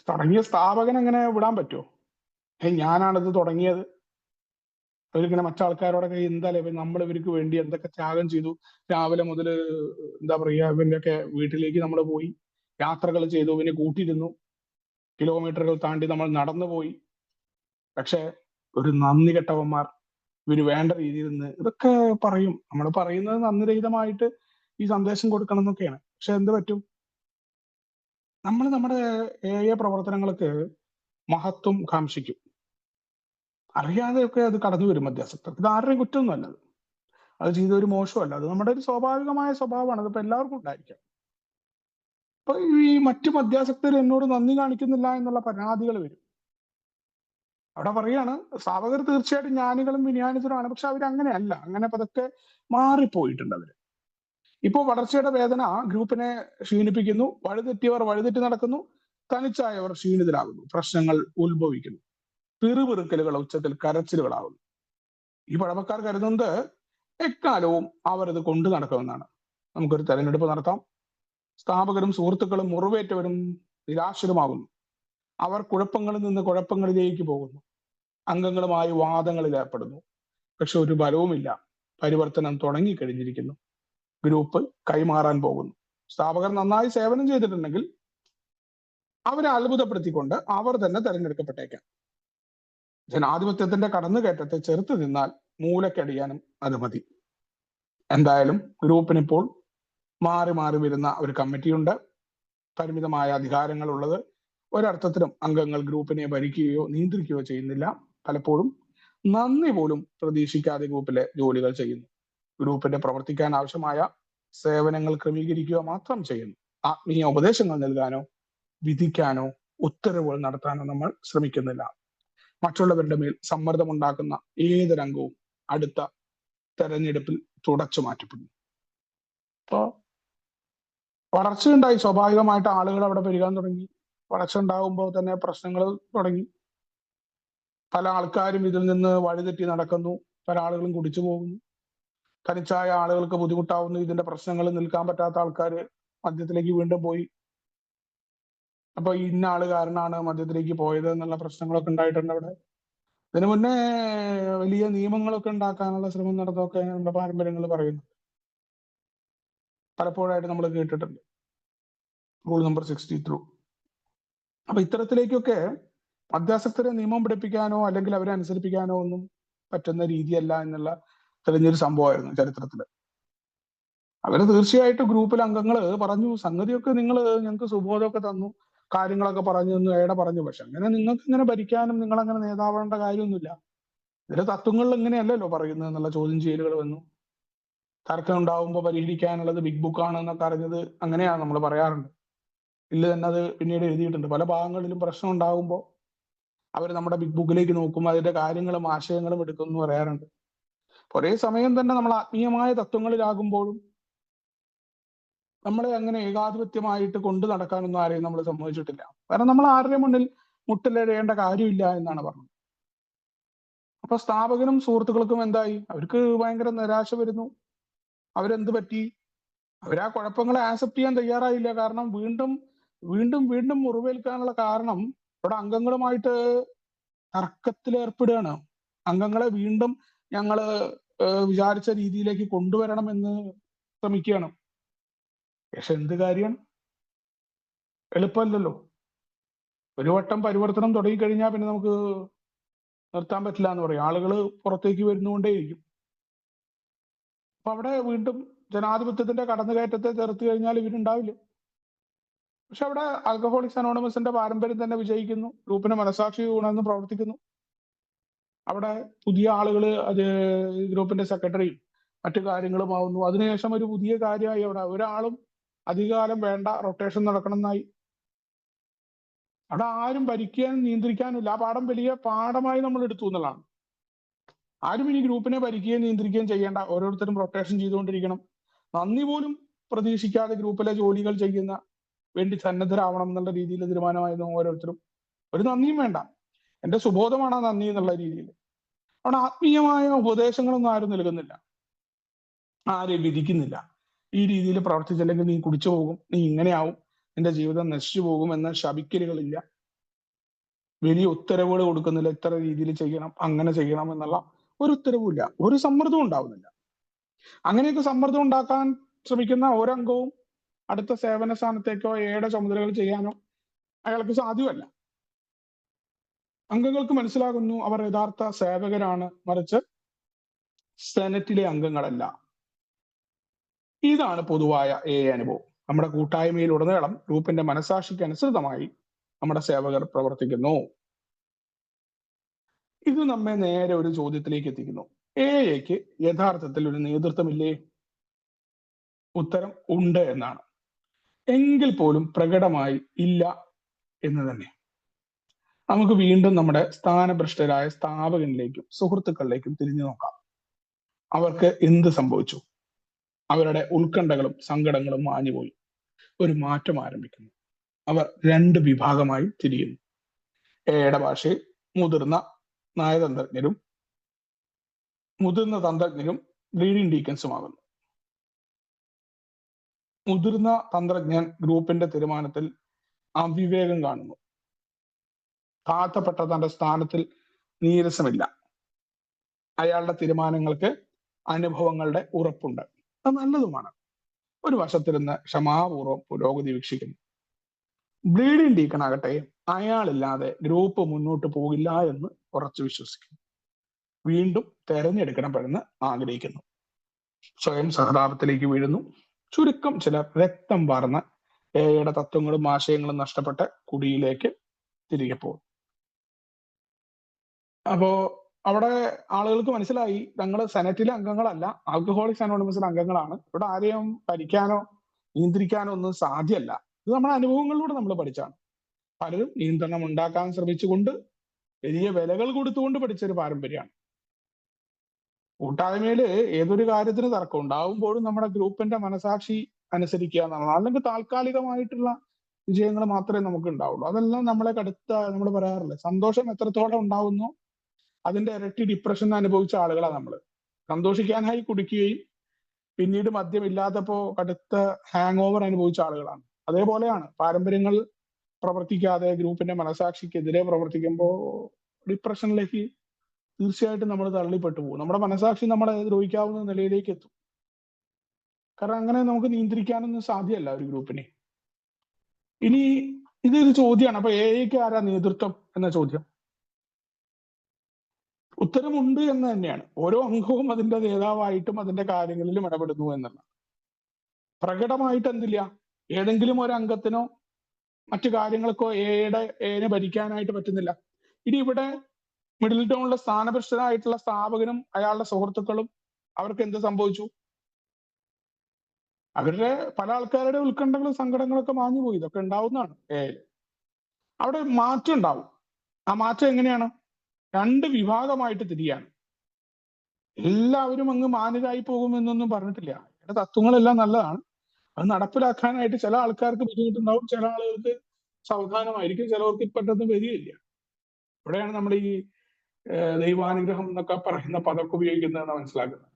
തുടങ്ങിയ സ്ഥാപകൻ എങ്ങനെ വിടാൻ പറ്റുമോ? ഞാനാണിത് തുടങ്ങിയത്, അവരിങ്ങനെ മറ്റാൾക്കാരോടൊക്കെ എന്തായാലും നമ്മൾ ഇവർക്ക് വേണ്ടി എന്തൊക്കെ ത്യാഗം ചെയ്തു, രാവിലെ മുതൽ എന്താ പറയുക ഇവന്റെയൊക്കെ വീട്ടിലേക്ക് നമ്മൾ പോയി, യാത്രകൾ ചെയ്തു, ഇവനെ കൂട്ടിയിരുന്നു, കിലോമീറ്ററുകൾ താണ്ടി നമ്മൾ നടന്നു പോയി. പക്ഷെ ഒരു നന്ദി കെട്ടവന്മാർ, ഇവര് വേണ്ട രീതിയിൽ നിന്ന് ഇതൊക്കെ പറയും. നമ്മൾ പറയുന്നത് നന്ദിരഹിതമായിട്ട് ഈ സന്ദേശം കൊടുക്കണം എന്നൊക്കെയാണ്. പക്ഷെ എന്ത് പറ്റും, നമ്മൾ നമ്മുടെ പ്രവർത്തനങ്ങൾക്ക് മഹത്വം കാംക്ഷിക്കും. അറിയാതെയൊക്കെ അത് കടന്നു വരും മദ്യാസക്തർ. ഇത് ആരുടെയും കുറ്റമൊന്നുമല്ല, അത് ചെയ്ത ഒരു മോശമല്ല, അത് നമ്മുടെ ഒരു സ്വാഭാവികമായ സ്വഭാവമാണ്. അതിപ്പോ എല്ലാവർക്കും ഉണ്ടായിരിക്കാം. അപ്പൊ ഈ മറ്റു മദ്യാസക്തർ എന്നോട് നന്ദി കാണിക്കുന്നില്ല എന്നുള്ള പരാതികൾ വരും. അവിടെ പറയാണ് സ്ഥാപകർ തീർച്ചയായിട്ടും ജ്ഞാനികളും വിനയാനിതരുമാണ്, പക്ഷെ അവരങ്ങനെയല്ല, അങ്ങനെ പതുക്കെ മാറിപ്പോയിട്ടുണ്ട് അവര്. ഇപ്പോ വളർച്ചയുടെ വേദന ഗ്രൂപ്പിനെ ക്ഷീണിപ്പിക്കുന്നു. വഴിതെറ്റിയവർ വഴിതെറ്റി നടക്കുന്നു, തനിച്ചായവർ ക്ഷീണിതരാകുന്നു, പ്രശ്നങ്ങൾ ഉത്ഭവിക്കുന്നു, പിറുപിറുക്കലുകൾ ഉച്ചത്തിൽ കരച്ചിലുകളാകുന്നു. ഈ പഴമക്കാർ കരുതുന്നത് എക്കാലവും അവർ ഇത് കൊണ്ടു നടക്കുമെന്നാണ്. നമുക്കൊരു തെരഞ്ഞെടുപ്പ് നടത്താം. സ്ഥാപകരും സുഹൃത്തുക്കളും മുറിവേറ്റവരും നിരാശരുമാകുന്നു. അവർ കുഴപ്പങ്ങളിൽ നിന്ന് കുഴപ്പങ്ങളിലേക്ക് പോകുന്നു. അംഗങ്ങളുമായി വാദങ്ങളിൽ ഏർപ്പെടുന്നു. പക്ഷെ ഒരു ഫലവുമില്ല. പരിവർത്തനം തുടങ്ങിക്കഴിഞ്ഞിരിക്കുന്നു. ഗ്രൂപ്പ് കൈമാറാൻ പോകുന്നു. സ്ഥാപകർ നന്നായി സേവനം ചെയ്തിട്ടുണ്ടെങ്കിൽ അവരെ അത്ഭുതപ്പെടുത്തിക്കൊണ്ട് അവർ തന്നെ തെരഞ്ഞെടുക്കപ്പെട്ടേക്കാം. ജനാധിപത്യത്തിന്റെ കടന്നുകയറ്റത്തെ ചെറുത്ത് നിന്നാൽ മൂലക്കടിയാനും അത് മതി. എന്തായാലും ഗ്രൂപ്പിനിപ്പോൾ മാറി മാറി വരുന്ന ഒരു കമ്മിറ്റിയുണ്ട്. പരിമിതമായ അധികാരങ്ങളുള്ളത്. ഒരർത്ഥത്തിലും അംഗങ്ങൾ ഗ്രൂപ്പിനെ ഭരിക്കുകയോ നിയന്ത്രിക്കുകയോ ചെയ്യുന്നില്ല. പലപ്പോഴും നന്ദി പോലും പ്രതീക്ഷിക്കാതെ ഗ്രൂപ്പിലെ ജോലികൾ ചെയ്യുന്നു. ഗ്രൂപ്പിന്റെ പ്രവർത്തിക്കാൻ ആവശ്യമായ സേവനങ്ങൾ ക്രമീകരിക്കുക മാത്രം ചെയ്യുന്നു. ആത്മീയ ഉപദേശങ്ങൾ നൽകാനോ വിധിക്കാനോ ഉത്തരവുകൾ നടത്താനോ നമ്മൾ ശ്രമിക്കുന്നില്ല. മറ്റുള്ളവരുടെ മേൽ സമ്മർദ്ദമുണ്ടാക്കുന്ന ഏതൊരംഗവും അടുത്ത തെരഞ്ഞെടുപ്പിൽ തുടച്ചു മാറ്റപ്പെടുന്നു. അപ്പോ വളർച്ചയുണ്ടായി. സ്വാഭാവികമായിട്ട് ആളുകൾ അവിടെ പെരുകാൻ തുടങ്ങി. വളർച്ച ഉണ്ടാകുമ്പോൾ തന്നെ പ്രശ്നങ്ങൾ തുടങ്ങി. പല ആൾക്കാരും ഇതിൽ നിന്ന് വഴിതെറ്റി നടക്കുന്നു. പല ആളുകളും കുടിച്ചു പോകുന്നു. തനിച്ചായ ആളുകൾക്ക് ബുദ്ധിമുട്ടാവുന്നു. ഇതിന്റെ പ്രശ്നങ്ങൾ നിൽക്കാൻ പറ്റാത്ത ആൾക്കാർ മദ്യത്തിലേക്ക് വീണ്ടും പോയി. അപ്പൊ ഇന്ന ആള് കാരണമാണ് മദ്യത്തിലേക്ക് പോയത് എന്നുള്ള പ്രശ്നങ്ങളൊക്കെ ഉണ്ടായിട്ടുണ്ട് അവിടെ. ഇതിനു മുന്നേ വലിയ നിയമങ്ങളൊക്കെ ഉണ്ടാക്കാനുള്ള ശ്രമം നടന്നതൊക്കെ നമ്മുടെ പാരമ്പര്യങ്ങൾ പറയുന്നു. പലപ്പോഴായിട്ട് നമ്മൾ കേട്ടിട്ടുണ്ട്. Rule number 63. അപ്പൊ ഇത്തരത്തിലേക്കൊക്കെ മദ്യാസക്തരെ നിയമം പഠിപ്പിക്കാനോ അല്ലെങ്കിൽ അവരെ അനുസരിപ്പിക്കാനോ ഒന്നും പറ്റുന്ന രീതിയല്ല എന്നുള്ള തെളിഞ്ഞൊരു സംഭവമായിരുന്നു ചരിത്രത്തില്. അവര് തീർച്ചയായിട്ടും ഗ്രൂപ്പിലെ അംഗങ്ങൾ പറഞ്ഞു, സംഗതിയൊക്കെ നിങ്ങൾ ഞങ്ങൾക്ക് സുബോധമൊക്കെ തന്നു, കാര്യങ്ങളൊക്കെ പറഞ്ഞു എന്ന് ഏടെ പറഞ്ഞു. പക്ഷെ അങ്ങനെ നിങ്ങൾക്ക് ഇങ്ങനെ ഭരിക്കാനും നിങ്ങൾ അങ്ങനെ നേതാവേണ്ട കാര്യമൊന്നുമില്ല. ഇതിലെ തത്വങ്ങളിൽ എങ്ങനെയല്ലല്ലോ പറയുന്നത് എന്നുള്ള ചോദ്യം ചെയ്യലുകൾ വന്നു. തർക്കം ഉണ്ടാവുമ്പോൾ പരിഹരിക്കാനുള്ളത് ബിഗ് ബുക്കാണ് എന്നൊക്കെ അറിഞ്ഞത് അങ്ങനെയാണ് നമ്മൾ പറയാറുണ്ട്. ഇല്ല തന്നെ അത് പിന്നീട് എഴുതിയിട്ടുണ്ട്. പല ഭാഗങ്ങളിലും പ്രശ്നം ഉണ്ടാകുമ്പോൾ അവർ നമ്മുടെ ബിഗ് ബുക്കിലേക്ക് നോക്കുമ്പോൾ അതിന്റെ കാര്യങ്ങളും ആശയങ്ങളും എടുക്കുമെന്ന് പറയാറുണ്ട്. ഒരേ സമയം തന്നെ നമ്മൾ ആത്മീയമായ തത്വങ്ങളിലാകുമ്പോഴും നമ്മളെ അങ്ങനെ ഏകാധിപത്യമായിട്ട് കൊണ്ടു നടക്കാനൊന്നും ആരെയും നമ്മൾ സമ്മതിച്ചിട്ടില്ല. കാരണം നമ്മൾ ആരുടെ മുന്നിൽ മുട്ടിലെഴയേണ്ട കാര്യമില്ല എന്നാണ് പറഞ്ഞത്. അപ്പൊ സ്ഥാപകനും സുഹൃത്തുക്കൾക്കും എന്തായി? അവർക്ക് ഭയങ്കര നിരാശ വരുന്നു. അവരെന്ത് പറ്റി? അവരാ കുഴപ്പങ്ങളെ ആക്സെപ്റ്റ് ചെയ്യാൻ തയ്യാറായില്ല. കാരണം വീണ്ടും വീണ്ടും വീണ്ടും മുറിവേൽക്കാനുള്ള കാരണം ഇവിടെ അംഗങ്ങളുമായിട്ട് തർക്കത്തിലേർപ്പെടുകയാണ്. അംഗങ്ങളെ വീണ്ടും ഞങ്ങള് വിചാരിച്ച രീതിയിലേക്ക് കൊണ്ടുവരണമെന്ന് ശ്രമിക്കുകയാണ്. പക്ഷെ എന്ത് കാര്യമാണ്? എളുപ്പമല്ലല്ലോ. ഒരു വട്ടം പരിവർത്തനം തുടങ്ങിക്കഴിഞ്ഞാൽ പിന്നെ നമുക്ക് നിർത്താൻ പറ്റില്ല എന്ന് പറയും. ആളുകൾ പുറത്തേക്ക് വരുന്നുകൊണ്ടേയിരിക്കും. അപ്പൊ അവിടെ വീണ്ടും ജനാധിപത്യത്തിന്റെ കടന്നുകയറ്റത്തെ ചെറുത്തു കഴിഞ്ഞാൽ ഇവരുണ്ടാവില്ല. പക്ഷെ അവിടെ ആൽക്കഹോളിക്സ് അനോണിമസിന്റെ പാരമ്പര്യം തന്നെ വിജയിക്കുന്നു. ഗ്രൂപ്പിന് മനസാക്ഷി ഉണർന്ന് പ്രവർത്തിക്കുന്നു. അവിടെ പുതിയ ആളുകൾ അത് ഗ്രൂപ്പിന്റെ സെക്രട്ടറിയും മറ്റു കാര്യങ്ങളും ആവുന്നു. അതിനുശേഷം ഒരു പുതിയ കാര്യമായി അവിടെ ഒരാളും അധികകാലം വേണ്ട, റൊട്ടേഷൻ നടക്കണമെന്നായി. അവിടെ ആരും ഭരിക്കാനും നിയന്ത്രിക്കാനും ഇല്ല. ആ പാഠം വലിയ പാഠമായി നമ്മൾ എടുത്തു എന്നുള്ളതാണ്. ആരും ഇനി ഗ്രൂപ്പിനെ ഭരിക്കുകയും നിയന്ത്രിക്കുകയും ചെയ്യേണ്ട. ഓരോരുത്തരും റൊട്ടേഷൻ ചെയ്തുകൊണ്ടിരിക്കണം. നന്ദി പോലും പ്രതീക്ഷിക്കാതെ ഗ്രൂപ്പിലെ ജോലികൾ ചെയ്യുന്ന വേണ്ടി സന്നദ്ധരാവണം എന്നുള്ള രീതിയിൽ തീരുമാനമായിരുന്നു ഓരോരുത്തരും. ഒരു നന്ദിയും വേണ്ട, എന്റെ സുബോധമാണ് നന്ദി എന്നുള്ള രീതിയിൽ. അവിടെ ആത്മീയമായ ഉപദേശങ്ങളൊന്നും ആരും നൽകുന്നില്ല, ആരെയും വിധിക്കുന്നില്ല. ഈ രീതിയിൽ പ്രവർത്തിച്ചില്ലെങ്കിൽ നീ കുടിച്ചു പോകും, നീ ഇങ്ങനെയാവും, നിന്റെ ജീവിതം നശിച്ചു പോകും എന്ന ശപിക്കലുകളില്ല. വലിയ ഉത്തരവുകൾ കൊടുക്കുന്നില്ല, ഇത്ര രീതിയിൽ ചെയ്യണം, അങ്ങനെ ചെയ്യണം എന്നുള്ള ഒരു ഉത്തരവുമില്ല. ഒരു സമ്മർദ്ദവും ഉണ്ടാവുന്നില്ല. അങ്ങനെയൊക്കെ സമ്മർദ്ദം ഉണ്ടാക്കാൻ ശ്രമിക്കുന്ന ഓരംഗവും അടുത്ത സേവന സ്ഥാനത്തേക്കോ ഏടെ ചുമതലകൾ ചെയ്യാനോ അയാൾക്ക് സാധ്യമല്ല. അംഗങ്ങൾക്ക് മനസ്സിലാകുന്നു അവർ യഥാർത്ഥ സേവകരാണ്, മറിച്ച് സെനറ്റിലെ അംഗങ്ങളല്ല. ഇതാണ് പൊതുവായ അനുഭവം. നമ്മുടെ കൂട്ടായ്മയിലുടനീളം ഗ്രൂപ്പിന്റെ മനസാക്ഷിക്ക് അനുസൃതമായി നമ്മുടെ സേവകർ പ്രവർത്തിക്കുന്നു. ഇത് നമ്മെ നേരെ ഒരു ചോദ്യത്തിലേക്ക് എത്തിക്കുന്നു. എക്ക് യഥാർത്ഥത്തിൽ ഒരു നേതൃത്വമില്ലേ? ഉത്തരം ഉണ്ട് എന്നാണ്. എങ്കിൽ പോലും പ്രകടമായി ഇല്ല എന്ന് തന്നെ. നമുക്ക് വീണ്ടും നമ്മുടെ സ്ഥാനഭ്രഷ്ടരായ സ്ഥാപകനിലേക്കും സുഹൃത്തുക്കളിലേക്കും തിരിഞ്ഞു നോക്കാം. അവർക്ക് എന്ത് സംഭവിച്ചു? അവരുടെ ഉത്കണ്ഠകളും സങ്കടങ്ങളും മാഞ്ഞുപോയി. ഒരു മാറ്റം ആരംഭിക്കുന്നു. അവർ രണ്ട് വിഭാഗമായി തിരിയുന്നു. എയുടെ ഭാഷയിൽ മുതിർന്ന നയതന്ത്രജ്ഞരും മുതിർന്ന തന്ത്രജ്ഞരും ലീഡിംഗ് ഡീക്കൻസുമാകുന്നു. മുതിർന്ന തന്ത്രജ്ഞൻ ഗ്രൂപ്പിന്റെ തീരുമാനത്തിൽ അവിവേകം കാണുന്നു. താഴ്ത്തപ്പെട്ട തന്റെ സ്ഥാനത്തിൽ നീരസമില്ല. അയാളുടെ തീരുമാനങ്ങൾക്ക് അനുഭവങ്ങളുടെ ഉറപ്പുണ്ട്. അത് നല്ലതുമാണ്. ഒരു വശത്തിരുന്ന് ക്ഷമാപൂർവ്വം പുരോഗതി വീക്ഷിക്കുന്നു. ബ്ലീഡിംഗ് ഡീക്കൺ ആകട്ടെ അയാളില്ലാതെ ഗ്രൂപ്പ് മുന്നോട്ട് പോകില്ല എന്ന് ഉറച്ചു വിശ്വസിക്കുന്നു. വീണ്ടും തെരഞ്ഞെടുക്കണമെന്ന് ആഗ്രഹിക്കുന്നു. സ്വയം സഹതാപത്തിലേക്ക് വീഴുന്നു. ചുരുക്കം ചിലർ രക്തം വാർന്ന എയുടെ തത്വങ്ങളും ആശയങ്ങളും നഷ്ടപ്പെട്ട കുടിയിലേക്ക് തിരികെ പോകും. അപ്പോ അവിടെ ആളുകൾക്ക് മനസ്സിലായി തങ്ങൾ സെനറ്റിലെ അംഗങ്ങളല്ല, ആൽക്കഹോളിക്സ് അനോണിമസിലെ അംഗങ്ങളാണ്. ഇവിടെ ആരെയും ഭരിക്കാനോ നിയന്ത്രിക്കാനോ ഒന്നും സാധ്യമല്ല. ഇത് നമ്മുടെ അനുഭവങ്ങളിലൂടെ നമ്മൾ പഠിച്ചാണ്. പലരും നിയന്ത്രണം ഉണ്ടാക്കാൻ ശ്രമിച്ചുകൊണ്ട് വലിയ വിലകൾ കൊടുത്തുകൊണ്ട് പഠിച്ചൊരു പാരമ്പര്യമാണ്. കൂട്ടായ്മയില് ഏതൊരു കാര്യത്തിന് തർക്കം ഉണ്ടാവുമ്പോഴും നമ്മുടെ ഗ്രൂപ്പിന്റെ മനസാക്ഷി അനുസരിക്കുക എന്നുള്ളത്, അല്ലെങ്കിൽ താൽക്കാലികമായിട്ടുള്ള വിജയങ്ങൾ മാത്രമേ നമുക്ക് ഉണ്ടാവുള്ളൂ. അതെല്ലാം നമ്മളെ കടുത്ത, നമ്മൾ പറയാറില്ല, സന്തോഷം എത്രത്തോളം ഉണ്ടാവുന്നു അതിന്റെ ഇരട്ടി ഡിപ്രഷൻ അനുഭവിച്ച ആളുകളാണ് നമ്മൾ. സന്തോഷിക്കാനായി കുടിക്കുകയും പിന്നീട് മദ്യമില്ലാത്തപ്പോ കടുത്ത ഹാങ് ഓവർ അനുഭവിച്ച ആളുകളാണ്. അതേപോലെയാണ് പാരമ്പര്യങ്ങൾ പ്രവർത്തിക്കാതെ ഗ്രൂപ്പിന്റെ മനസാക്ഷിക്കെതിരെ പ്രവർത്തിക്കുമ്പോൾ ഡിപ്രഷനിലേക്ക് തീർച്ചയായിട്ടും നമ്മൾ തള്ളിപ്പെട്ടു പോകും. നമ്മുടെ മനസാക്ഷി നമ്മളെ ദ്രോഹിക്കാവുന്ന നിലയിലേക്ക് എത്തും. കാരണം അങ്ങനെ നമുക്ക് നിയന്ത്രിക്കാനൊന്നും സാധ്യമല്ല ഒരു ഗ്രൂപ്പിനെ. ഇനി ഇതൊരു ചോദ്യമാണ്. അപ്പൊ എക്ക് ആരാ നേതൃത്വം എന്ന ചോദ്യം, ഉത്തരമുണ്ട് എന്ന് തന്നെയാണ്. ഓരോ അംഗവും അതിന്റെ നേതാവായിട്ടും അതിന്റെ കാര്യങ്ങളിലും ഇടപെടുന്നു എന്നുള്ള. പ്രകടമായിട്ട് എന്തില്ല, ഏതെങ്കിലും ഒരു അംഗത്തിനോ മറ്റു കാര്യങ്ങൾക്കോ എനെ ഭരിക്കാനായിട്ട് പറ്റുന്നില്ല. ഇനി ഇവിടെ മിഡിൽ ടൗണിലെ സ്ഥാനഭ്രഷ്ടരായിട്ടുള്ള സ്ഥാപകനും അയാളുടെ സുഹൃത്തുക്കളും അവർക്ക് എന്ത് സംഭവിച്ചു? അവരുടെ പല ആൾക്കാരുടെ ഉത്കണ്ഠകളും സങ്കടങ്ങളൊക്കെ മാഞ്ഞു പോയി. ഇതൊക്കെ ഉണ്ടാവുന്നതാണ് എയിൽ. അവിടെ മാറ്റം ഉണ്ടാവും. ആ മാറ്റം എങ്ങനെയാണ്? രണ്ട് വിഭാഗമായിട്ട് തിരിയാണ്. എല്ലാവരും അങ്ങ് മാന്യരായി പോകുമെന്നൊന്നും പറഞ്ഞിട്ടില്ല. ഇവിടെ തത്വങ്ങളെല്ലാം നല്ലതാണ്. അത് നടപ്പിലാക്കാനായിട്ട് ചില ആൾക്കാർക്ക് ബുദ്ധിമുട്ടുണ്ടാവും, ചില ആളുകൾക്ക് സാവധാനമായിരിക്കും, ചിലവർക്ക് പെട്ടെന്ന് വരികയില്ല. ഇവിടെയാണ് നമ്മൾ ഈ ദൈവാനുഗ്രഹം എന്നൊക്കെ പറയുന്ന പദമൊക്കെ ഉപയോഗിക്കുന്നതെന്ന് മനസ്സിലാക്കുന്നത്.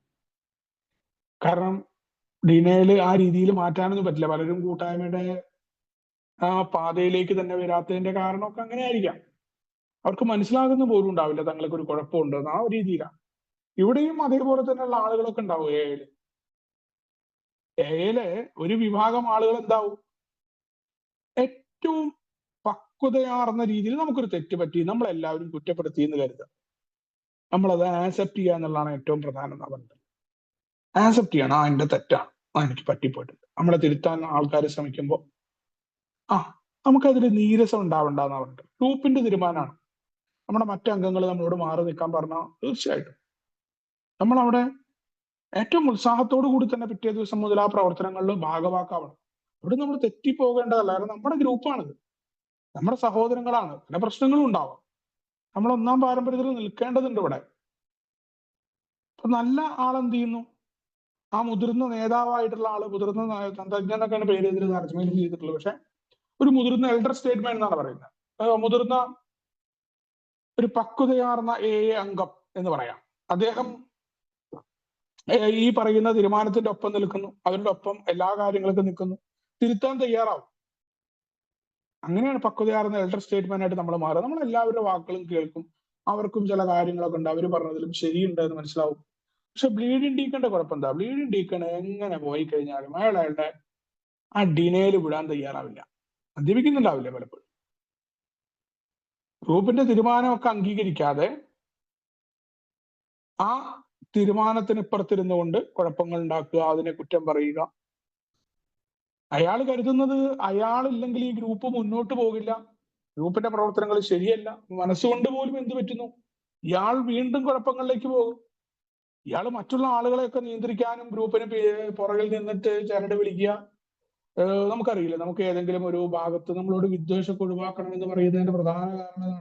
കാരണം ഡിനയിൽ ആ രീതിയിൽ മാറ്റാനൊന്നും പറ്റില്ല. പലരും കൂട്ടായ്മയുടെ ആ പാതയിലേക്ക് തന്നെ വരാത്തതിന്റെ കാരണമൊക്കെ അങ്ങനെ ആയിരിക്കാം. അവർക്ക് മനസ്സിലാകുന്ന പോലും ഉണ്ടാവില്ല തങ്ങൾക്ക് ഒരു കുഴപ്പമുണ്ടെന്ന്. ആ ഒരു രീതിയിലാണ് ഇവിടെയും അതേപോലെ തന്നെയുള്ള ആളുകളൊക്കെ ഉണ്ടാവും. എയില് ഒരു വിഭാഗം ആളുകൾ എന്താവും, ഏറ്റവും പക്വതയാർന്ന രീതിയിൽ നമുക്കൊരു തെറ്റ് പറ്റി, നമ്മളെല്ലാവരും കുറ്റപ്പെടുത്തി എന്ന് കരുതുക. നമ്മളത് ആക്സെപ്റ്റ് ചെയ്യുക എന്നുള്ളതാണ് ഏറ്റവും പ്രധാനം. പറഞ്ഞത് ആക്സെപ്റ്റ് ചെയ്യണം. ആ എന്റെ തെറ്റാണ്, എനിക്ക് പറ്റിപ്പോയിട്ടുണ്ട്. നമ്മളെ തിരുത്താൻ ആൾക്കാർ ശ്രമിക്കുമ്പോൾ നമുക്കതിൽ നീരസം ഉണ്ടാവണ്ടെന്ന് പറഞ്ഞിട്ട് ഗ്രൂപ്പിന്റെ തീരുമാനമാണ്. നമ്മുടെ മറ്റംഗങ്ങൾ നമ്മളോട് മാറി നിൽക്കാൻ പറഞ്ഞാൽ തീർച്ചയായിട്ടും നമ്മളവിടെ ഏറ്റവും ഉത്സാഹത്തോടു കൂടി തന്നെ പിറ്റേ ദിവസം മുതൽ ആ പ്രവർത്തനങ്ങളിൽ ഭാഗവാക്കാവണം. അവിടെ നമ്മൾ തെറ്റിപ്പോകേണ്ടതല്ല. കാരണം നമ്മുടെ ഗ്രൂപ്പാണിത്, നമ്മുടെ സഹോദരങ്ങളാണ്. പല പ്രശ്നങ്ങളും ഉണ്ടാവാം. നമ്മൾ ഒന്നാം പാരമ്പര്യത്തിൽ നിൽക്കേണ്ടതുണ്ട് ഇവിടെ. അപ്പൊ നല്ല ആളെന്ത് ചെയ്യുന്നു, ആ മുതിർന്ന നേതാവായിട്ടുള്ള ആള്, മുതിർന്ന തന്ത്രജ്ഞനൊക്കെയാണ് പേര് ഇതിൽ തർജ്ജമ ചെയ്തിട്ടുള്ളത്. പക്ഷെ ഒരു മുതിർന്ന എൽഡർ സ്റ്റേറ്റ്മെന്റ് എന്നാണ് പറയുന്നത്. മുതിർന്ന ഒരു പക്വതയാർന്ന അംഗം എന്ന് പറയാം. അദ്ദേഹം ഈ പറയുന്ന തീരുമാനത്തിന്റെ ഒപ്പം നിൽക്കുന്നു, അവരുടെ ഒപ്പം എല്ലാ കാര്യങ്ങൾക്കും നിൽക്കുന്നു, തിരുത്താൻ തയ്യാറാവും. അങ്ങനെയാണ് പക്വതയാർന്ന എൽഡർ സ്റ്റേറ്റ്മെന്റ് ആയിട്ട് നമ്മൾ മാറുക. നമ്മൾ എല്ലാവരുടെ വാക്കുകളും കേൾക്കും, അവർക്കും ചില കാര്യങ്ങളൊക്കെ ഉണ്ട്, അവർ പറഞ്ഞതിലും ശരിയുണ്ട് എന്ന് മനസ്സിലാവും. പക്ഷെ ബ്ലീഡിംഗ് ഡീക്കന്റെ കുഴപ്പം എന്താ? ബ്ലീഡിംഗ് ഡീക്കൺ എങ്ങനെ പോയി കഴിഞ്ഞാലും അയാളുടെ ആ ഡിനയിൽ വിടാൻ തയ്യാറാവില്ല. മദ്യപിക്കുന്നുണ്ടാവില്ല പലപ്പോഴും. ഗ്രൂപ്പിന്റെ തീരുമാനമൊക്കെ അംഗീകരിക്കാതെ ആ തീരുമാനത്തിന് ഇപ്പുറത്തിരുന്നുകൊണ്ട് കുഴപ്പങ്ങൾ ഉണ്ടാക്കുക, അതിനെ കുറ്റം പറയുക. അയാൾ കരുതുന്നത് അയാളില്ലെങ്കിൽ ഈ ഗ്രൂപ്പ് മുന്നോട്ട് പോകില്ല, ഗ്രൂപ്പിന്റെ പ്രവർത്തനങ്ങൾ ശരിയല്ല. മനസ്സുകൊണ്ട് പോലും എന്ത് പറ്റുന്നു, ഇയാൾ വീണ്ടും കുഴപ്പങ്ങളിലേക്ക് പോകും. ഇയാൾ മറ്റുള്ള ആളുകളെയൊക്കെ നിയന്ത്രിക്കാനും ഗ്രൂപ്പിന് പുറകിൽ നിന്നിട്ട് ചരട് വിളിക്കുക. നമുക്കറിയില്ല, നമുക്ക് ഏതെങ്കിലും ഒരു ഭാഗത്ത് നമ്മളോട് വിദ്വേഷമൊക്കെ ഒഴിവാക്കണം എന്ന് പറയുന്നതിന്റെ പ്രധാന കാരണമാണ്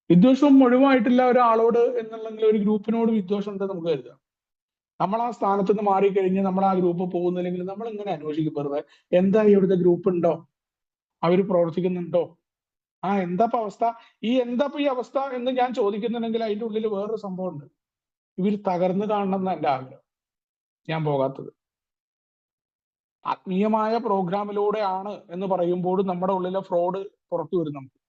വിദ്വേഷവും ഒഴിവായിട്ടില്ല ഒരാളോട് എന്നുള്ളെങ്കിൽ ഒരു ഗ്രൂപ്പിനോട് വിദ്വേഷം ഉണ്ട് നമുക്ക് കരുതാം. നമ്മൾ ആ സ്ഥാനത്ത് നിന്ന് മാറിക്കഴിഞ്ഞ് നമ്മൾ ആ ഗ്രൂപ്പ് പോകുന്നില്ലെങ്കിൽ നമ്മൾ ഇങ്ങനെ അന്വേഷിക്കും വെറുതെ, എന്താ ഇവിടുത്തെ ഗ്രൂപ്പ് ഉണ്ടോ, അവര് പ്രവർത്തിക്കുന്നുണ്ടോ, എന്താ അവസ്ഥ, എന്താ ഈ അവസ്ഥ എന്ന് ഞാൻ ചോദിക്കുന്നുണ്ടെങ്കിൽ അതിന്റെ ഉള്ളിൽ വേറൊരു സംഭവം ഉണ്ട്. ഇവർ തകർന്നു കാണണം എന്ന് എന്റെ ആഗ്രഹം. ഞാൻ പോകാത്തത് ആത്മീയമായ പ്രോഗ്രാമിലൂടെയാണ് എന്ന് പറയുമ്പോഴും നമ്മുടെ ഉള്ളിലെ ഫ്രോഡ് പുറത്തു വരും. നമുക്ക്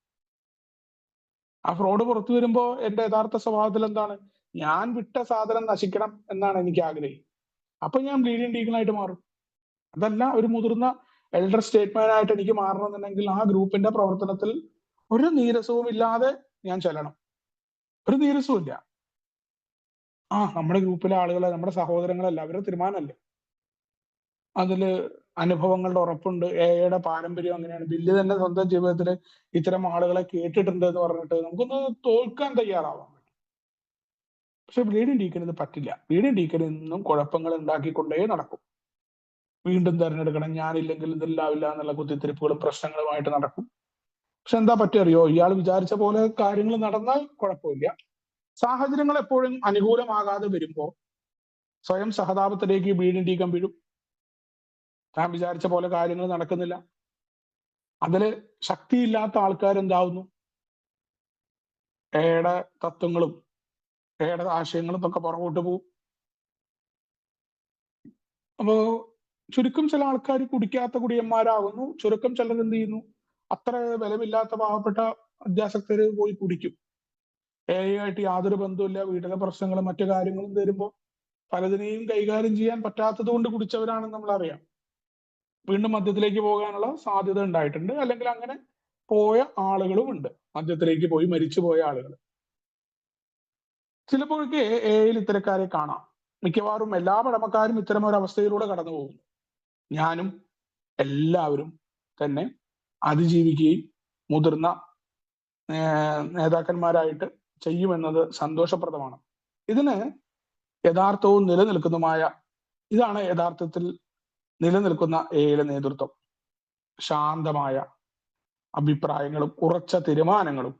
ആ ഫ്രോഡ് പുറത്തു വരുമ്പോൾ എന്റെ യഥാർത്ഥ സ്വഭാവത്തിൽ എന്താണ്? ഞാൻ വിട്ട സാധനം നശിക്കണം എന്നാണ് എനിക്ക് ആഗ്രഹം. അപ്പൊ ഞാൻ ബ്ലീഡിംഗ് ഡീക്കണായിട്ട് മാറും. അതല്ല, ഒരു മുതിർന്ന എൽഡർ സ്റ്റേറ്റ്മാൻ ആയിട്ട് എനിക്ക് മാറണമെന്നുണ്ടെങ്കിൽ ആ ഗ്രൂപ്പിന്റെ പ്രവർത്തനത്തിൽ ഒരു നീരസവും ഇല്ലാതെ ഞാൻ ചെല്ലണം. ഒരു നീരസവും ഇല്ല. നമ്മുടെ ഗ്രൂപ്പിലെ ആളുകളെ, നമ്മുടെ സഹോദരങ്ങളല്ല, അവരുടെ തീരുമാനമല്ലേ. അതില് അനുഭവങ്ങളുടെ ഉറപ്പുണ്ട്. എയുടെ പാരമ്പര്യം അങ്ങനെയാണ്. ബില്ല് തന്നെ സ്വന്തം ജീവിതത്തിൽ ഇത്തരം ആളുകളെ കേട്ടിട്ടുണ്ട് എന്ന് പറഞ്ഞിട്ട് നമുക്കൊന്ന് തോൽക്കാൻ തയ്യാറാവാം. പക്ഷെ ബ്ലീഡിംഗ് ഡീക്കന് ഇത് പറ്റില്ല. ബ്ലീഡിംഗ് ഡീക്കൻ എന്നും കുഴപ്പങ്ങൾ ഉണ്ടാക്കിക്കൊണ്ടേ നടക്കും. വീണ്ടും തെരഞ്ഞെടുക്കണം, ഞാനില്ലെങ്കിൽ ഇതെല്ലാവില്ല എന്നുള്ള കുത്തിത്തിരിപ്പുകളും പ്രശ്നങ്ങളുമായിട്ട് നടക്കും. പക്ഷെ എന്താ പറ്റിയറിയോ? ഇയാൾ വിചാരിച്ച പോലെ കാര്യങ്ങൾ നടന്നാൽ കുഴപ്പമില്ല. സാഹചര്യങ്ങൾ എപ്പോഴും അനുകൂലമാകാതെ വരുമ്പോൾ സ്വയം സഹതാപത്തിലേക്ക് ബ്ലീഡിംഗ് ഡീക്കൻ വീഴും. താൻ വിചാരിച്ച പോലെ കാര്യങ്ങൾ നടക്കുന്നില്ല. അതില് ശക്തിയില്ലാത്ത ആൾക്കാരെന്താവുന്നു? എയുടെ തത്വങ്ങളും എയുടെ ആശയങ്ങളും ഒക്കെ പുറകോട്ട് പോകും. അപ്പോ ചുരുക്കം ചില ആൾക്കാർ കുടിക്കാത്ത കുടിയന്മാരാകുന്നു. ചുരുക്കം ചിലർ എന്ത് ചെയ്യുന്നു? അത്ര ബലമില്ലാത്ത പാവപ്പെട്ട അത്യാസക്തര് പോയി കുടിക്കും. ആയിട്ട് യാതൊരു ബന്ധവുമില്ല. വീട്ടിലെ പ്രശ്നങ്ങളും മറ്റു കാര്യങ്ങളും തരുമ്പോൾ പലതിനെയും കൈകാര്യം ചെയ്യാൻ പറ്റാത്തത് കൊണ്ട് കുടിച്ചവരാണെന്ന് നമ്മൾ അറിയാം. വീണ്ടും മദ്യത്തിലേക്ക് പോകാനുള്ള സാധ്യത ഉണ്ടായിട്ടുണ്ട്. അല്ലെങ്കിൽ അങ്ങനെ പോയ ആളുകളും ഉണ്ട്. മദ്യത്തിലേക്ക് പോയി മരിച്ചു പോയ ആളുകൾ. ചിലപ്പോഴൊക്കെ എയിൽ ഇത്തരക്കാരെ കാണാം. മിക്കവാറും എല്ലാ പഴമക്കാരും ഇത്തരം ഒരു അവസ്ഥയിലൂടെ കടന്നു പോകുന്നു. ഞാനും എല്ലാവരും തന്നെ അതിജീവിക്കുകയും മുതിർന്ന നേതാക്കന്മാരായിട്ട് ചെയ്യുമെന്നത് സന്തോഷപ്രദമാണ്. ഇതിന് യഥാർത്ഥവും നിലനിൽക്കുന്നതുമായ ഇതാണ് യഥാർത്ഥത്തിൽ നിലനിൽക്കുന്ന എയിലെ നേതൃത്വം. ശാന്തമായ അഭിപ്രായങ്ങളും ഉറച്ച തീരുമാനങ്ങളും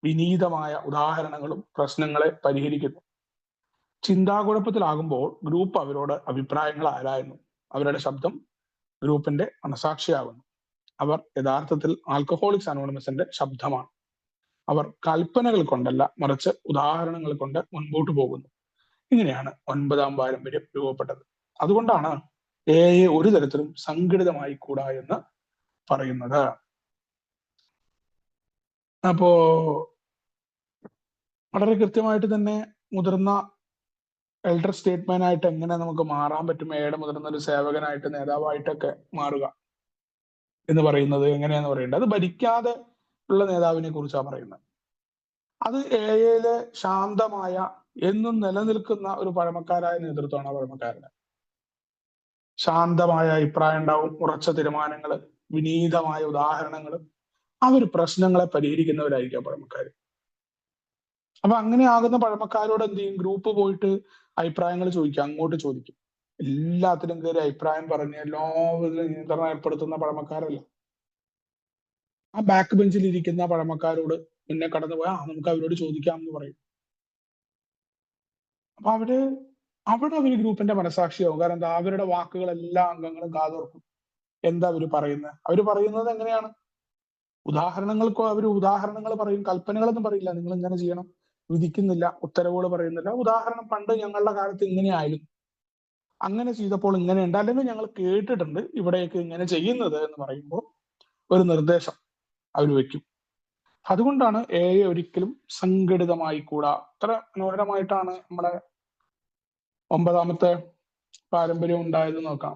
വിനീതമായ ഉദാഹരണങ്ങളും പ്രശ്നങ്ങളെ പരിഹരിക്കുന്നു. ചിന്താകുഴപ്പത്തിലാകുമ്പോൾ ഗ്രൂപ്പ് അവരോട് അഭിപ്രായങ്ങൾ ആരായുന്നു. അവരുടെ ശബ്ദം ഗ്രൂപ്പിന്റെ മനസാക്ഷിയാകുന്നു. അവർ യഥാർത്ഥത്തിൽ ആൽക്കഹോളിക്സ് അനോണിമസിന്റെ ശബ്ദമാണ്. അവർ കൽപ്പനകൾ കൊണ്ടല്ല, മറിച്ച് ഉദാഹരണങ്ങൾ കൊണ്ട് മുൻപോട്ട് പോകുന്നു. ഇങ്ങനെയാണ് 9ാം പാരമ്പര്യം രൂപപ്പെട്ടത്. അതുകൊണ്ടാണ് എയെ ഒരു തരത്തിലും സംഘടിതമായി കൂടാ എന്ന് പറയുന്നത്. അപ്പോ വളരെ കൃത്യമായിട്ട് തന്നെ മുതിർന്ന എൽഡർ സ്റ്റേറ്റ്മാൻ ആയിട്ട് എങ്ങനെ നമുക്ക് മാറാൻ പറ്റും, എയുടെ മുതിർന്ന ഒരു സേവകനായിട്ട് നേതാവായിട്ടൊക്കെ മാറുക എന്ന് പറയുന്നത് എങ്ങനെയാന്ന് പറയുന്നത്, അത് ഭരിക്കാതെ ഉള്ള നേതാവിനെ കുറിച്ചാണ് പറയുന്നത്. അത് എയിലെ ശാന്തമായ എന്നും നിലനിൽക്കുന്ന ഒരു പഴമക്കാരായ നേതൃത്വമാണ്. ആ പഴമക്കാരന് ശാന്തമായ അഭിപ്രായം ഉണ്ടാവും, ഉറച്ച തീരുമാനങ്ങൾ, വിനീതമായ ഉദാഹരണങ്ങൾ. അവർ പ്രശ്നങ്ങളെ പരിഹരിക്കുന്നവരായിരിക്കും പഴമക്കാർ. അപ്പൊ അങ്ങനെ ആകുന്ന പഴമക്കാരോട് എന്ത് ചെയ്യും? ഗ്രൂപ്പ് പോയിട്ട് അഭിപ്രായങ്ങൾ ചോദിക്കും, അങ്ങോട്ട് ചോദിക്കും. എല്ലാത്തിനും കയറി അഭിപ്രായം പറഞ്ഞ് എല്ലാവരിലും നിയന്ത്രണം ഏർപ്പെടുത്തുന്ന പഴമക്കാരല്ല. ആ ബാക്ക് ബെഞ്ചിൽ ഇരിക്കുന്ന പഴമക്കാരോട് മുന്നേ കടന്നു പോയാൽ നമുക്ക് അവരോട് ചോദിക്കാം എന്ന് പറയും. അപ്പൊ അവിടെ അവർ ഗ്രൂപ്പിന്റെ മനസാക്ഷിയാവും. കാരണം എന്താ? അവരുടെ വാക്കുകൾ എല്ലാ അംഗങ്ങളും കാതോർക്കും. എന്താ അവര് പറയുന്നത്? അവര് പറയുന്നത് എങ്ങനെയാണ്? ഉദാഹരണങ്ങൾ പറയും, കൽപ്പനകളൊന്നും പറയില്ല. നിങ്ങൾ ഇങ്ങനെ ചെയ്യണം, വിധിക്കുന്നില്ല, ഉത്തരവുകൾ പറയുന്നില്ല. ഉദാഹരണം, പണ്ട് ഞങ്ങളുടെ കാലത്ത് ഇങ്ങനെയായിരുന്നു, അങ്ങനെ ചെയ്തപ്പോൾ ഇങ്ങനെയുണ്ട്, അല്ലെങ്കിൽ ഞങ്ങൾ കേട്ടിട്ടുണ്ട് ഇവിടെയൊക്കെ ഇങ്ങനെ ചെയ്യുന്നത് എന്ന് പറയുമ്പോൾ ഒരു നിർദ്ദേശം അവർ വെക്കും. അതുകൊണ്ടാണ് എയെ ഒരിക്കലും സംഘടിതമായി കൂടാ. അത്ര മനോഹരമായിട്ടാണ് നമ്മുടെ 9ാമത്തെ പാരമ്പര്യം ഉണ്ടായത് നോക്കാം.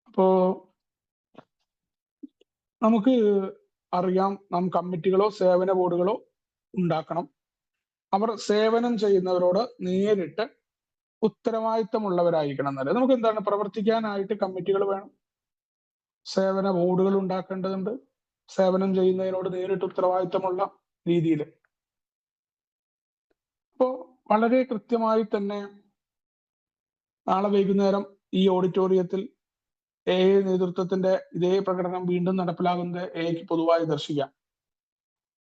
അപ്പോ നമുക്ക് അറിയാം, നാം കമ്മിറ്റികളോ സേവന ബോർഡുകളോ ഉണ്ടാക്കണം. അവർ സേവനം ചെയ്യുന്നവരോട് നേരിട്ട് ഉത്തരവാദിത്തമുള്ളവരായിരിക്കണം എന്നല്ലേ. നമുക്ക് എന്താണ് പ്രവർത്തിക്കാനായിട്ട് കമ്മിറ്റികൾ വേണം, സേവന ബോർഡുകൾ ഉണ്ടാക്കേണ്ടതുണ്ട്, സേവനം ചെയ്യുന്നതിനോട് നേരിട്ട് ഉത്തരവാദിത്തമുള്ള രീതിയിൽ. അപ്പോ വളരെ കൃത്യമായി തന്നെ നാളെ വൈകുന്നേരം ഈ ഓഡിറ്റോറിയത്തിൽ എ നേതൃത്വത്തിന്റെ ഇതേ പ്രകടനം വീണ്ടും നടപ്പിലാകുന്നത് എക്ക് പൊതുവായി ദർശിക്കാം.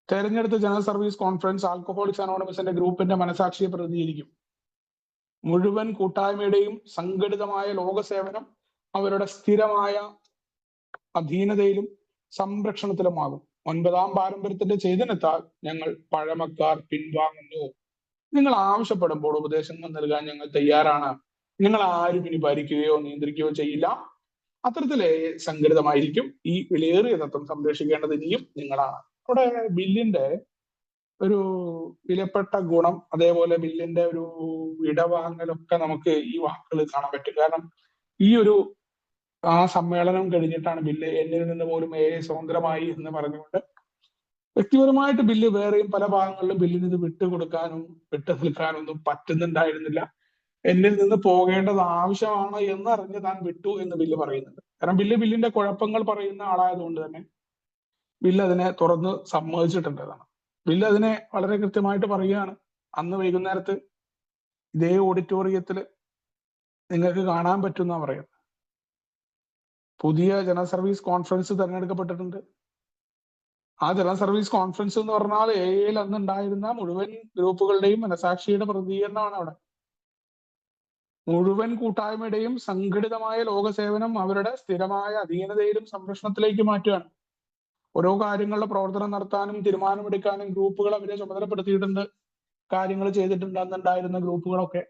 തെരഞ്ഞെടുത്ത ജനറൽ സർവീസ് കോൺഫറൻസ് ആൽക്കഹോളിക്സ് അനോണിമസിന്റെ ഗ്രൂപ്പിന്റെ മനസാക്ഷിയെ പ്രതിനിധീകരിക്കും. മുഴുവൻ കൂട്ടായ്മയുടെയും സംഘടിതമായ ലോകസേവനം അവരുടെ സ്ഥിരമായ അധീനതയിലും സംരക്ഷണത്തിലുമാകും. 9ാം പാരമ്പര്യത്തിന്റെ ചൈതന്യത്താൽ ഞങ്ങൾ പഴമക്കാർ പിൻവാങ്ങുന്നു. നിങ്ങൾ ആവശ്യപ്പെടുമ്പോൾ ഉപദേശങ്ങൾ നൽകാൻ ഞങ്ങൾ തയ്യാറാണ്. നിങ്ങൾ ആരും ഇനി ഭരിക്കുകയോ നിയന്ത്രിക്കുകയോ ചെയ്യില്ല. അത്തരത്തിലെ സംഘടിതമായിരിക്കും. ഈ വിലയേറിയ തത്വം സംരക്ഷിക്കേണ്ടത് ഇനിയും നിങ്ങളാണ്. നമ്മുടെ ബില്ലിന്റെ ഒരു വിലപ്പെട്ട ഗുണം, അതേപോലെ ബില്ലിന്റെ ഒരു ഇടവാങ്ങലൊക്കെ നമുക്ക് ഈ വാക്കുകൾ കാണാൻ പറ്റും. കാരണം ഈ ഒരു സമ്മേളനം കഴിഞ്ഞിട്ടാണ് ബില്ല് എന്നിൽ നിന്ന് പോലും സ്വതന്ത്രമായി എന്ന് പറഞ്ഞുകൊണ്ട് വ്യക്തിപരമായിട്ട് ബില്ല് വേറെയും പല ഭാഗങ്ങളിലും ബില്ലിന് ഇത് വിട്ടുകൊടുക്കാനും വിട്ടു നിൽക്കാനൊന്നും പറ്റുന്നുണ്ടായിരുന്നില്ല. എന്നിൽ നിന്ന് പോകേണ്ടത് ആവശ്യമാണ് എന്നറിഞ്ഞ് താൻ വിട്ടു എന്ന് ബില്ല് പറയുന്നുണ്ട്. കാരണം ബില്ലിന്റെ കുഴപ്പങ്ങൾ പറയുന്ന ആളായതുകൊണ്ട് തന്നെ ബില്ല് അതിനെ തുറന്ന് സമ്മതിച്ചിട്ടുള്ളതാണ്. ബില്ല് അതിനെ വളരെ കൃത്യമായിട്ട് പറയുകയാണ്. അന്ന് വൈകുന്നേരത്ത് ഇതേ ഓഡിറ്റോറിയത്തിൽ നിങ്ങൾക്ക് കാണാൻ പറ്റുന്ന പറയുന്നത്. പുതിയ ജനറൽ സർവീസ് കോൺഫറൻസ് തെരഞ്ഞെടുക്കപ്പെട്ടിട്ടുണ്ട്. ആ ജനറൽ സർവീസ് കോൺഫറൻസ് എന്ന് പറഞ്ഞാൽ എയിൽ അന്ന് ഉണ്ടായിരുന്ന മുഴുവൻ ഗ്രൂപ്പുകളുടെയും മനസാക്ഷിയുടെ പ്രതികരണമാണ് അവിടെ. മുഴുവൻ കൂട്ടായ്മയുടെയും സംഘടിതമായ ലോകസേവനം അവരുടെ സ്ഥിരമായ അധീനതയിലും സംരക്ഷണത്തിലേക്ക് മാറ്റുകയാണ്. ഓരോ കാര്യങ്ങളുടെ പ്രവർത്തനം നടത്താനും തീരുമാനമെടുക്കാനും ഗ്രൂപ്പുകൾ അവരെ ചുമതലപ്പെടുത്തിയിട്ടുണ്ട്, കാര്യങ്ങൾ ചെയ്തിട്ടുണ്ട് അന്നുണ്ടായിരുന്ന ഗ്രൂപ്പുകളൊക്കെ.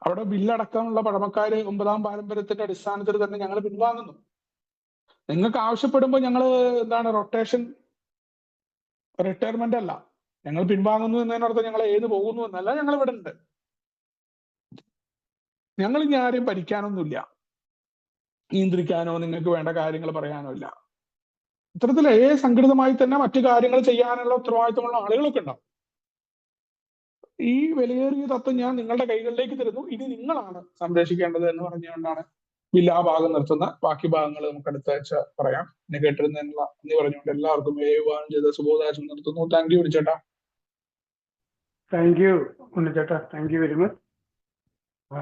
അവിടെ ബില്ലടക്കമുള്ള പഴമക്കാര് 9ാം പാരമ്പര്യത്തിന്റെ അടിസ്ഥാനത്തിൽ തന്നെ ഞങ്ങൾ പിൻവാങ്ങുന്നു. നിങ്ങൾക്ക് ആവശ്യപ്പെടുമ്പോൾ ഞങ്ങൾ റിട്ടയർമെന്റ് അല്ല, ഞങ്ങൾ പിൻവാങ്ങുന്നു എന്നതിനർത്ഥം ഞങ്ങൾ ഏത് പോകുന്നു എന്നല്ല, ഞങ്ങൾ ഇവിടെ ഉണ്ട്. ഞങ്ങൾ ഇനി ആരെയും ഭരിക്കാനൊന്നുമില്ല, നിയന്ത്രിക്കാനോ നിങ്ങൾക്ക് വേണ്ട കാര്യങ്ങൾ പറയാനോ ഇല്ല. ഇത്തരത്തിൽ സംഘടിതമായി തന്നെ മറ്റു കാര്യങ്ങൾ ചെയ്യാനുള്ള ഉത്തരവാദിത്തമുള്ള ആളുകളൊക്കെ ഉണ്ടാവും. ഈ വിലയേറിയ തത്വം ഞാൻ നിങ്ങളുടെ കൈകളിലേക്ക് തരുന്നു, ഇനി നിങ്ങളാണ് സംരക്ഷിക്കേണ്ടത് എന്ന് പറഞ്ഞുകൊണ്ടാണ് ബില്ല് ആ ഭാഗം നിർത്തുന്ന. ബാക്കി ഭാഗങ്ങൾ നമുക്ക് അടുത്ത ആഴ്ച പറയാം. എന്നെ കേട്ടിരുന്നതിനുള്ള നന്ദി പറഞ്ഞുകൊണ്ട് എല്ലാവർക്കും വിഭാഗം ചെയ്ത ശുഭോദാശം നിർത്തുന്നു. താങ്ക് യു ഉണ്ണിച്ചേട്ടാ. താങ്ക് യു ഉണ്ണിച്ചേട്ടാ, താങ്ക് യു വെരി മച്ച്.